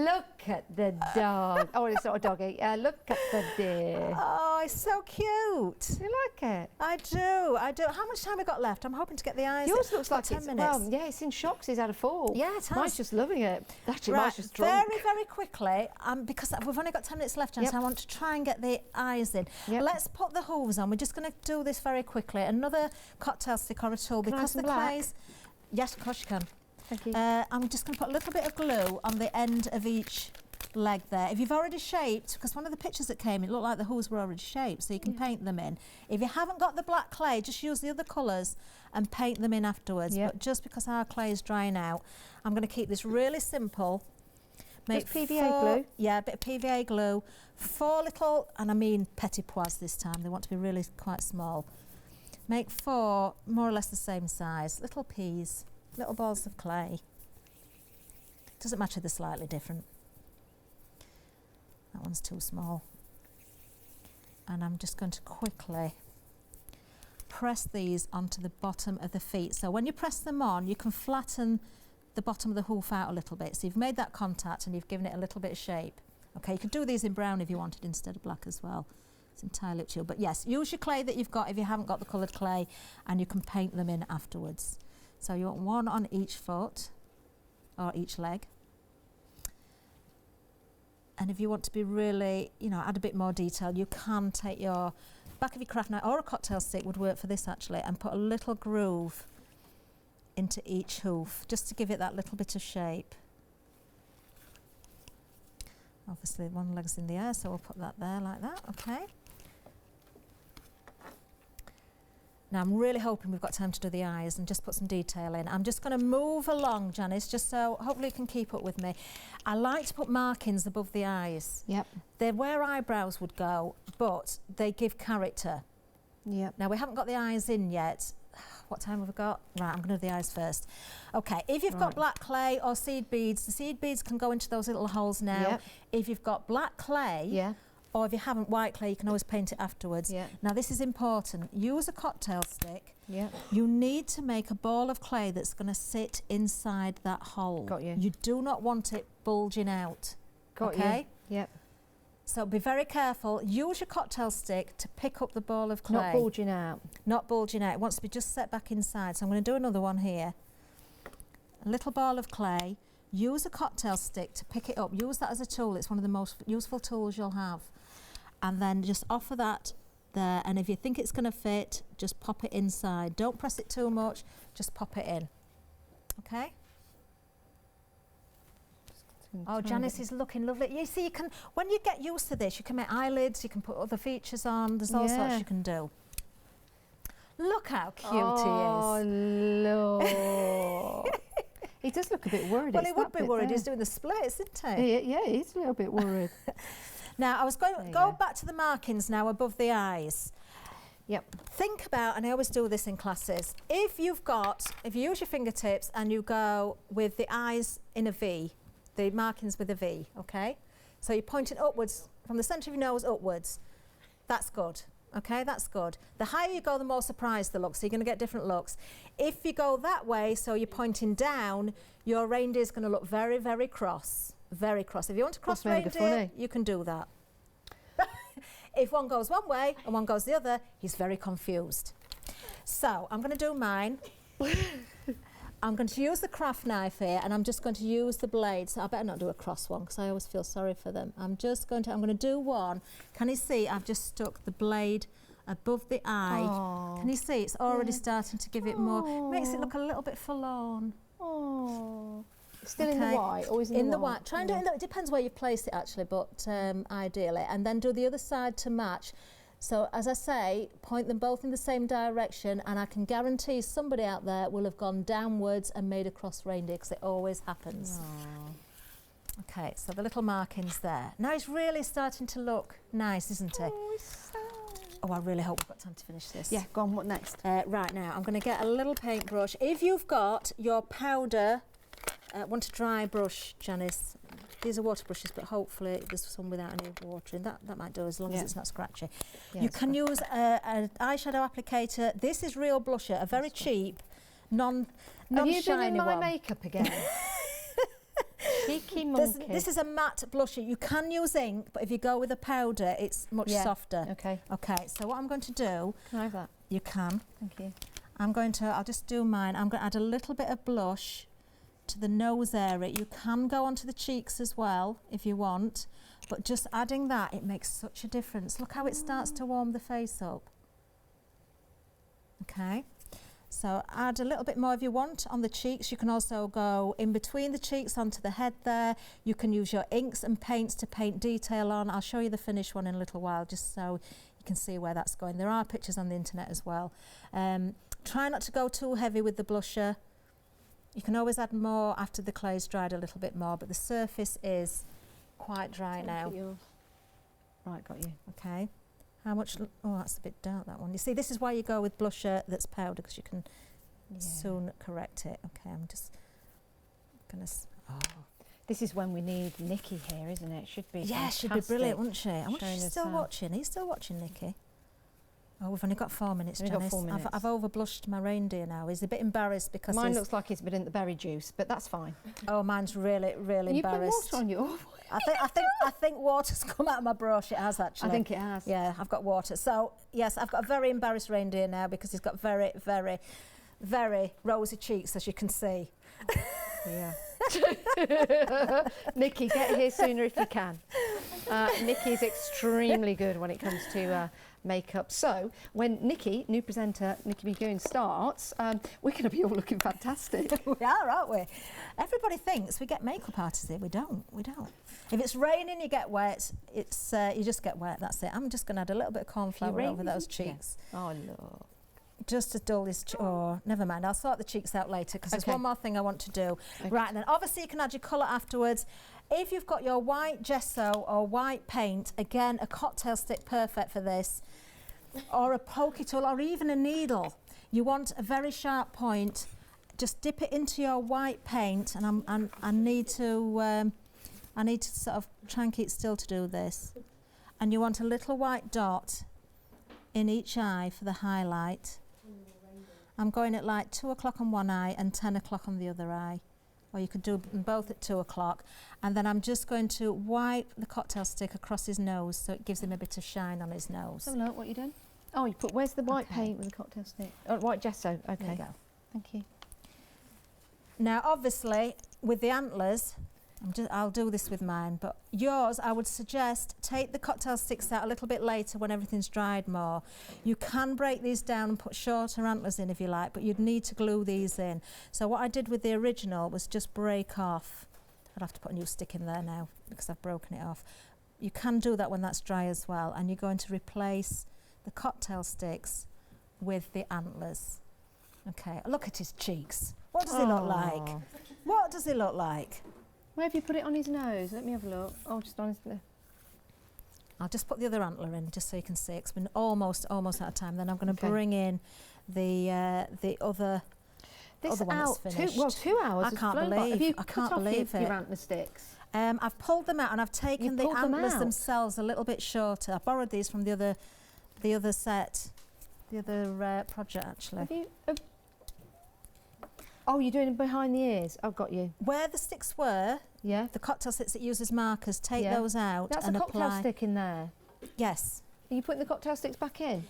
look at the dog. Oh, it's not a doggy. Look at the deer. Oh, it's so cute. Do you like it? I do. How much time have we got left? I'm hoping to get the eyes. Yours looks like 10 it's, minutes. well, yeah, it's in shocks. He's had a fall. Yeah, it has. Mine's just loving it. Actually, right, mine's just drunk. Very, very quickly, because we've only got 10 minutes left, and so I want to try and get the eyes in. Yep. Let's put the hooves on. We're just going to do this very quickly. Another cocktail stick or a tool, because the clay's... Yes, of course you can. Thank you. I'm just going to put a little bit of glue on the end of each leg there. If you've already shaped, because one of the pictures that came, it looked like the hooves were already shaped, so you can paint them in. If you haven't got the black clay, just use the other colours and paint them in afterwards. But just because our clay is drying out, I'm going to keep this really simple. Make PVA glue? Yeah, a bit of PVA glue. 4 little, and I mean petit pois this time, they want to be really quite small. Make 4 more or less the same size, little peas. Little balls of clay. Doesn't matter, they're slightly different. That one's too small. And I'm just going to quickly press these onto the bottom of the feet. So when you press them on, you can flatten the bottom of the hoof out a little bit. So you've made that contact and you've given it a little bit of shape. Okay, you could do these in brown if you wanted instead of black as well. It's entirely up to you. But yes, use your clay that you've got if you haven't got the coloured clay, and you can paint them in afterwards. So you want 1 on each foot. or each leg. And if you want to be really, you know, add a bit more detail, you can take your back of your craft knife, or a cocktail stick would work for this actually, and put a little groove into each hoof, just to give it that little bit of shape. Obviously one leg's in the air, so we'll put that there like that, okay. Now I'm really hoping we've got time to do the eyes and just put some detail in. I'm just going to move along, Janice, just so hopefully you can keep up with me. I like to put markings above the eyes. Yep. They're where eyebrows would go, but they give character. Yep. Now we haven't got the eyes in yet. What time have we got? Right, I'm going to do the eyes first. Okay, if you've got black clay or seed beads, the seed beads can go into those little holes now. Yep. If you've got black clay, or if you haven't white clay, you can always paint it afterwards. Now this is important. Use a cocktail stick. You need to make a ball of clay that's going to sit inside that hole. Got you. You do not want it bulging out. Got okay? you. Yep. So be very careful. Use your cocktail stick to pick up the ball of clay. Not bulging out. Not bulging out. It wants to be just set back inside. So I'm going to do another one here. A little ball of clay. Use a cocktail stick to pick it up. Use that as a tool. It's one of the most useful tools you'll have. And then just offer that there. And if you think it's going to fit, just pop it inside. Don't press it too much. Just pop it in. Okay? Oh, Janice is looking lovely. You see, you can, when you get used to this, you can make eyelids, you can put other features on. There's all sorts you can do. Look how cute he is. Oh, look. He does look a bit worried. Well, he would be worried. He's doing the splits, isn't he? Yeah, he's a little bit worried. Now, I was going to go back to the markings now above the eyes. Yep. Think about, and I always do this in classes, if you use your fingertips and you go with the eyes in a V, the markings with a V, okay? So you're pointing upwards, from the centre of your nose upwards. That's good, okay? That's good. The higher you go, the more surprised they look, so you're going to get different looks. If you go that way, so you're pointing down, your reindeer's going to look very, very cross. Very cross. If you want to cross reindeer, you can do that. If one goes one way and one goes the other, he's very confused. So I'm going to do mine. I'm going to use the craft knife here, and I'm just going to use the blade. So I better not do a cross one, because I always feel sorry for them. I'm going to do one. Can you see I've just stuck the blade above the eye? Aww. Can you see it's already starting to give it more? It makes it look a little bit forlorn. Oh. Still in the white, always in the white. Try and do it. It depends where you place it actually, but ideally, and then do the other side to match. So as I say, point them both in the same direction, and I can guarantee somebody out there will have gone downwards and made a cross reindeer, because it always happens. Aww. Okay, so the little markings there. Now it's really starting to look nice, isn't it? Oh, I really hope we've got time to finish this. Yeah, go on, what next? Right now, I'm going to get a little paintbrush. If you've got your powder, want a dry brush, Janice. These are water brushes, but hopefully there's some without any water in. That might do, as long as it's not scratchy. Yeah, you can use an eyeshadow applicator. This is real blusher, a very cheap, non-shiny one. Are you doing my makeup again? Cheeky monkey. This is a matte blusher. You can use ink, but if you go with a powder, it's much softer. Okay. Okay, so what I'm going to do... Can I have that? You can. Thank you. I'll just do mine. I'm going to add a little bit of blush to the nose area. You can go onto the cheeks as well if you want, but just adding that, it makes such a difference. Look how it starts to warm the face up. Okay, so add a little bit more if you want on the cheeks. You can also go in between the cheeks onto the head there. You can use your inks and paints to paint detail on. I'll show you the finished one in a little while, just so you can see where that's going. There are pictures on the internet as well. Try not to go too heavy with the blusher. You can always add more after the clay's dried a little bit more, but the surface is quite dry now. Right, got you. Okay. How much? Oh, that's a bit dark, that one. You see, this is why you go with blusher that's powder, because you can soon correct it. Okay, I'm just going to... This is when we need Nikki here, isn't it? Should be she'd be brilliant, wouldn't she? I wonder if she's still watching. Are you still watching, Nikki? Oh, we've only got 4 minutes, Janice. Got 4 minutes. I've over-blushed my reindeer now. He's a bit embarrassed because mine looks like he's been in the berry juice, but that's fine. Oh, mine's really, really embarrassed. You put water on yours. I think water's come out of my brush. It has, actually. I think it has. Yeah, I've got water. So, yes, I've got a very embarrassed reindeer now because he's got very, very, very rosy cheeks, as you can see. Yeah. Nikki, get here sooner if you can. Nikki's extremely good when it comes to makeup. So when Nikki, new presenter, Nikki McGoon starts, we're going to be all looking fantastic. We are, aren't we? Everybody thinks we get makeup artists here. We don't. We don't. If it's raining, you get wet. It's you just get wet. That's it. I'm just going to add a little bit of cornflour over those cheeks. Yeah. Oh look. Just to dull this. Oh, never mind. I'll sort the cheeks out later because there's one more thing I want to do. Okay. Right, and then obviously you can add your colour afterwards. If you've got your white gesso or white paint, again, a cocktail stick perfect for this, or a pokey tool, or even a needle. You want a very sharp point. Just dip it into your white paint, and I need to sort of try and keep still to do this. And you want a little white dot in each eye for the highlight. I'm going at like 2 o'clock on one eye and 10 o'clock on the other eye. Or you could do them both at 2 o'clock. And then I'm just going to wipe the cocktail stick across his nose so it gives him a bit of shine on his nose. So look, what you doing? Oh, you put, where's the white paint with the cocktail stick? Oh, white gesso, okay. There you go. Thank you. Now, obviously, with the antlers, I'll do this with mine, but yours, I would suggest take the cocktail sticks out a little bit later when everything's dried more. You can break these down and put shorter antlers in if you like, but you'd need to glue these in. So what I did with the original was just break off. I'd have to put a new stick in there now because I've broken it off. You can do that when that's dry as well, and you're going to replace the cocktail sticks with the antlers. Okay, look at his cheeks. What does he look like? What does he look like? Where have you put it on his nose? Let me have a look. Oh, just on his... I'll just put the other antler in just so you can see. It's been almost out of time. Then I'm going to bring in the other. This one out that's finished. 2 hours. I can't believe. I can't believe it. Your antler sticks. I've pulled them out and I've taken the antlers themselves a little bit shorter. I borrowed these from the other set, the other project actually. Have you? Oh, you're doing it behind the ears. I've got you. Where the sticks were, the cocktail sticks that use as markers, take those out That's and a cocktail apply. stick in there. Yes. Are you putting the cocktail sticks back in?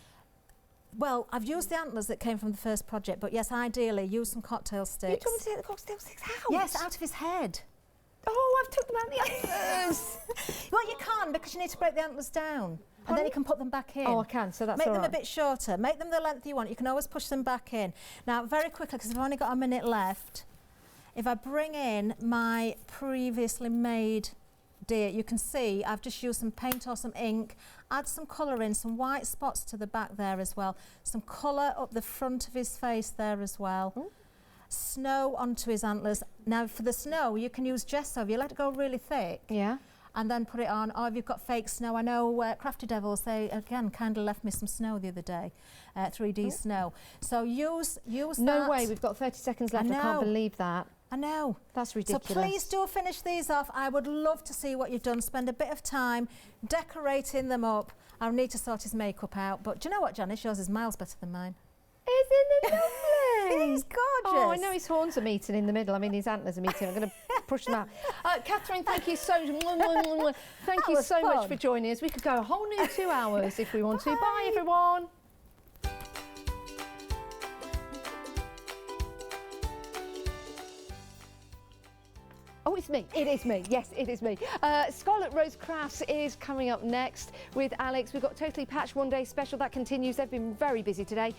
Well, I've used the antlers that came from the first project, but yes, ideally use some cocktail sticks. You told me to take the cocktail sticks out? Yes, out of his head. Oh, I've took them out the antlers. Well, you can't because you need to break the antlers down. And then you can put them back in. Oh, I can, so that's Make all them right. a bit shorter. Make them the length you want. You can always push them back in. Now, very quickly, because I've only got a minute left, if I bring in my previously made deer, you can see I've just used some paint or some ink, add some colour in, some white spots to the back there as well, some colour up the front of his face there as well. Ooh. Snow onto his antlers. Now, for the snow, you can use gesso. If you let it go really thick, and then put it on, or if you've got fake snow. I know Crafty Devils, they again kind of left me some snow the other day, 3D snow. So use that. No way, we've got 30 seconds left. I can't believe that. I know. That's ridiculous. So please do finish these off. I would love to see what you've done. Spend a bit of time decorating them up. I need to sort his makeup out. But do you know what, Janice? Yours is miles better than mine. Isn't it lovely? He's gorgeous. Oh, I know his horns are meeting in the middle. I mean, his antlers are meeting. I'm going to push them out. Kathryn, thank you so much. Thank you so much for joining us. We could go a whole new 2 hours if we want to. Bye, everyone. Oh, it's me. It is me. Yes, it is me. Scarlet Rose Crafts is coming up next with Alex. We've got Totally Patched One Day Special. That continues. They've been very busy today.